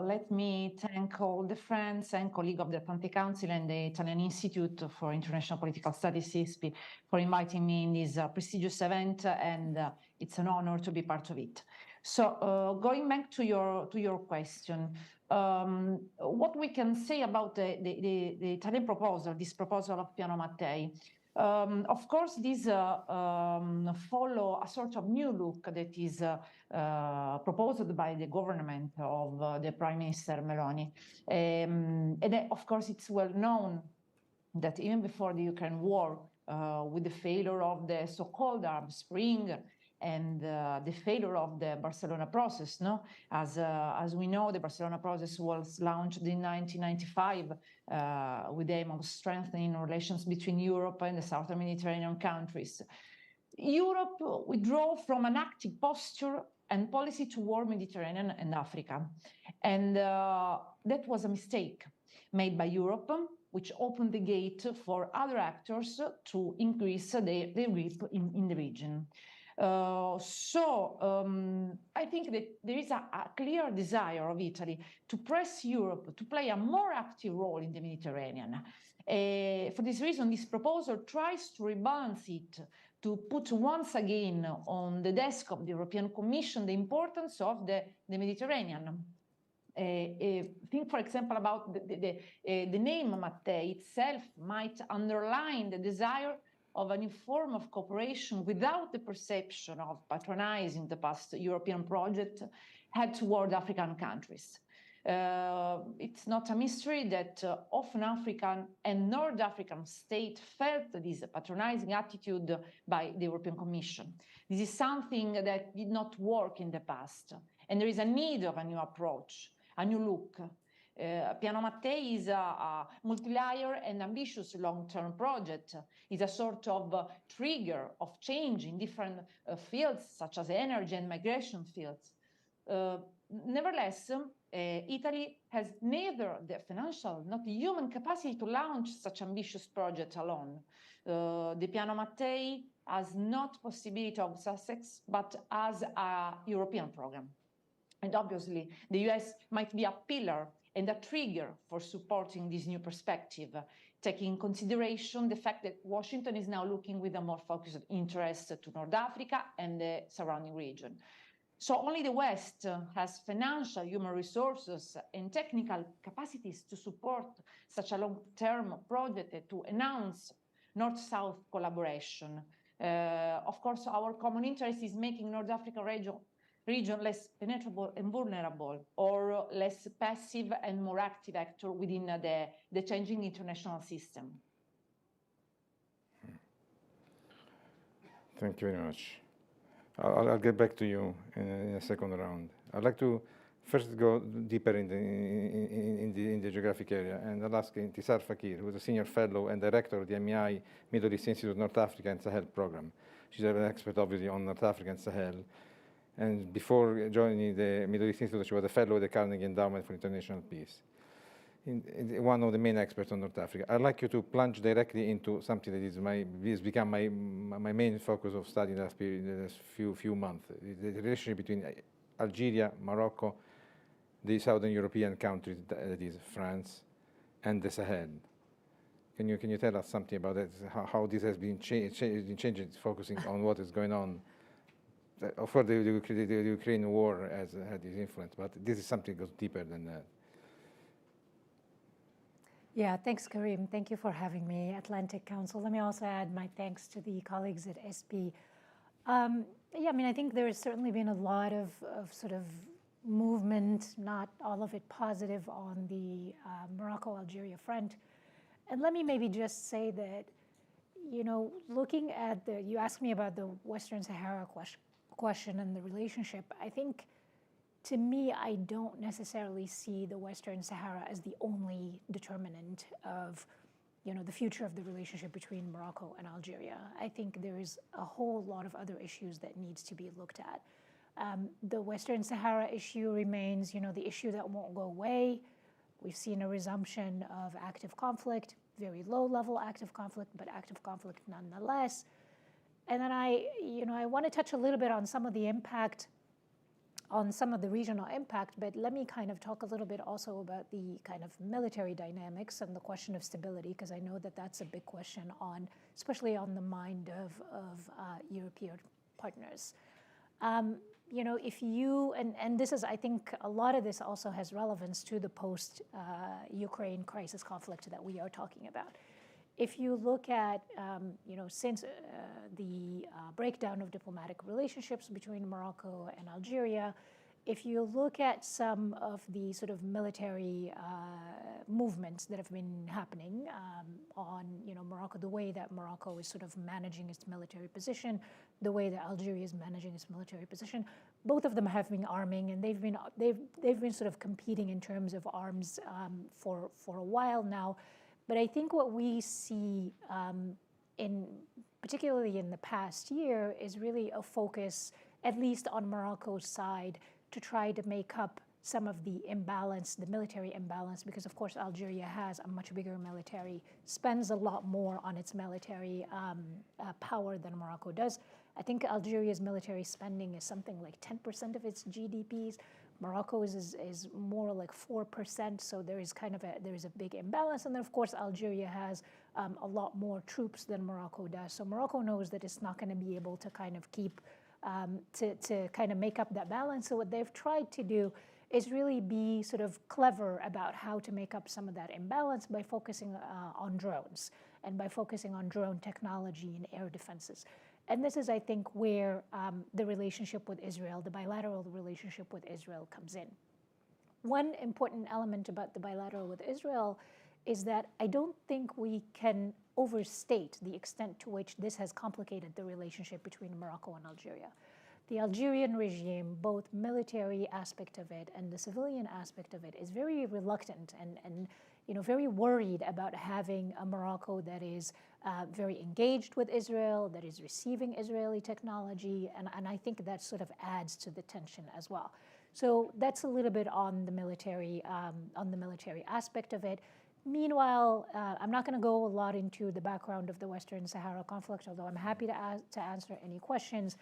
let me thank all the friends and colleagues of the Atlantic Council and the Italian Institute for International Political Studies, ISPI, for inviting me in this prestigious event, and it's an honor to be part of it. So, going back to your question, what we can say about the Italian proposal, this proposal of Piano Mattei. Of course, these follow a sort of new look that is proposed by the government of the Prime Minister Meloni. And of course, it's well known that even before the Ukraine war, with the failure of the so-called Arab Spring and the failure of the Barcelona process, as we know, the Barcelona process was launched in 1995 with the aim of strengthening relations between Europe and the southern Mediterranean countries. Europe withdrew from an active posture and policy toward Mediterranean and Africa. And that was a mistake made by Europe, which opened the gate for other actors to increase their grip in the region. I think that there is a clear desire of Italy to press Europe to play a more active role in the Mediterranean. For this reason, this proposal tries to rebalance it, to put once again on the desk of the European Commission the importance of the Mediterranean. Think, for example, about the name Mattei itself might underline the desire of a new form of cooperation without the perception of patronizing the past European project head toward African countries. It's not a mystery that often African and North African states felt this patronizing attitude by the European Commission. This is something that did not work in the past, and there is a need of a new approach, a new look. Piano Mattei is a multi-layer and ambitious long-term project. It's a sort of trigger of change in different fields, such as energy and migration fields. Nevertheless, Italy has neither the financial nor the human capacity to launch such ambitious project alone. The Piano Mattei has not possibility of success, but as a European program. And obviously, the US might be a pillar and a trigger for supporting this new perspective, taking in consideration the fact that Washington is now looking with a more focused interest to North Africa and the surrounding region. So only the West has financial, human resources, and technical capacities to support such a long-term project and to enhance North-South collaboration. Of course, our common interest is making North Africa region less penetrable and vulnerable, or less passive and more active actor within the changing international system. Thank you very much. I'll get back to you in a second round. I'd like to first go deeper in the geographic area, and I'll ask Intisar Fakir, who is a senior fellow and director of the MEI Middle East Institute North Africa and Sahel program. She's an expert, obviously, on North Africa and Sahel. And before joining the Middle East Institute, she was a fellow at the Carnegie Endowment for International Peace. One of the main experts on North Africa. I'd like you to plunge directly into something that has become my main focus of study in the last few months, the relationship between Algeria, Morocco, the southern European countries, that is France, and the Sahel. Can you tell us something about that, how this has been changing, focusing on what is going on? Of course, the Ukraine war has had this influence, but this is something that goes deeper than that. Yeah, thanks, Karim. Thank you for having me, Atlantic Council. Let me also add my thanks to the colleagues at ISPI. Yeah, I mean, I think there has certainly been a lot of sort of movement, not all of it positive, on the Morocco-Algeria front. And let me maybe just say that, you know, looking at you asked me about the Western Sahara question and the relationship. I think, to me, I don't necessarily see the Western Sahara as the only determinant of, you know, the future of the relationship between Morocco and Algeria. I think there is a whole lot of other issues that needs to be looked at. The Western Sahara issue remains, you know, the issue that won't go away. We've seen a resumption of active conflict, very low-level active conflict, but active conflict nonetheless. And then I want to touch a little bit on some of the impact, on some of the regional impact, but let me kind of talk a little bit also about the kind of military dynamics and the question of stability, because I know that that's a big question especially on the mind of European partners. You know, if you, and this is, I think a lot of this also has relevance to the post-Ukraine crisis conflict that we are talking about. If you look at, you know, since the breakdown of diplomatic relationships between Morocco and Algeria, if you look at some of the sort of military movements that have been happening on, you know, Morocco, the way that Morocco is sort of managing its military position, the way that Algeria is managing its military position, both of them have been arming, and they've been sort of competing in terms of arms for a while now. But I think what we see, particularly in the past year, is really a focus, at least on Morocco's side, to try to make up some of the imbalance, the military imbalance, because of course Algeria has a much bigger military, spends a lot more on its military power than Morocco does. I think Algeria's military spending is something like 10% of its GDPs. Morocco's is more like 4%, so there is a big imbalance. And then, of course, Algeria has a lot more troops than Morocco does. So Morocco knows that it's not going to be able to kind of keep, to kind of make up that balance. So what they've tried to do is really be sort of clever about how to make up some of that imbalance by focusing on drones and by focusing on drone technology and air defenses. And this is, I think, where the relationship with Israel, the bilateral relationship with Israel comes in. One important element about the bilateral with Israel is that I don't think we can overstate the extent to which this has complicated the relationship between Morocco and Algeria. The Algerian regime, both military aspect of it and the civilian aspect of it, is very reluctant and very worried about having a Morocco that is very engaged with Israel, that is receiving Israeli technology, and I think that sort of adds to the tension as well. So that's a little bit on the military aspect of it. Meanwhile, I'm not going to go a lot into the background of the Western Sahara conflict, although I'm happy to answer any questions.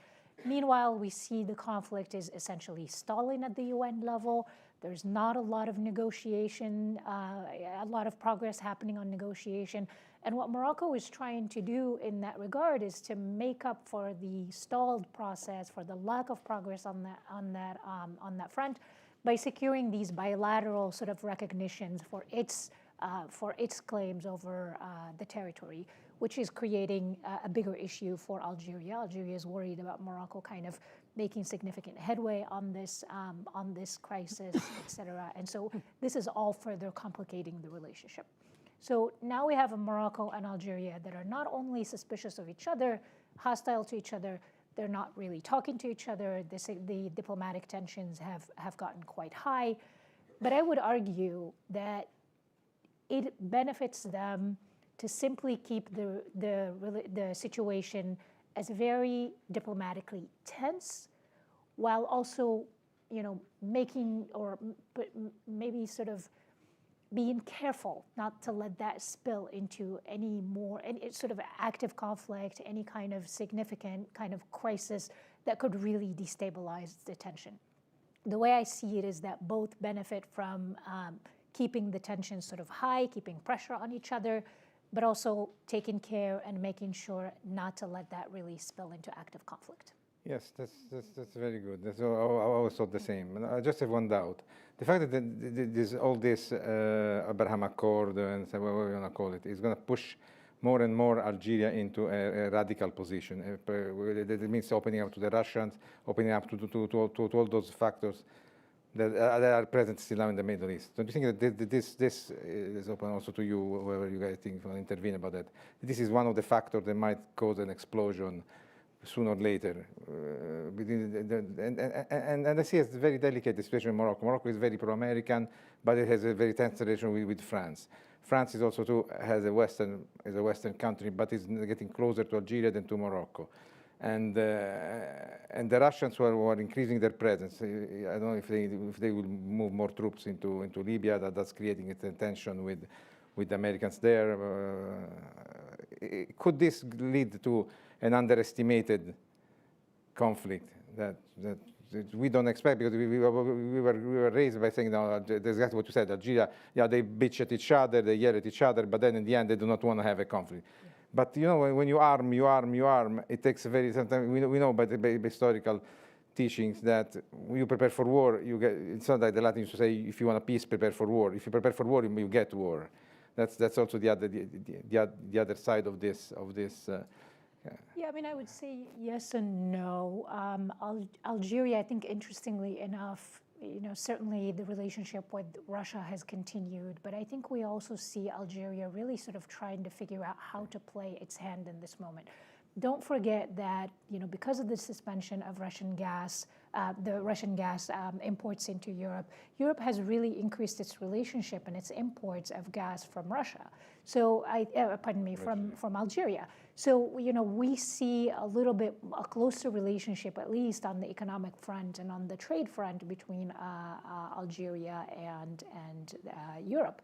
Meanwhile, we see the conflict is essentially stalling at the UN level. There's not a lot of negotiation, a lot of progress happening on negotiation. And what Morocco is trying to do in that regard is to make up for the stalled process, for the lack of progress on that front, by securing these bilateral sort of recognitions for its claims over the territory, which is creating a bigger issue for Algeria. Algeria is worried about Morocco kind of making significant headway on this crisis, et cetera. And so this is all further complicating the relationship. So now we have a Morocco and Algeria that are not only suspicious of each other, hostile to each other, they're not really talking to each other. The diplomatic tensions have gotten quite high. But I would argue that it benefits them to simply keep the situation as very diplomatically tense, while also, making or maybe sort of being careful not to let that spill into any sort of active conflict, any kind of significant kind of crisis that could really destabilize the tension. The way I see it is that both benefit from keeping the tension sort of high, keeping pressure on each other, but also taking care and making sure not to let that really spill into active conflict. Yes, that's very good. I always thought the same. I just have one doubt. The fact that there's all this Abraham Accord and whatever you want to call it is going to push more and more Algeria into a radical position. That means opening up to the Russians, opening up to all those factors that are present still now in the Middle East. Don't you think that this is open also to you, whoever you guys think will intervene about that? This is one of the factors that might cause an explosion sooner or later. And I see it's a very delicate situation in Morocco. Morocco is very pro-American, but it has a very tense relation with France. France is also is a Western country, but is getting closer to Algeria than to Morocco. And the Russians who are increasing their presence. I don't know if they will move more troops into Libya. That's creating a tension with the Americans there. Could this lead to an underestimated conflict that we don't expect, because we were raised by saying, no, that's exactly what you said. Algeria, they bitch at each other, they yell at each other, but then in the end they do not want to have a conflict. Yeah. But when you arm, it takes sometimes we know by the historical teachings that when you prepare for war, it's not like the Latins used to say, if you want a peace, prepare for war. If you prepare for war, you get war. That's also the other side of this. Yeah, I mean, I would say yes and no. Algeria, I think, interestingly enough, certainly the relationship with Russia has continued, but I think we also see Algeria really sort of trying to figure out how to play its hand in this moment. Don't forget that, because of the suspension of Russian gas, imports into Europe, Europe has really increased its relationship and its imports of gas from Russia. So, from Algeria. So, we see a closer relationship, at least on the economic front and on the trade front, between Algeria and Europe.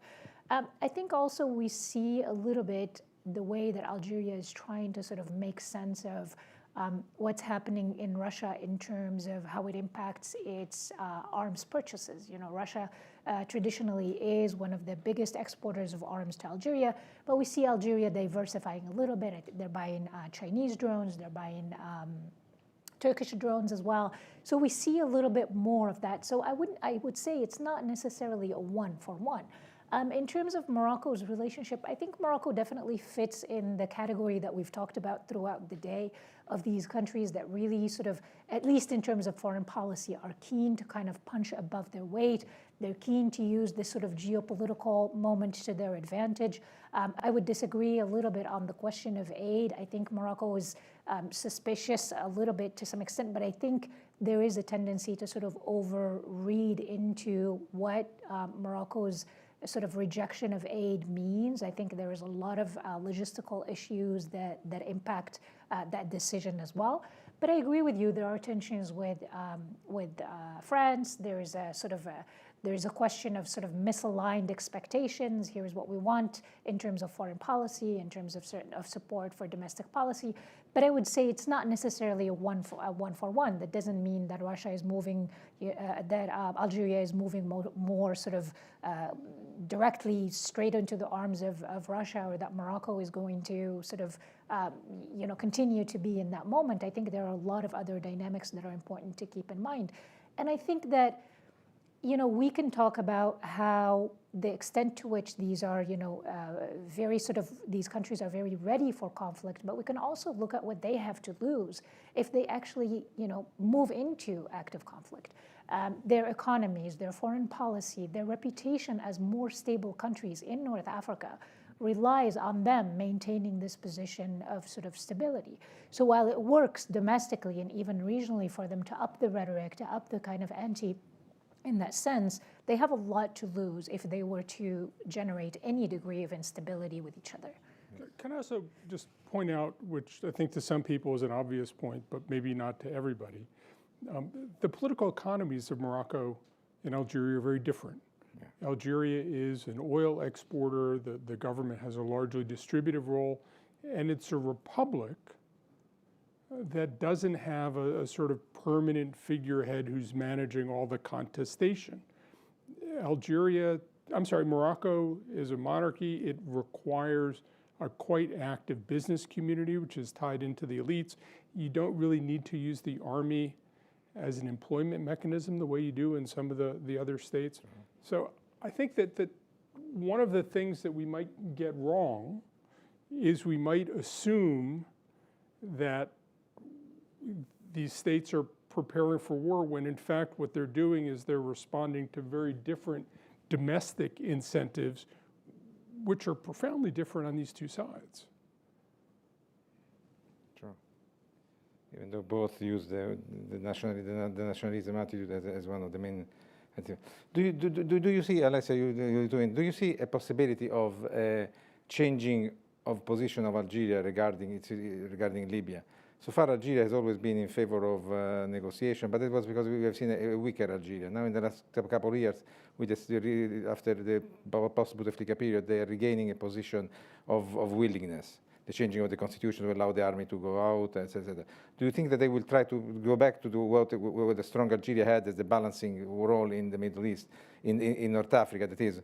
I think also we see a little bit the way that Algeria is trying to sort of make sense of what's happening in Russia in terms of how it impacts its arms purchases. You know, Russia traditionally is one of the biggest exporters of arms to Algeria, but we see Algeria diversifying a little bit. They're buying Chinese drones, they're buying Turkish drones as well. So we see a little bit more of that. So I would say it's not necessarily a one-for-one. In terms of Morocco's relationship, I think Morocco definitely fits in the category that we've talked about throughout the day of these countries that really sort of, at least in terms of foreign policy, are keen to kind of punch above their weight. They're keen to use this sort of geopolitical moment to their advantage. I would disagree a little bit on the question of aid. I think Morocco is suspicious a little bit to some extent, but I think there is a tendency to sort of overread into what Morocco's sort of rejection of aid means. I think there is a lot of logistical issues that impact that decision as well. But I agree with you. There are tensions with France. There is a sort of there's a question of sort of misaligned expectations. Here's what we want in terms of foreign policy, in terms of support for domestic policy. But I would say it's not necessarily a one for one. That doesn't mean that Russia is moving, that Algeria is moving more sort of directly straight into the arms of Russia, or that Morocco is going to sort of continue to be in that moment. I think there are a lot of other dynamics that are important to keep in mind. And I think that we can talk about how the extent to which these are, very sort of, these countries are very ready for conflict, but we can also look at what they have to lose if they actually, move into active conflict. Their economies, their foreign policy, their reputation as more stable countries in North Africa relies on them maintaining this position of sort of stability. So while it works domestically and even regionally for them to up the rhetoric, to up the kind of ante, in that sense, they have a lot to lose if they were to generate any degree of instability with each other. Can I also just point out, which I think to some people is an obvious point, but maybe not to everybody, the political economies of Morocco and Algeria are very different. Yeah. Algeria is an oil exporter. The government has a largely distributive role, and it's a republic that doesn't have a sort of permanent figurehead who's managing all the contestation. Morocco is a monarchy. It requires a quite active business community, which is tied into the elites. You don't really need to use the army as an employment mechanism the way you do in some of the other states. Mm-hmm. So I think that one of the things that we might get wrong is we might assume that these states are preparing for war when in fact what they're doing is they're responding to very different domestic incentives, which are profoundly different on these two sides. True. Even though both use the nationalism attitude as one of the main. Do you see, Alessia, do you see a possibility of changing of position of Algeria regarding Libya? So far, Algeria has always been in favor of negotiation, but it was because we have seen a weaker Algeria. Now, in the last couple of years, after the post-Bouteflika period, they are regaining a position of willingness. The changing of the constitution to allow the army to go out, etc. Do you think that they will try to go back to what the strong Algeria had as the balancing role in the Middle East, in North Africa, that is,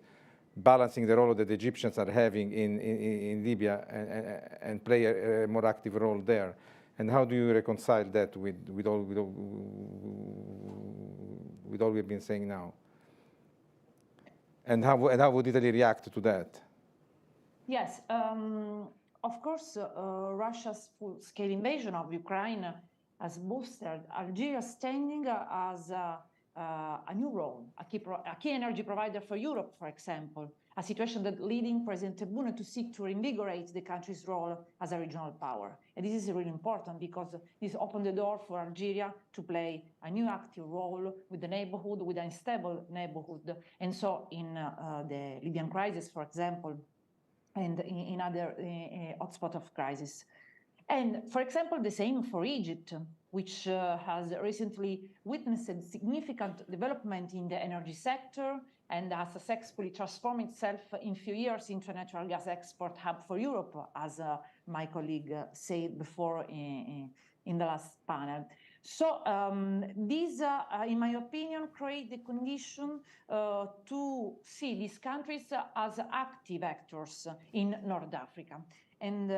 balancing the role that the Egyptians are having in Libya and play a more active role there? And how do you reconcile that with all we've been saying now? And how would Italy react to that? Yes, of course, Russia's full-scale invasion of Ukraine has boosted Algeria's standing as a new role, a key energy provider for Europe, for example, a situation that leading President Tebboune to seek to reinvigorate the country's role as a regional power. And this is really important because this opened the door for Algeria to play a new active role with the neighborhood, with an unstable neighborhood. And so in the Libyan crisis, for example, and in other hotspots of crisis. And for example, the same for Egypt, which has recently witnessed significant development in the energy sector and has successfully transformed itself in few years into a natural gas export hub for Europe, as my colleague said before in the last panel. So these, in my opinion, create the condition to see these countries as active actors in North Africa. And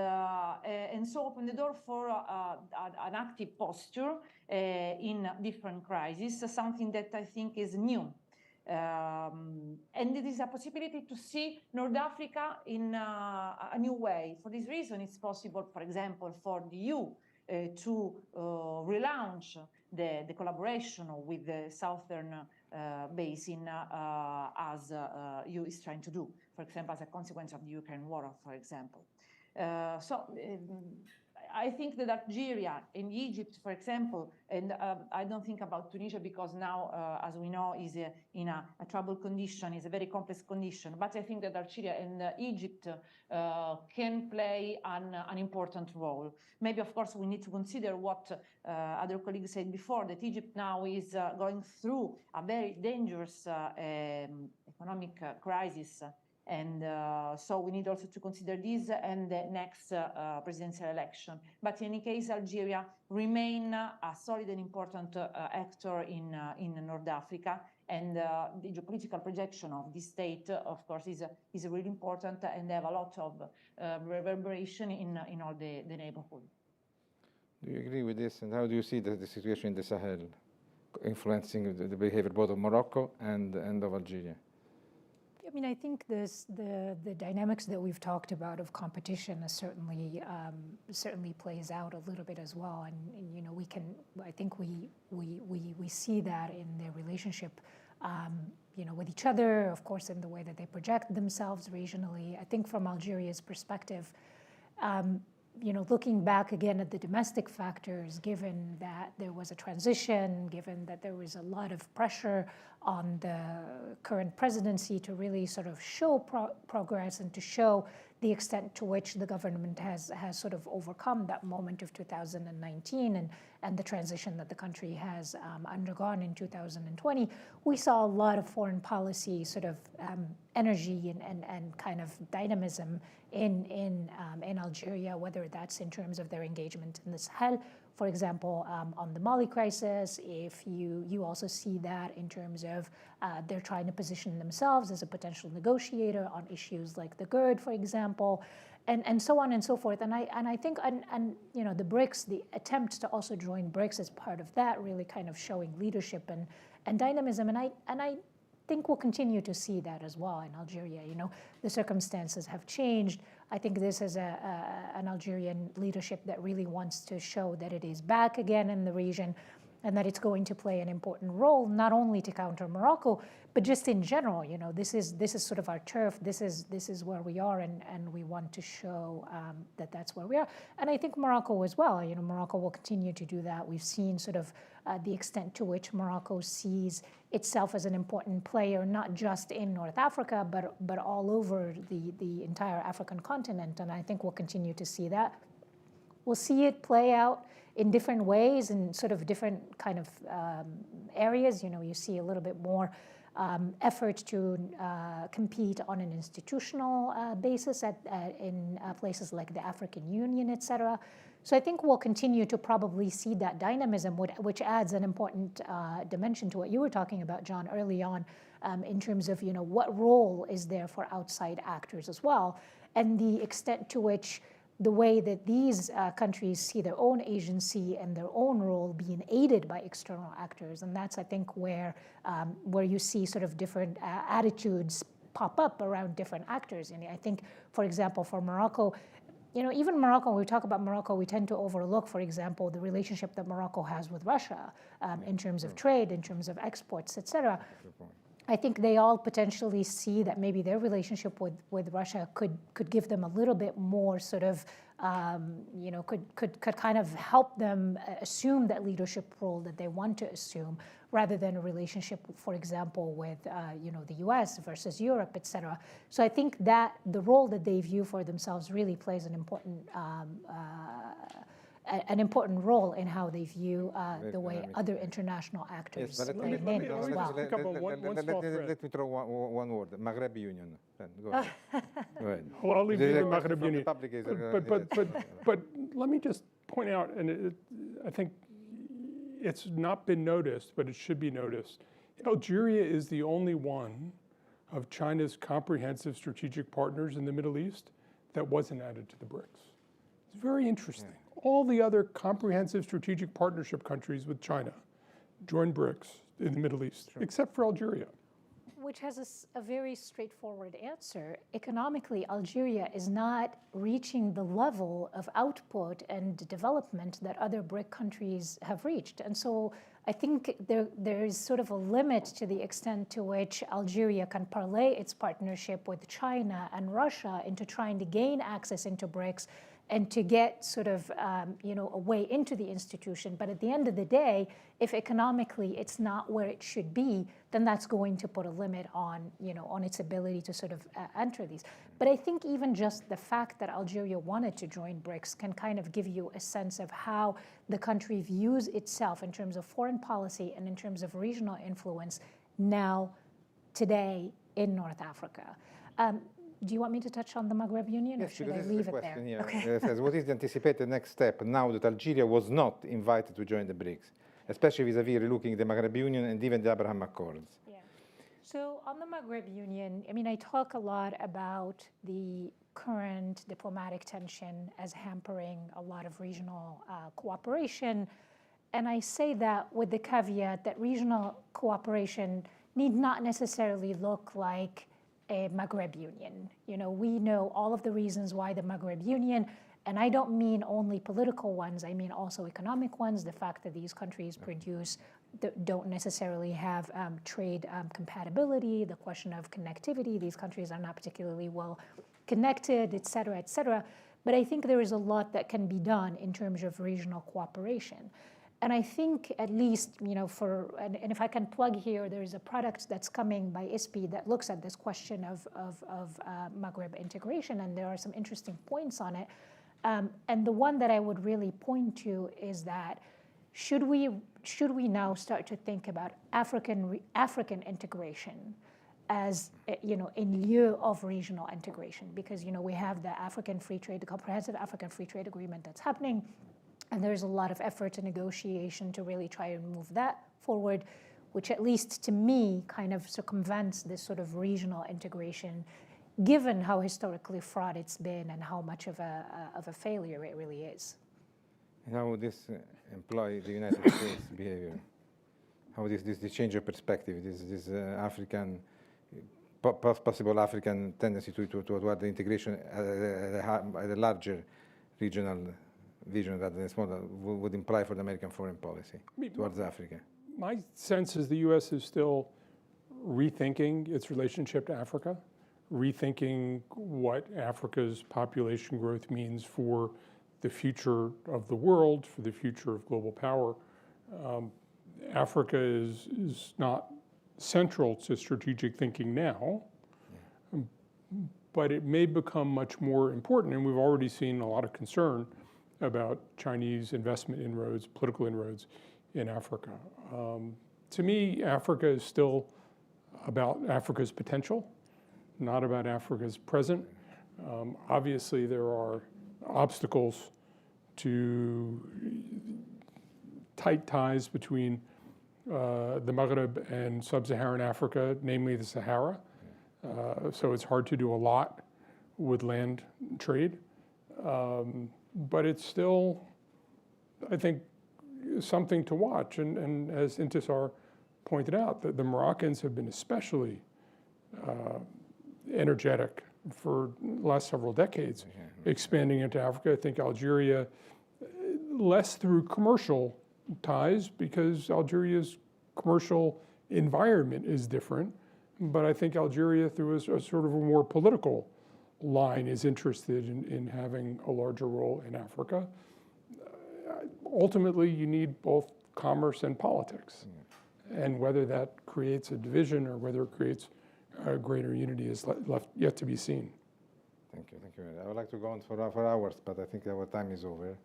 so open the door for an active posture in different crises, something that I think is new. And it is a possibility to see North Africa in a new way. For this reason, it's possible, for example, for the EU to relaunch the collaboration with the Southern Basin as EU is trying to do, for example, as a consequence of the Ukraine war, for example. I think that Algeria and Egypt, for example, and I don't think about Tunisia because now, as we know, is in a troubled condition, is a very complex condition. But I think that Algeria and Egypt can play an important role. Maybe, of course, we need to consider what other colleagues said before, that Egypt now is going through a very dangerous economic crisis. And so we need also to consider this and the next presidential election. But in any case, Algeria remain a solid and important actor in North Africa. And the geopolitical projection of this state, of course, is really important and they have a lot of reverberation in all the neighborhood. Do you agree with this? And how do you see the situation in the Sahel influencing the behavior both of Morocco and of Algeria? I mean, I think the dynamics that we've talked about of competition is certainly plays out a little bit as well, and you know I think we see that in their relationship, you know, with each other, of course, in the way that they project themselves regionally. I think from Algeria's perspective, you know, looking back again at the domestic factors, given that there was a transition, given that there was a lot of pressure on the current presidency to really sort of show progress and to show the extent to which the government has sort of overcome that moment of 2019 and the transition that the country has undergone in 2020, we saw a lot of foreign policy sort of energy and kind of dynamism in Algeria, whether that's in terms of their engagement in the Sahel, for example, on the Mali crisis. If you also see that in terms of they're trying to position themselves as a potential negotiator on issues like the GERD, for example, and so on and so forth. And I think and you know the BRICS, the attempt to also join BRICS as part of that, really kind of showing leadership and dynamism. And I think we'll continue to see that as well in Algeria. You know, the circumstances have changed. I think this is an Algerian leadership that really wants to show that it is back again in the region and that it's going to play an important role, not only to counter Morocco, but just in general. You know, this is sort of our turf. This is where we are, and we want to show that that's where we are. And I think Morocco as well. You know, Morocco will continue to do that. We've seen sort of the extent to which Morocco sees itself as an important player, not just in North Africa, but all over the entire African continent. And I think we'll continue to see that. We'll see it play out in different ways in sort of different kind of areas. You know, you see a little bit more effort to compete on an institutional basis in places like the African Union, et cetera. So I think we'll continue to probably see that dynamism, which adds an important dimension to what you were talking about, John, early on, in terms of, you know, what role is there for outside actors as well, and the extent to which the way that these countries see their own agency and their own role being aided by external actors. And that's, I think, where you see sort of different attitudes pop up around different actors. And I think, for example, for Morocco, you know, even Morocco, when we talk about Morocco, we tend to overlook, for example, the relationship that Morocco has with Russia in terms of trade, in terms of exports, et cetera. I think they all potentially see that maybe their relationship with Russia could give them a little bit more sort of, you know, could kind of help them assume that leadership role that they want to assume, rather than a relationship, for example, with, you know, the U.S. versus Europe, et cetera. So I think that the role that they view for themselves really plays an important an important role in how they view the way other international actors Yes, play in as well. Let me throw one word, Maghreb Union. Go ahead. Go ahead. Well, I'll leave you the Maghreb from the Union. public is, But let me just point out, and I think it's not been noticed, but it should be noticed. Algeria is the only one of China's comprehensive strategic partners in the Middle East that wasn't added to the BRICS. It's very interesting. Yeah. All the other comprehensive strategic partnership countries with China joined BRICS in the Middle East, except for Algeria. Which has a very straightforward answer. Economically, Algeria is not reaching the level of output and development that other BRIC countries have reached. And so I think there is sort of a limit to the extent to which Algeria can parlay its partnership with China and Russia into trying to gain access into BRICS and to get sort of a way into the institution. But at the end of the day, if economically it's not where it should be, then that's going to put a limit on its ability to sort of enter these. But I think even just the fact that Algeria wanted to join BRICS can kind of give you a sense of how the country views itself in terms of foreign policy and in terms of regional influence now, today, in North Africa. Do you want me to touch on the Maghreb Union, or should I leave it there? Here. Okay. It says, what is the anticipated next step now that Algeria was not invited to join the BRICS, especially vis-à-vis relooking the Maghreb Union and even the Abraham Accords? Yeah. So on the Maghreb Union, I mean, I talk a lot about the current diplomatic tension as hampering a lot of regional cooperation. And I say that with the caveat that regional cooperation need not necessarily look like a Maghreb Union. We know all of the reasons why the Maghreb Union, and I don't mean only political ones, I mean also economic ones, the fact that these countries don't necessarily have trade compatibility, the question of connectivity, these countries are not particularly well connected, et cetera, et cetera. But I think there is a lot that can be done in terms of regional cooperation. And I think at least, and if I can plug here, there is a product that's coming by ISPI that looks at this question of Maghreb integration, and there are some interesting points on it. And the one that I would really point to is that should we now start to think about African integration as in lieu of regional integration? Because we have the Comprehensive African Free Trade Agreement that's happening. And there's a lot of effort and negotiation to really try and move that forward, which at least to me kind of circumvents this sort of regional integration, given how historically fraught it's been and how much of a failure it really is. And how would this employ the United States behavior? How would this change your perspective? This African, possible African tendency toward the integration at a larger regional vision rather than smaller would imply for the American foreign policy towards Africa? My sense is the U.S. is still rethinking its relationship to Africa, rethinking what Africa's population growth means for the future of the world, for the future of global power. Africa is not central to strategic thinking now, but it may become much more important, and we've already seen a lot of concern about Chinese investment inroads, political inroads in Africa. To me, Africa is still about Africa's potential, not about Africa's present. Obviously, there are obstacles to tight ties between the Maghreb and sub-Saharan Africa, namely the Sahara. So it's hard to do a lot with land trade. But it's still, I think, something to watch. And as Intisar pointed out, the Moroccans have been especially energetic for the last several decades, expanding into Africa. I think Algeria, less through commercial ties, because Algeria's commercial environment is different. But I think Algeria, through a sort of a more political line, is interested in having a larger role in Africa. Ultimately, you need both commerce and politics. And whether that creates a division or whether it creates a greater unity is yet to be seen. Thank you. I would like to go on for hours, but I think our time is over.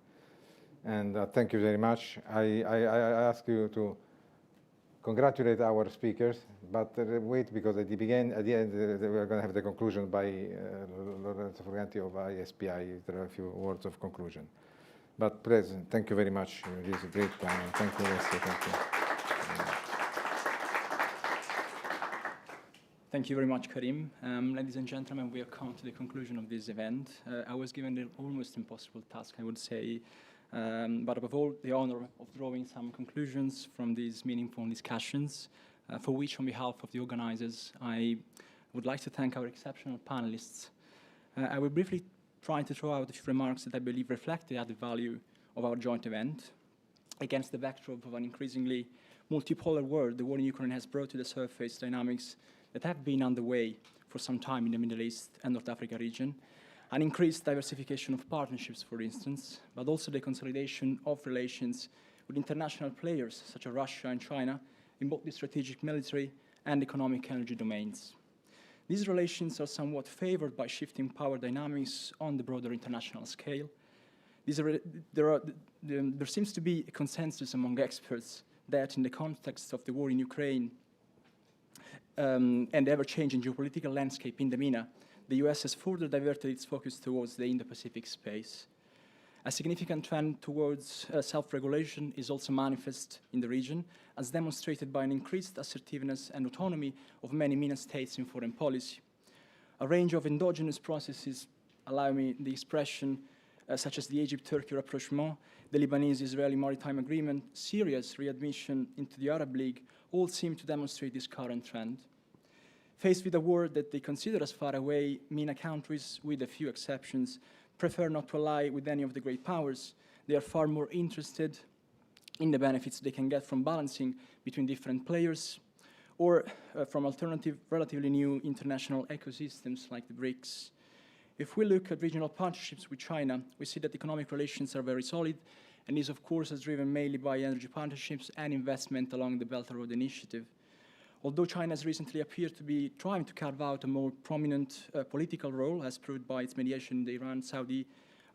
And thank you very much. I ask you to congratulate our speakers, but wait, because at the end, we're going to have the conclusion by Lorenzo Forganti of ISPI. There are a few words of conclusion. But President, thank you very much. This is a great panel. Thank you, Alessia. Thank you. Thank you very much, Karim. Ladies and gentlemen, we have come to the conclusion of this event. I was given the almost impossible task, I would say, but above all, the honor of drawing some conclusions from these meaningful discussions, for which, on behalf of the organizers, I would like to thank our exceptional panelists. I will briefly try to throw out a few remarks that I believe reflect the added value of our joint event. Against the backdrop of an increasingly multipolar world, the war in Ukraine has brought to the surface dynamics that have been underway for some time in the Middle East and North Africa region. An increased diversification of partnerships, for instance, but also the consolidation of relations with international players such as Russia and China in both the strategic military and economic energy domains. These relations are somewhat favored by shifting power dynamics on the broader international scale. There seems to be a consensus among experts that in the context of the war in Ukraine and the ever-changing geopolitical landscape in the MENA, the US has further diverted its focus towards the Indo-Pacific space. A significant trend towards self-regulation is also manifest in the region, as demonstrated by an increased assertiveness and autonomy of many MENA states in foreign policy. A range of endogenous processes, allow me the expression, such as the Egypt-Turkey rapprochement, the Lebanese-Israeli maritime agreement, Syria's readmission into the Arab League, all seem to demonstrate this current trend. Faced with a war that they consider as far away, MENA countries, with a few exceptions, prefer not to ally with any of the great powers. They are far more interested in the benefits they can get from balancing between different players or from alternative, relatively new international ecosystems like the BRICS. If we look at regional partnerships with China, we see that economic relations are very solid, and this, of course, is driven mainly by energy partnerships and investment along the Belt and Road Initiative. Although China has recently appeared to be trying to carve out a more prominent political role, as proved by its mediation in the Iran-Saudi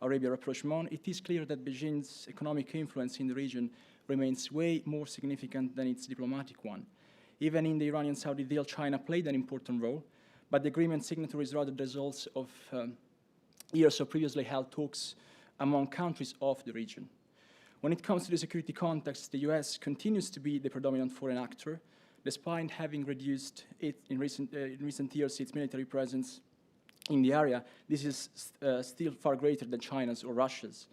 Arabia rapprochement, it is clear that Beijing's economic influence in the region remains way more significant than its diplomatic one. Even in the Iranian-Saudi deal, China played an important role, but the agreement signatories rather the results of years of previously held talks among countries of the region. When it comes to the security context, the US continues to be the predominant foreign actor, despite having reduced it in recent years its military presence in the area. This is still far greater than China's or Russia's.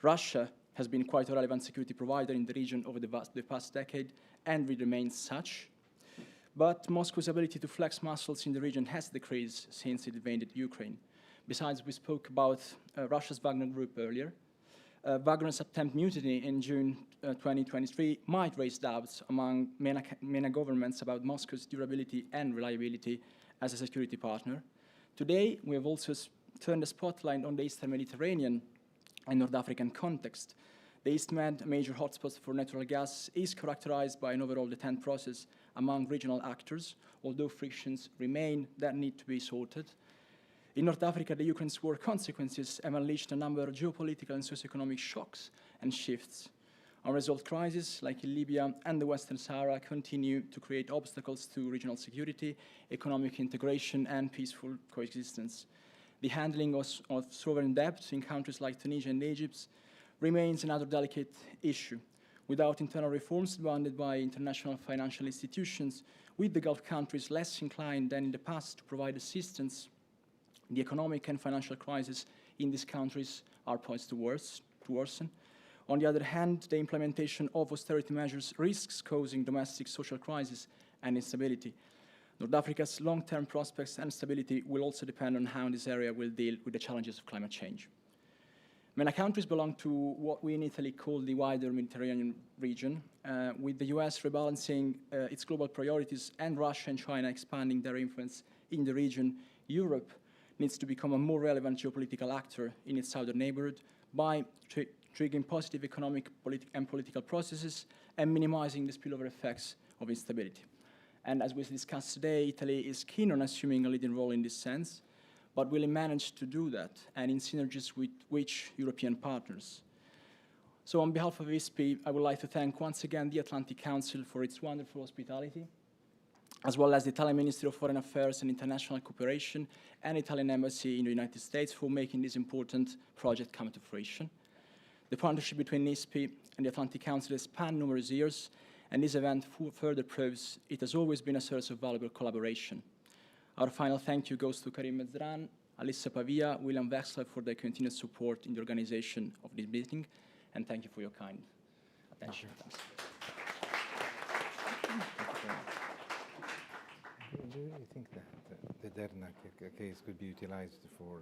Russia has been quite a relevant security provider in the region over the past decade and will remain such. But Moscow's ability to flex muscles in the region has decreased since it invaded Ukraine. Besides, we spoke about Russia's Wagner Group earlier. Wagner's attempt mutiny in June 2023 might raise doubts among MENA governments about Moscow's durability and reliability as a security partner. Today, we have also turned the spotlight on the Eastern Mediterranean and North African context. The East Med, a major hotspot for natural gas, is characterized by an overall detente process among regional actors, although frictions remain that need to be sorted. In North Africa, the Ukraine's war consequences have unleashed a number of geopolitical and socioeconomic shocks and shifts. Unresolved crises, like in Libya and the Western Sahara, continue to create obstacles to regional security, economic integration, and peaceful coexistence. The handling of sovereign debt in countries like Tunisia and Egypt remains another delicate issue. Without internal reforms bounded by international financial institutions, with the Gulf countries less inclined than in the past to provide assistance, the economic and financial crises in these countries are poised to worsen. On the other hand, the implementation of austerity measures risks causing domestic social crisis and instability. North Africa's long-term prospects and stability will also depend on how this area will deal with the challenges of climate change. MENA countries belong to what we in Italy call the wider Mediterranean region, with the US rebalancing its global priorities and Russia and China expanding their influence in the region. Europe needs to become a more relevant geopolitical actor in its southern neighborhood by triggering positive economic and political processes and minimizing the spillover effects of instability. And as we discussed today, Italy is keen on assuming a leading role in this sense, but will it manage to do that, and in synergies with which European partners? So on behalf of ISPI, I would like to thank once again the Atlantic Council for its wonderful hospitality, as well as the Italian Ministry of Foreign Affairs and International Cooperation and Italian Embassy in the United States for making this important project come to fruition. The partnership between ISPI and the Atlantic Council has spanned numerous years, and this event further proves it has always been a source of valuable collaboration. Our final thank you goes to Karim Mezran, Alissa Pavia, William Wexler for their continued support in the organization of this meeting, and thank you for your kind attention. Thanks. Do you think that the Derna case could be utilized for